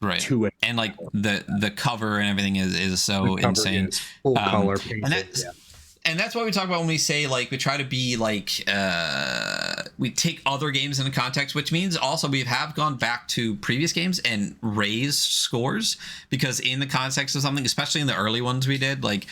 right, and like the cover and everything is so insane. Is full color painted, and that's what we talk about when we say like we try to be like we take other games into context, which means also we have gone back to previous games and raised scores, because in the context of something, especially in the early ones we did, like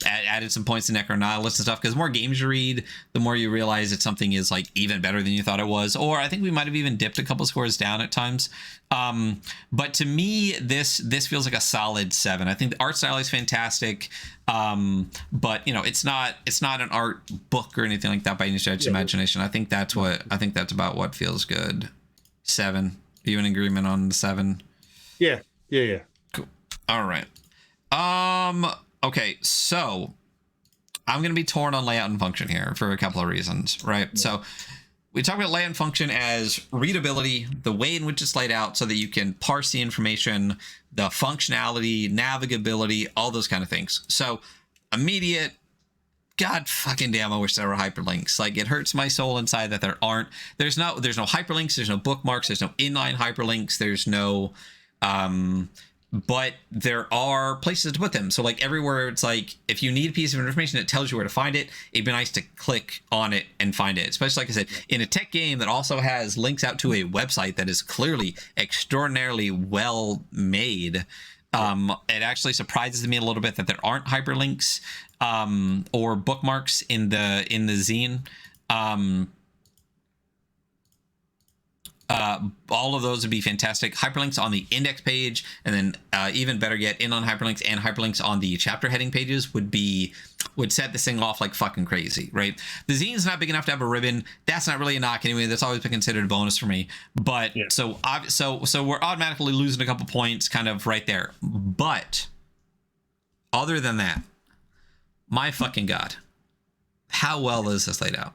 added some points to Necronihilus and stuff, because the more games you read, the more you realize that something is like even better than you thought it was. Or I think we might have even dipped a couple scores down at times. But to me, this feels like a solid 7. I think the art style is fantastic. But it's not an art book or anything like that by any stretch of imagination. I think that's about what feels good. 7. Are you in agreement on the 7? Yeah. Cool. All right. Okay, so I'm going to be torn on layout and function here for a couple of reasons, right? Yeah. So we talk about layout and function as readability, the way in which it's laid out so that you can parse the information, the functionality, navigability, all those kind of things. So immediate, God fucking damn, I wish there were hyperlinks. Like, it hurts my soul inside that there's no hyperlinks, there's no bookmarks, there's no inline hyperlinks, there's no but there are places to put them. So like everywhere, it's like if you need a piece of information, it tells you where to find it. It'd be nice to click on it and find it, especially like I said, in a tech game that also has links out to a website that is clearly extraordinarily well made. It actually surprises me a little bit that there aren't hyperlinks or bookmarks in the zine. All of those would be fantastic. Hyperlinks on the index page, and then even better yet, in on hyperlinks and hyperlinks on the chapter heading pages would set this thing off like fucking crazy, right? The zine's not big enough to have a ribbon. That's not really a knock anyway. That's always been considered a bonus for me. But yeah. So we're automatically losing a couple points kind of right there. But other than that, my fucking God, how well is this laid out?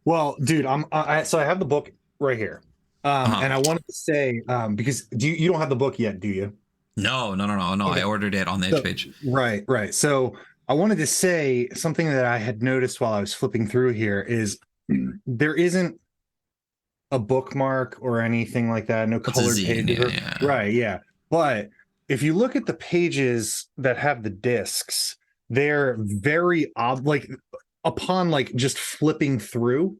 Well, dude, so I have the book right here. And I wanted to say, because you don't have the book yet, do you? No. Okay. I ordered it on the edge page. Right. So I wanted to say something that I had noticed while I was flipping through here is there isn't a bookmark or anything like that. No colored pages. Yeah. Right. Yeah. But if you look at the pages that have the discs, they're very odd. Like upon like just flipping through,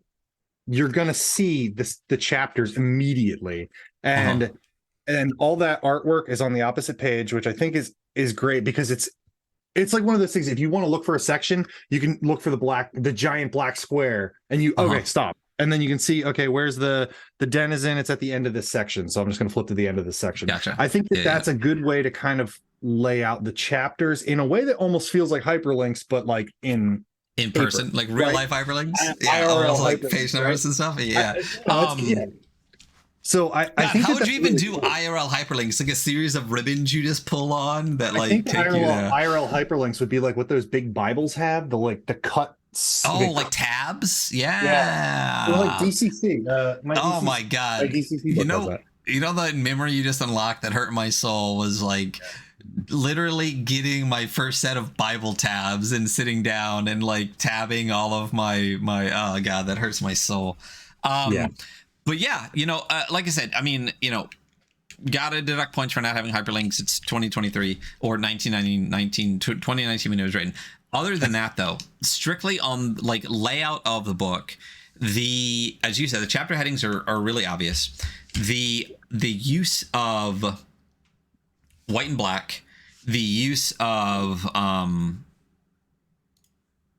you're gonna see the chapters immediately, and all that artwork is on the opposite page, which I think is great because it's like one of those things. If you want to look for a section, you can look for the giant black square, and you okay, stop, and then you can see where's the denizen. It's at the end of this section, so I'm just gonna flip to the end of this section. Gotcha. I think that's a good way to kind of lay out the chapters in a way that almost feels like hyperlinks, but like in person, like real life hyperlinks, almost like page numbers and stuff. So I think how would you even do IRL hyperlinks? Like a series of ribbons you just pull on that like take IRL hyperlinks would be like what those big Bibles have, the cut. Like tabs, yeah. Or like DCC. My God, you know the memory you just unlocked that hurt my soul was like literally getting my first set of Bible tabs and sitting down and like tabbing all of my oh God, that hurts my soul. But yeah, like I said, I mean, gotta deduct points for not having hyperlinks. It's 2023 or 2019 when it was written. Other than that, though, strictly on like layout of the book, as you said, the chapter headings are really obvious. The use of white and black, the use of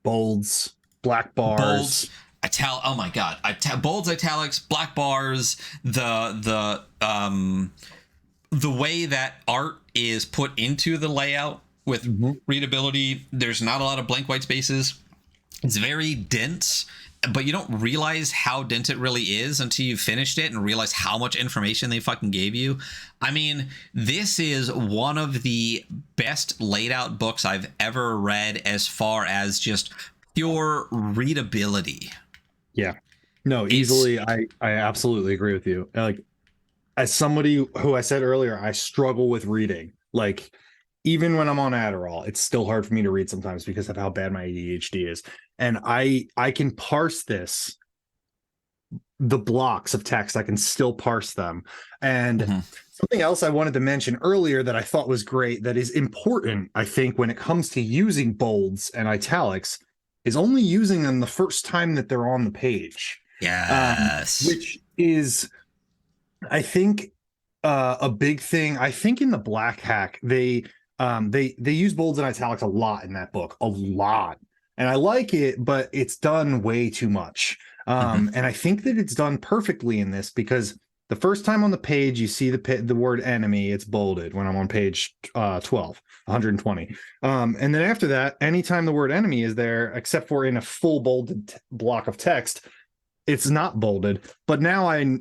bolds, black bars, oh my God, bolds, italics, black bars, the way that art is put into the layout with readability. There's not a lot of blank white spaces. It's very dense, but you don't realize how dense it really is until you finished it and realize how much information they fucking gave you. I mean, this is one of the best laid out books I've ever read as far as just pure readability. Yeah. No, easily. I absolutely agree with you. Like, as somebody who I said earlier, I struggle with reading. Like, even when I'm on Adderall, it's still hard for me to read sometimes because of how bad my ADHD is. And I can parse the blocks of text. I can still parse them. And something else I wanted to mention earlier that I thought was great, that is important, I think, when it comes to using bolds and italics, is only using them the first time that they're on the page. Yes. Which is, I think, a big thing. I think in the Black Hack, they use bolds and italics a lot in that book, a lot. And I like it, but it's done way too much. And I think that it's done perfectly in this because the first time on the page you see the word enemy, it's bolded when I'm on page 120. And then after that, anytime the word enemy is there, except for in a full bolded block of text, it's not bolded. But now my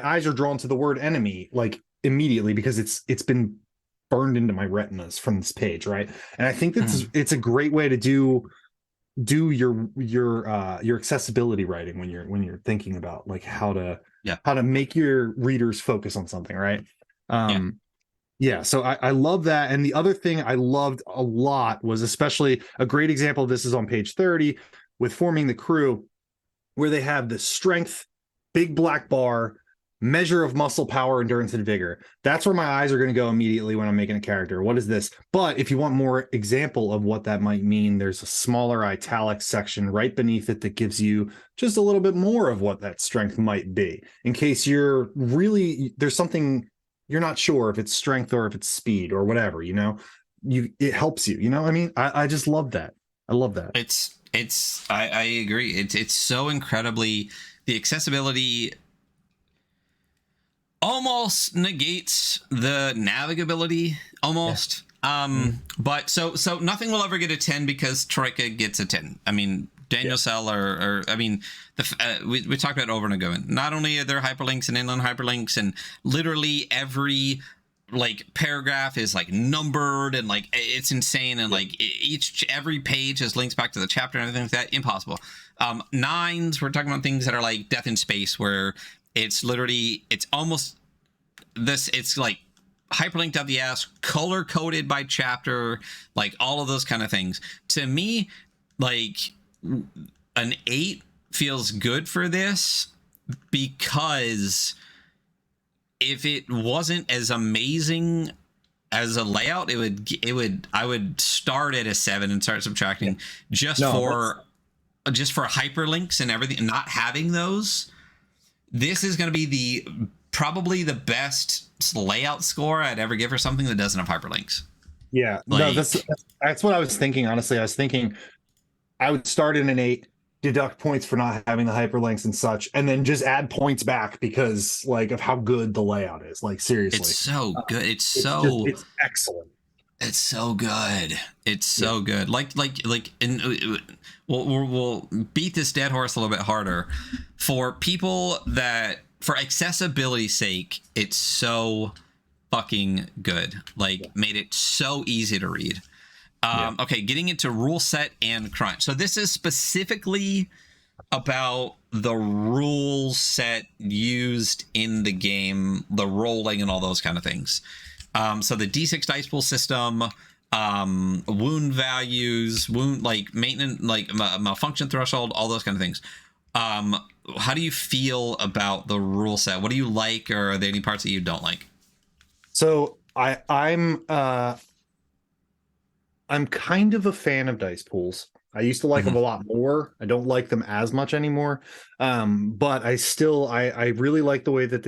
eyes are drawn to the word enemy like immediately because it's been burned into my retinas from this page, right? And I think it's a great way to do your accessibility writing when you're thinking about like how to make your readers focus on something, right? So I love that. And the other thing I loved a lot was, especially a great example of this is on page 30 with forming the crew, where they have the strength, big black bar, measure of muscle power, endurance, and vigor. That's where my eyes are going to go immediately when I'm making a character. What is this? But if you want more example of what that might mean, there's a smaller italic section right beneath it that gives you just a little bit more of what that strength might be, in case there's something you're not sure if it's strength or if it's speed or whatever, it helps you, I mean, I just love that. I love that. I agree. It's so incredibly, the accessibility almost negates the navigability almost. But so nothing will ever get a 10 because Troika gets a 10. I mean, Daniel Sell or I mean, we talked about it over and over. Not only are there hyperlinks and inline hyperlinks, and literally every like paragraph is like numbered and like it's insane, and like every page has links back to the chapter and everything like that. Impossible. Nines, we're talking about things that are like Death in Space, where it's literally it's like hyperlinked up the ass, color coded by chapter, like all of those kind of things. To me, like an 8 feels good for this, because if it wasn't as amazing as a layout, I would start at a 7 and start subtracting just for hyperlinks and everything. Not having those, this is going to be probably the best layout score I'd ever give for something that doesn't have hyperlinks. Yeah, no, that's what I was thinking. Honestly, I was thinking I would start in an 8, deduct points for not having the hyperlinks and such, and then just add points back because like of how good the layout is. Like seriously, it's so good. It's excellent. It's so good. It's so good. And we'll beat this dead horse a little bit harder for people that, for accessibility's sake, it's so fucking good. Like made it so easy to read. Okay, getting into rule set and crunch. So this is specifically about the rule set used in the game, the rolling and all those kind of things. So the D6 dice pool system, wound values, wound like maintenance, like malfunction threshold, all those kind of things. How do you feel about the rule set? What do you like, or are there any parts that you don't like? So I'm kind of a fan of dice pools. I used to like them a lot more. I don't like them as much anymore. But I really like the way that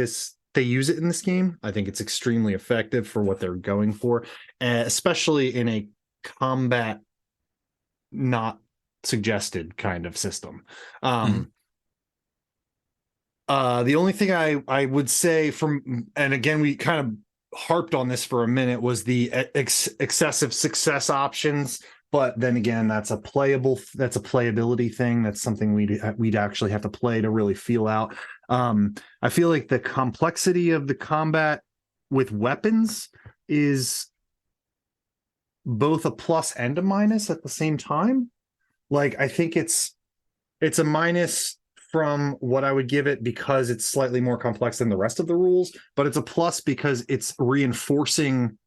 they use it in this game. I think it's extremely effective for what they're going for, especially in a combat not suggested kind of system. The only thing I would say and again, we kind of harped on this for a minute, was the excessive success options. But then again, that's a playability thing. That's something we'd actually have to play to really feel out. I feel like the complexity of the combat with weapons is both a plus and a minus at the same time. Like, I think it's a minus from what I would give it because it's slightly more complex than the rest of the rules, but it's a plus because it's reinforcing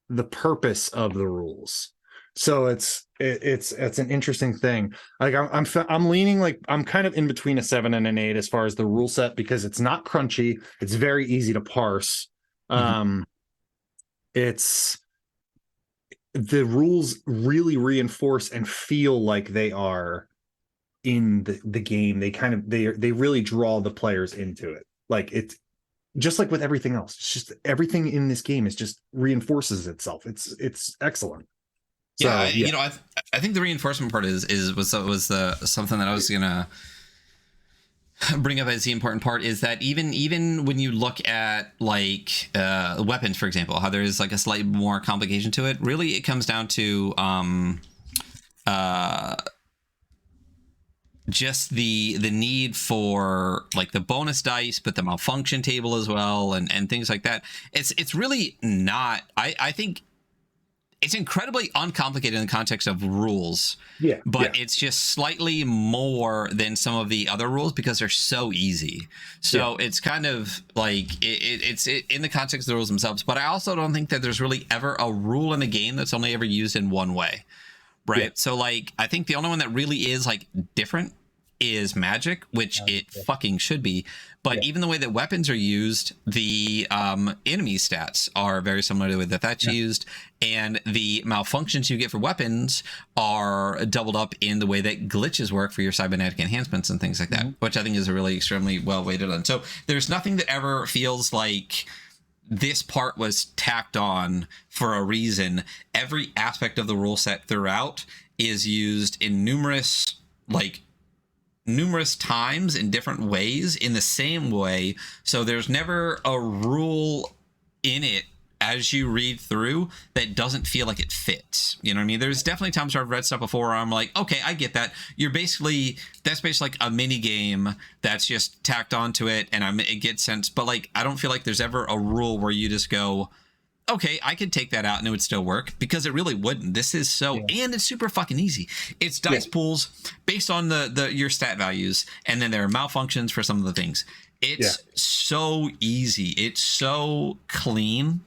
the purpose of the rules. So it's an interesting thing. Like I'm leaning, like I'm kind of in between a 7 and an 8 as far as the rule set, because it's not crunchy. It's very easy to parse. It's the rules really reinforce and feel like they are in the game. They really draw the players into it. Like it's just like with everything else. It's just everything in this game is just reinforces itself. It's excellent. Yeah, so, you know, I think the reinforcement part was the something that I was gonna bring up as the important part, is that even when you look at like weapons, for example, how there is like a slightly more complication to it. Really, it comes down to just the need for like the bonus dice, but the malfunction table as well, and things like that. It's really not. I think it's incredibly uncomplicated in the context of rules. But it's just slightly more than some of the other rules because they're so easy. So it's kind of like it's in the context of the rules themselves. But I also don't think that there's really ever a rule in a game that's only ever used in one way. Right. So like, I think the only one that really is like different is magic, which it fucking should be. But even the way that weapons are used, the enemy stats are very similar to the way that that's used. And the malfunctions you get for weapons are doubled up in the way that glitches work for your cybernetic enhancements and things like that, which I think is a really extremely well weighted on. So there's nothing that ever feels like this part was tacked on for a reason. Every aspect of the rule set throughout is used in numerous like numerous times in different ways in the same way. So there's never a rule in it as you read through that doesn't feel like it fits. You know what I mean? There's definitely times where I've read stuff before where I'm like, okay, I get that. That's basically like a mini game that's just tacked onto it, and it gets sense. But like, I don't feel like there's ever a rule where you just go, okay, I could take that out and it would still work, because it really wouldn't. This is and it's super fucking easy. It's dice pools based on your stat values, and then there are malfunctions for some of the things. It's so easy. It's so clean.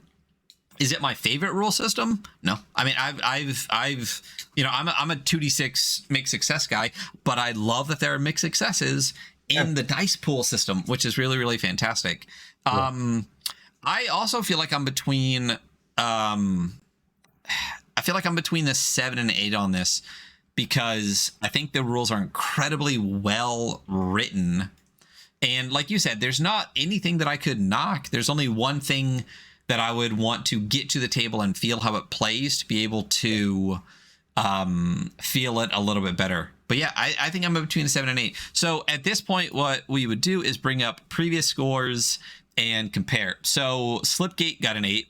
Is it my favorite rule system? No. I mean, I've you know, I'm a 2d6 mixed success guy, but I love that there are mixed successes in the dice pool system, which is really, really fantastic. I also feel like I'm between I feel like I'm between the 7 and 8 on this, because I think the rules are incredibly well written. And like you said, there's not anything that I could knock. There's only one thing that I would want to get to the table and feel how it plays to be able to feel it a little bit better. But yeah, I think I'm between a 7 and 8. So at this point, what we would do is bring up previous scores and compare. So Slipgate got an 8.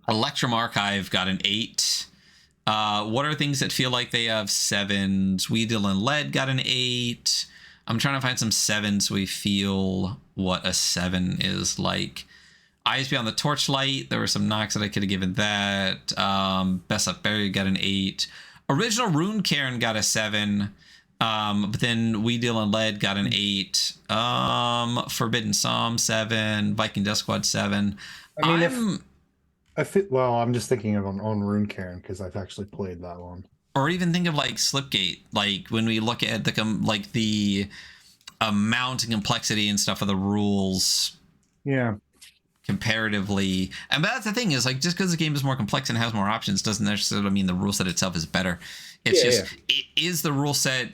Electrum Archive got an 8. What are things that feel like they have 7s? Weedle and Lead got an 8. I'm trying to find some 7s so we feel what a 7 is like. Eyes Beyond the Torchlight, there were some knocks that I could have given that. Bessop Berry got an 8. Original Rune Cairn got a 7. But then We Deal in Lead got an 8. Forbidden Psalm 7. Viking Death Squad 7. I mean, I'm just thinking of on Rune Cairn because I've actually played that one. Or even think of like Slipgate, like when we look at the amount and complexity and stuff of the rules. Yeah. Comparatively, and that's the thing, is like, just because the game is more complex and has more options doesn't necessarily mean the rule set itself is better. It's it is the rule set.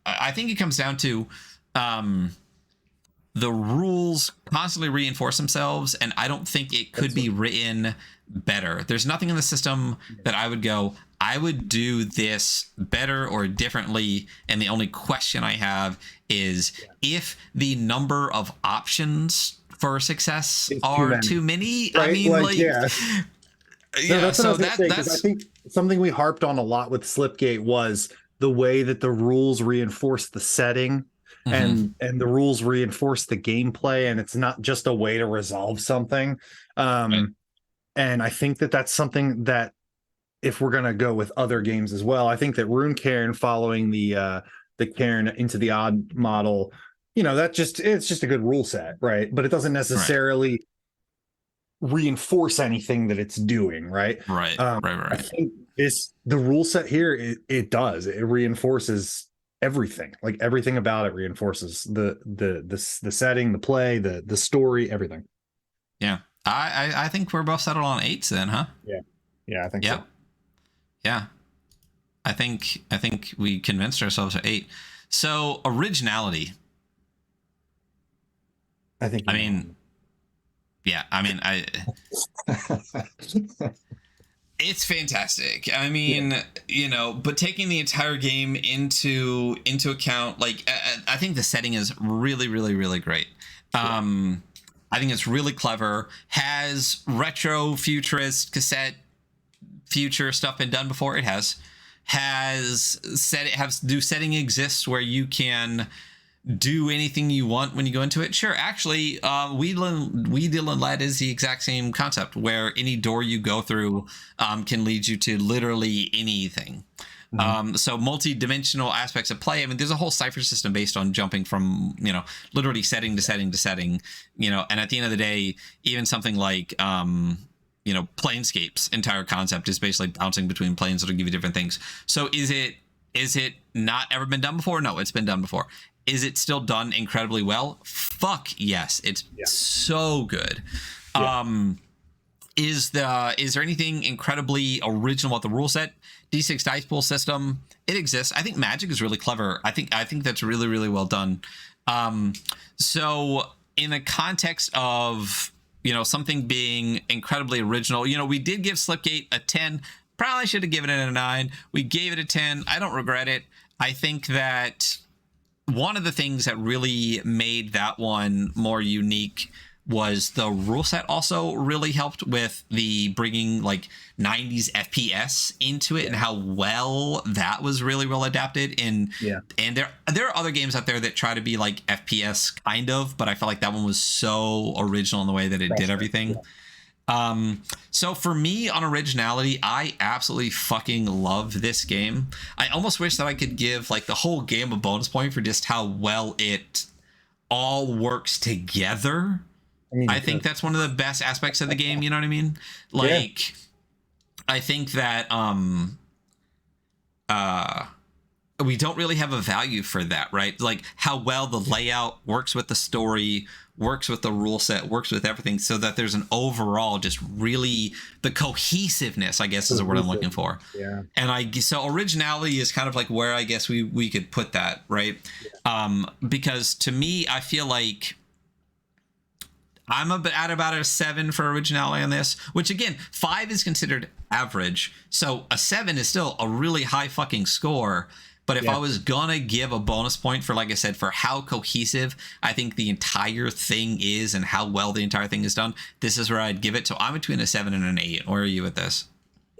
I think it comes down to the rules constantly reinforce themselves, and I don't think it could be written better. There's nothing in the system that I would go, I would do this better or differently, and the only question I have is if the number of options for success are too many. Right? I mean, that's I think something we harped on a lot with Slipgate was the way that the rules reinforce the setting, and the rules reinforce the gameplay, and it's not just a way to resolve something. And I think that that's something that, if we're gonna go with other games as well, I think that Rune Cairn, following the Cairn into the Odd model, you know, it's just a good rule set, right? But it doesn't necessarily reinforce anything that it's doing, right? Right. I think the rule set here, it does. It reinforces everything. Like, everything about it reinforces the setting, the play, the story, everything. Yeah. I think we're both settled on 8s then, huh? Yeah, I think so. Yeah. I think we convinced ourselves at 8. So originality. I it's fantastic. I mean, you know, but taking the entire game into account, like, I think the setting is really, really, really great. I think it's really clever. Has retro futurist cassette future stuff been done before? It has. Do setting exists where you can do anything you want when you go into it? Sure. Actually, We Deal in Lead is the exact same concept, where any door you go through can lead you to literally anything. So multi-dimensional aspects of play. I mean, there's a whole cipher system based on jumping from, you know, literally setting to setting to setting, you know, and at the end of the day, even something like, you know, Planescape's entire concept is basically bouncing between planes that'll give you different things. So is it not ever been done before? No, it's been done before. Is it still done incredibly well? Fuck yes. It's so good. Is there anything incredibly original about the rule set? D6 dice pool system, it exists. I think Magic is really clever. I think that's really, really well done. So in the context of, you know, something being incredibly original, you know, we did give Slipgate a 10. Probably should have given it a 9. We gave it a 10. I don't regret it. I think that one of the things that really made that one more unique was the rule set also really helped with the bringing like 90s FPS into it and how well that was really well adapted. And there are other games out there that try to be like FPS kind of, but I felt like that one was so original in the way that it did everything. So for me on originality, I absolutely fucking love this game. I almost wish that I could give like the whole game a bonus point for just how well it all works together. I think that's one of the best aspects of the game, you know what I mean? Like I think that we don't really have a value for that, right? Like how well the layout works with the story, works with the rule set, works with everything, so that there's an overall just really the cohesiveness, I guess is the word I'm looking for. Yeah. And so originality is kind of like where I guess we could put that, right? Because to me, I feel like I'm at about a 7 for originality on this, which again, 5 is considered average. So a 7 is still a really high fucking score. But if I was gonna give a bonus point for, like I said, for how cohesive I think the entire thing is and how well the entire thing is done, this is where I'd give it. So I'm between a 7 and an 8. Where are you with this?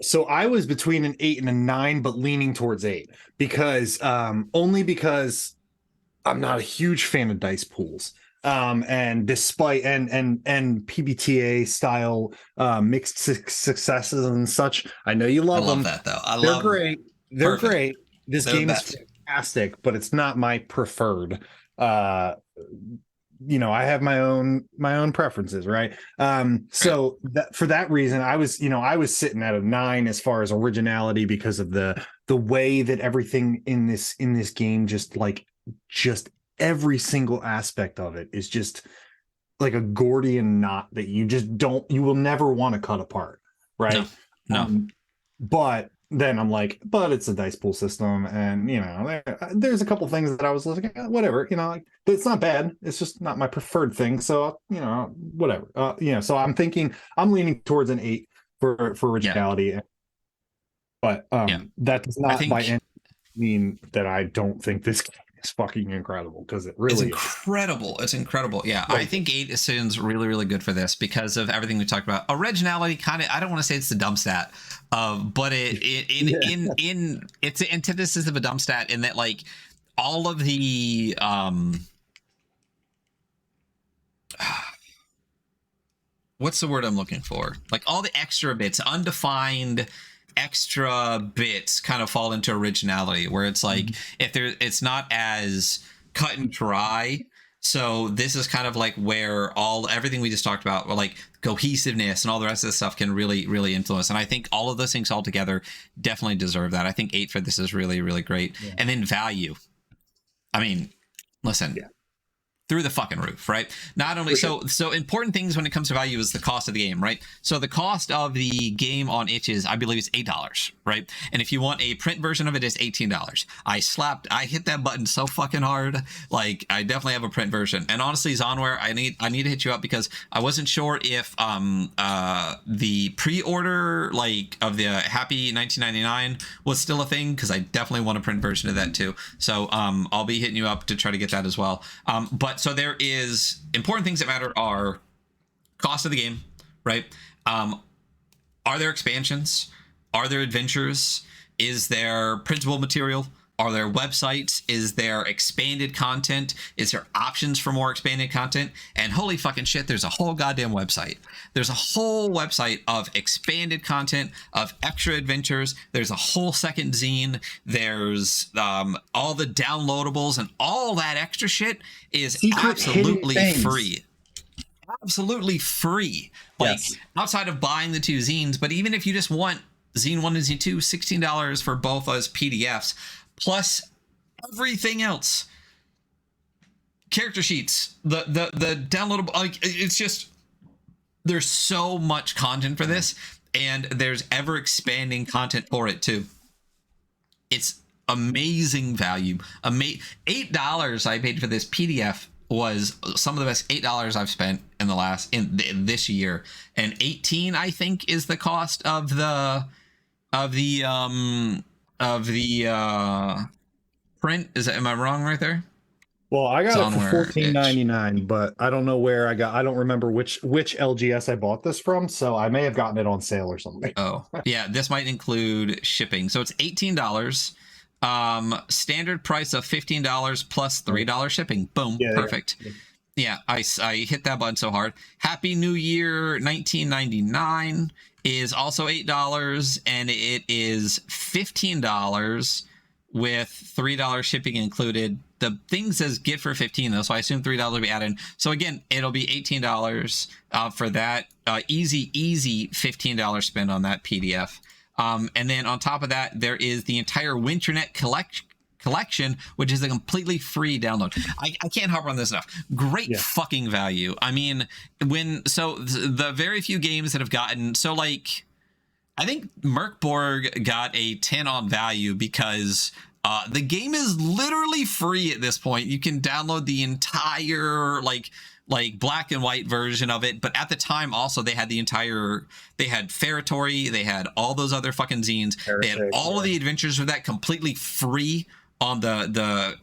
So I was between an 8 and a 9, but leaning towards 8 because only because I'm not a huge fan of dice pools. And despite and PBTA style mixed successes and such, I know you love them. That though. They're great. They're great. This game is fantastic, but it's not my preferred. I have my own preferences, right? So that for that reason, I was sitting at a 9 as far as originality because of the way that everything in this game just every single aspect of it is just like a Gordian knot that you will never want to cut apart, right? No. But then I'm like, but it's a dice pool system, and there's a couple things that I was like, whatever, it's not bad. It's just not my preferred thing. So whatever. So I'm leaning towards an 8 for originality, but that does not by any mean that I don't think this game is fucking incredible, because it really is incredible. It's incredible. Yeah, I think 8 sounds really, really good for this because of everything we talked about. Originality, kind of, I don't want to say it's the dumb stat, but it's the antithesis of a dumb stat in that like all of the what's the word I'm looking for? Like all the extra bits, undefined extra bits kind of fall into originality, where it's like it's not as cut and dry. So this is kind of like where everything we just talked about, like cohesiveness and all the rest of the stuff, can really, really influence. And I think all of those things all together definitely deserve that. I think 8 for this is really, really great. And then value. I mean, listen. Through the fucking roof, right? Not only so important things when it comes to value is the cost of the game, right? So the cost of the game on itch is, I believe, it's $8, right? And if you want a print version of it, it's $18. I hit that button so fucking hard. Like, I definitely have a print version. And honestly, Zonware, I need to hit you up because I wasn't sure if the pre-order like of the Happy 1999 was still a thing, because I definitely want a print version of that too. So I'll be hitting you up to try to get that as well. But so there is important things that matter are cost of the game, right? Are there expansions? Are there adventures? Is there printable material? Are there websites? Is there expanded content? Is there options for more expanded content? And holy fucking shit, there's a whole goddamn website. There's a whole website of expanded content, of extra adventures. There's a whole second zine. There's all the downloadables, and all that extra shit is absolutely free. Absolutely free. Like, outside of buying the 2 zines, but even if you just want Zine 1 and Zine 2, $16 for both those PDFs. Plus everything else, character sheets, the downloadable, like, it's just, there's so much content for this, and there's ever expanding content for it too. It's amazing value. $8 I paid for this PDF was some of the best $8 I've spent in this year, and 18 I think is the cost of the print. Am I wrong right there? Well, I got it for Zonware itch. 14.99, but I don't know where I don't remember which LGS I bought this from, so I may have gotten it on sale or something. Oh, yeah, this might include shipping. So it's $18. Standard price of $15 plus $3 shipping. Boom, Yeah, perfect. Yeah, I hit that button so hard. Happy New Year 1999 is also $8, and it is $15 with $3 shipping included. The thing says get for 15 though, so I assume $3 will be added. So again, it'll be $18 for that easy $15 spend on that PDF. And then on top of that, there is the entire Winternet collection, which is a completely free download. I can't harp on this enough. Great fucking value. I mean, the very few games that have gotten, so like, I think Merkborg got a 10 on value because the game is literally free at this point. You can download the entire like black and white version of it, but at the time also they had Ferritory, they had all those other fucking zines, they had all of the adventures of that completely free on the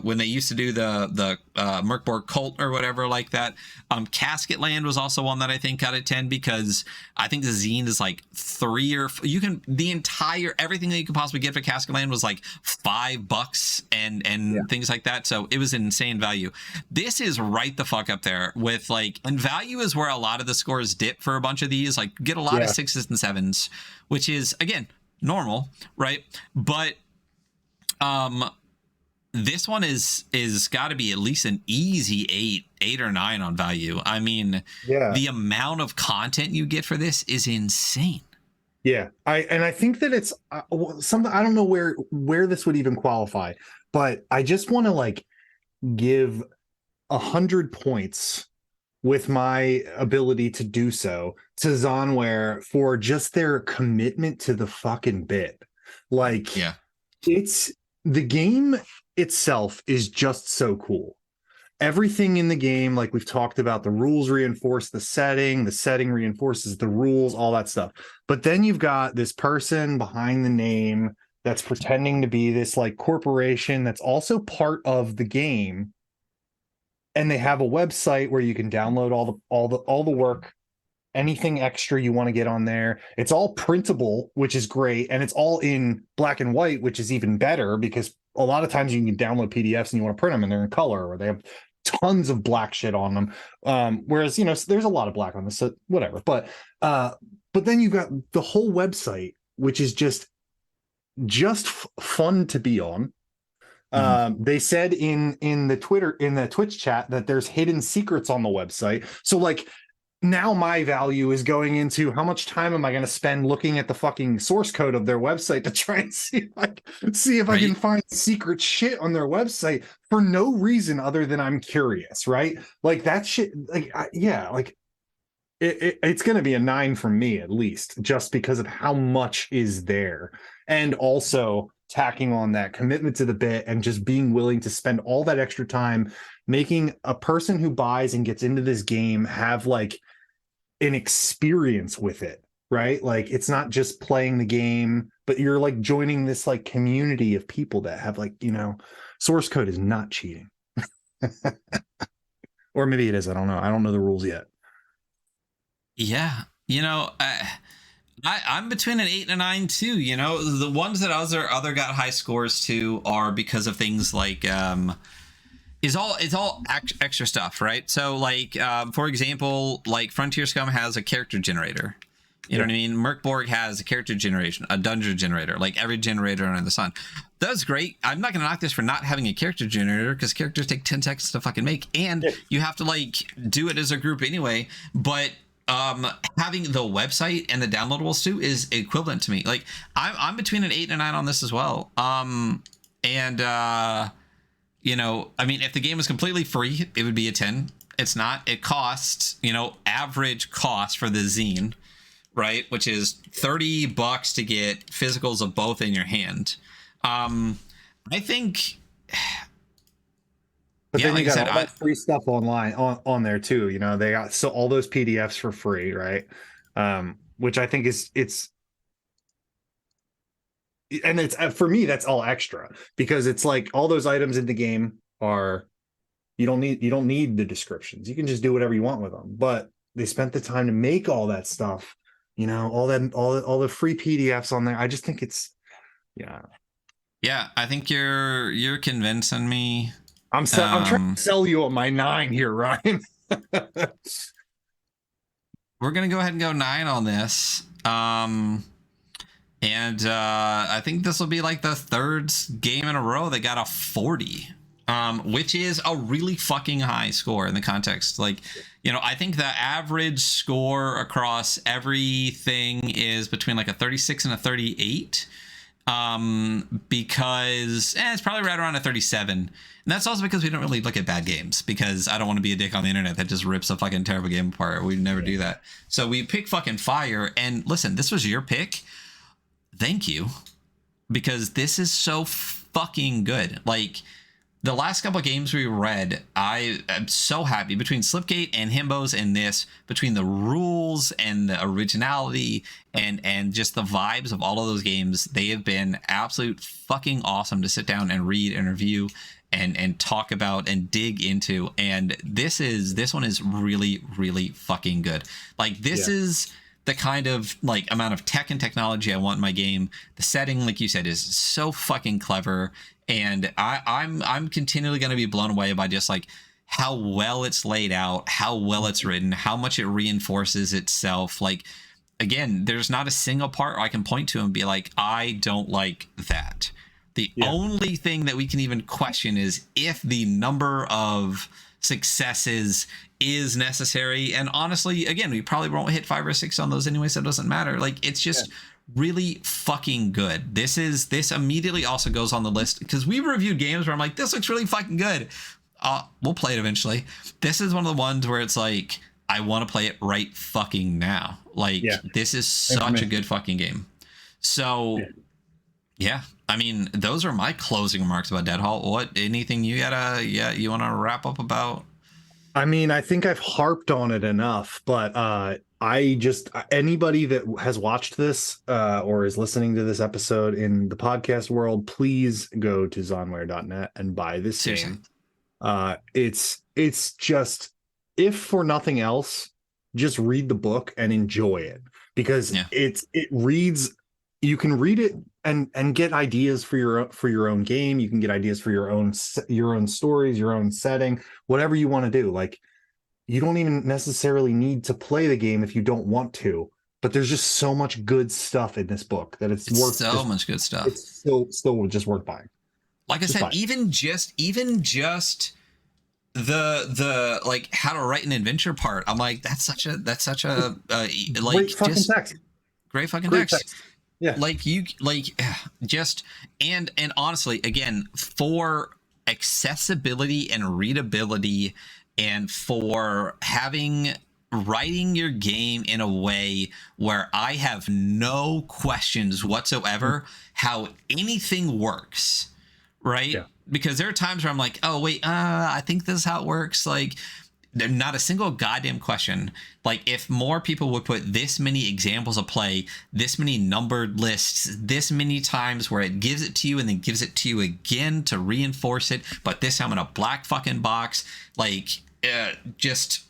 when they used to do the Merkborg cult or whatever like that. Casket Land was also one that I think got a 10 because I think the zine is like the entire everything that you could possibly get for Casket Land was like $5 and things like that. So it was an insane value. This is right the fuck up there with like, and value is where a lot of the scores dip for a bunch of these. Like get a lot of 6s and 7s, which is again normal, right? But this one is got to be at least an easy 8 or 9 on value. I mean, the amount of content you get for this is insane. Yeah, I think that it's something, I don't know where this would even qualify, but I just want to like give 100 points with my ability to do so to Zonware for just their commitment to the fucking bit. Like, it's the game itself is just so cool. Everything in the game, like we've talked about, the rules reinforce the setting reinforces the rules, all that stuff. But then you've got this person behind the name that's pretending to be this like corporation that's also part of the game. And they have a website where you can download all the work, anything extra you want to get on there. It's all printable, which is great, and it's all in black and white, which is even better because a lot of times you can download PDFs and you want to print them and they're in color or they have tons of black shit on them. Whereas, there's a lot of black on this, so whatever. But then you've got the whole website, which is just fun to be on. They said in the Twitch chat that there's hidden secrets on the website. So like now my value is going into how much time am I going to spend looking at the fucking source code of their website to try and see if I can find secret shit on their website for no reason other than I'm curious, right? Like that shit, like it's going to be a 9 from me at least, just because of how much is there, and also tacking on that commitment to the bit and just being willing to spend all that extra time making a person who buys and gets into this game have like an experience with it, right? Like it's not just playing the game, but you're like joining this like community of people that have like, source code is not cheating. Or maybe it is, I don't know. I don't know the rules yet. Yeah, I'm between an 8 and a 9 too. The ones that other got high scores to are because of things like it's all extra stuff, right? So like for example, like Frontier Scum has a character generator. You know what I mean? Merkborg has a character generation, a dungeon generator, like every generator under the sun. That's great. I'm not gonna knock this for not having a character generator because characters take 10 seconds to fucking make, and you have to like do it as a group anyway. But having the website and the downloadables too is equivalent to me. Like I'm between an 8 and a 9 on this as well. I mean, if the game was completely free, it would be a 10. It's not. It costs, average cost for the zine, right? Which is $30 to get physicals of both in your hand. I think. But then you got all that free stuff online on there too. They got all those PDFs for free, right? Which I think it's and it's for me that's all extra because it's like all those items in the game are you don't need the descriptions. You can just do whatever you want with them. But they spent the time to make all that stuff, all the free PDFs on there. I just think it's Yeah, I think you're convincing me. I'm trying to sell you on my 9 here, Ryan. We're gonna go ahead and go 9 on this. And I think this will be like the third game in a row that got a 40, which is a really fucking high score in the context. Like, I think the average score across everything is between like a 36 and a 38. Because it's probably right around a 37. And that's also because we don't really look at bad games, because I don't want to be a dick on the internet that just rips a fucking terrible game apart. We never do that. So we pick fucking Fire. And listen, this was your pick. Thank you, because this is so fucking good. Like, the last couple of games we read, I am so happy between Slipgate and Himbos and this, between the rules and the originality and just the vibes of all of those games. They have been absolute fucking awesome to sit down and read and review and talk about and dig into. And this one is really, really fucking good. Like, this is the kind of like amount of tech and technology I want in my game. The setting, like you said, is so fucking clever. And I'm continually going to be blown away by just like how well it's laid out, how well it's written, how much it reinforces itself. Like, again, there's not a single part I can point to and be like, I don't like that. The only thing that we can even question is if the number of successes is necessary. And honestly, again, we probably won't hit 5 or 6 on those anyway, so it doesn't matter. Like, it's just really fucking good. This immediately also goes on the list because we reviewed games where I'm like, this looks really fucking good. We'll play it eventually. This is one of the ones where it's like, I want to play it right fucking now. Like, this is such a good fucking game. So I mean, those are my closing remarks about Dead Halt. Anything you you want to wrap up about? I mean, I think I've harped on it enough, but anybody that has watched this or is listening to this episode in the podcast world, please go to zonware.net and buy this game. It's just, if for nothing else, just read the book and enjoy it, because it reads. You can read it and get ideas for your own game. You can get ideas for your own stories, your own setting, whatever you want to do. Like, you don't even necessarily need to play the game if you don't want to, but there's just so much good stuff in this book that it's worth much good stuff. It's still just worth buying. Like I said, even just the like how to write an adventure part. I'm like, that's such a like great fucking text. Great fucking text. Yeah. Like, you just and honestly, again, for accessibility and readability, and for writing your game in a way where I have no questions whatsoever how anything works, right? Yeah. Because there are times where I'm like, oh wait, I think this is how it works. Like, not a single goddamn question. Like, if more people would put this many examples of play, this many numbered lists, this many times where it gives it to you and then gives it to you again to reinforce it, but this time in a black fucking box, like, just,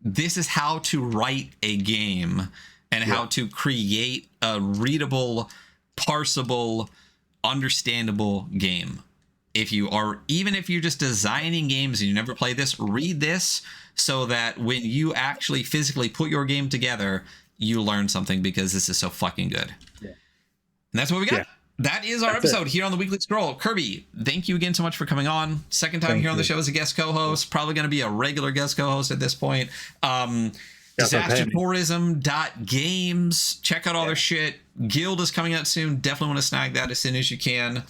this is how to write a game and how to create a readable, parsable, understandable game. Even if you're just designing games and you never play this, read this so that when you actually physically put your game together, you learn something, because this is so fucking good. Yeah. And that's what we got. Yeah. That is our episode here on the Weekly Scroll. Kirby, thank you again so much for coming on. Second time here on the show as a guest co-host, probably going to be a regular guest co-host at this point. Disastertourism.games. Check out all their shit. Guild is coming out soon. Definitely want to snag that as soon as you can.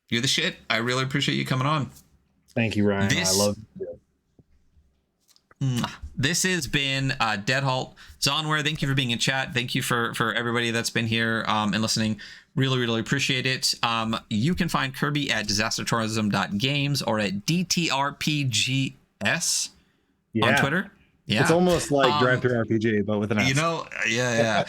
You're the shit. I really appreciate you coming on. Thank you, Ryan. I love you. This has been Dead Halt. Zonware, thank you for being in chat. Thank you for everybody that's been here and listening. Really, really appreciate it. You can find Kirby at disastertourism.games or at ttrpgs on Twitter. Yeah. It's almost like Drive Through RPG, but with an S. You know, yeah.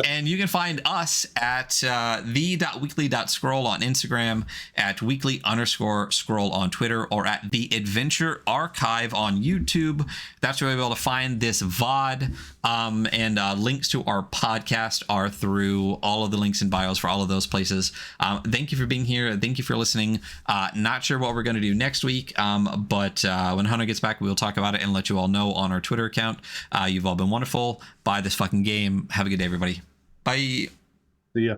And you can find us at the.weekly.scroll on Instagram, at weekly_scroll on Twitter, or at the Adventure Archive on YouTube. That's where you'll be able to find this VOD. And links to our podcast are through all of the links and bios for all of those places. Thank you for being here. Thank you for listening. Not sure what we're going to do next week, but when Hunter gets back, we'll talk about it and let you all know on our Twitter account. You've all been wonderful. Buy this fucking game. Have a good day, everybody. Bye. See ya.